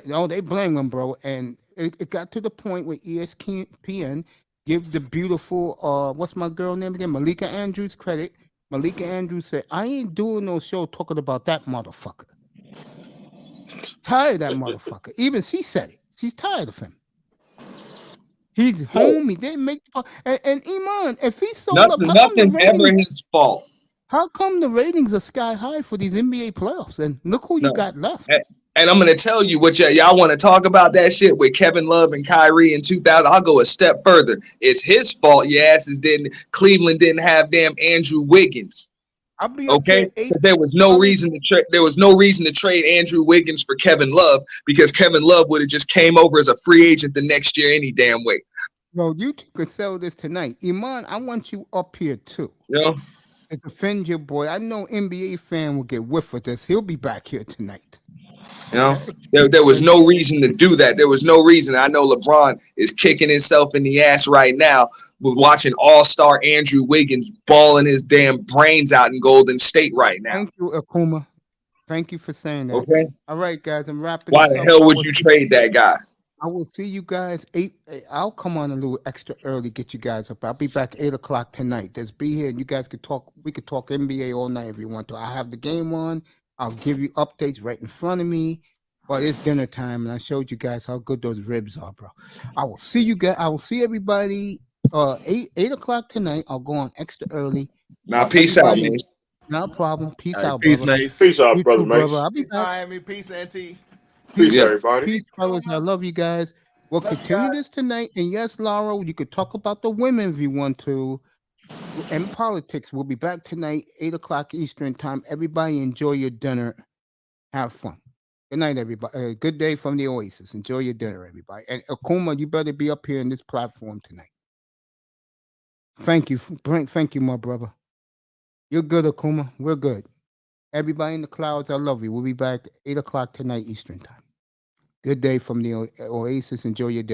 No, they blame him, bro. And it got to the point where ESPN give the beautiful, what's my girl name again? Malika Andrews credit. Malika Andrews said, I ain't doing no show talking about that motherfucker. Tired of that motherfucker. Even she said it. She's tired of him. He's home. He didn't make and Iman, if he's sold up, nothing's ever his fault. How come the ratings are sky high for these NBA playoffs? And look who you got left. And I'm going to tell you what y'all want to talk about that shit with Kevin Love and Kyrie in 2000. I'll go a step further. It's his fault your asses Cleveland didn't have damn Andrew Wiggins. Okay? There was no reason to trade Andrew Wiggins for Kevin Love because Kevin Love would have just came over as a free agent the next year any damn way. Bro, you two could sell this tonight. Iman, I want you up here too. Yeah. And defend your boy. I know NBA fan will get whiff with this. He'll be back here tonight. You know, there was no reason to do that. There was no reason. I know LeBron is kicking himself in the ass right now with watching all-star Andrew Wiggins balling his damn brains out in Golden State right now. Thank you, Akuma. Thank you for saying that. Okay. All right, guys, I'm wrapping. Why the hell would you trade that guy? I will see you guys 8. I'll come on a little extra early, get you guys up. I'll be back 8 o'clock tonight. Just be here, and you guys could talk. We could talk NBA all night if you want to. I have the game on. I'll give you updates right in front of me. But it's dinner time, and I showed you guys how good those ribs are, bro. I will see you guys. I will see everybody 8 o'clock tonight. I'll go on extra early. Now, peace out, man. No problem. Peace out, peace, brother. Mace. Peace out, brother, Mace. I'll be back. Peace, Auntie. Peace, Yeah. everybody. Peace, fellas. I love you guys. We'll continue this tonight. And yes, Laura, you could talk about the women if you want to. And politics. We'll be back tonight, 8 o'clock Eastern time. Everybody enjoy your dinner. Have fun. Good night, everybody. Good day from the Oasis. Enjoy your dinner, everybody. And Akuma, you better be up here in this platform tonight. Thank you. Thank you, my brother. You're good, Akuma. We're good. Everybody in the clouds, I love you. We'll be back 8 o'clock tonight Eastern time. Good day from the Oasis. Enjoy your dinner.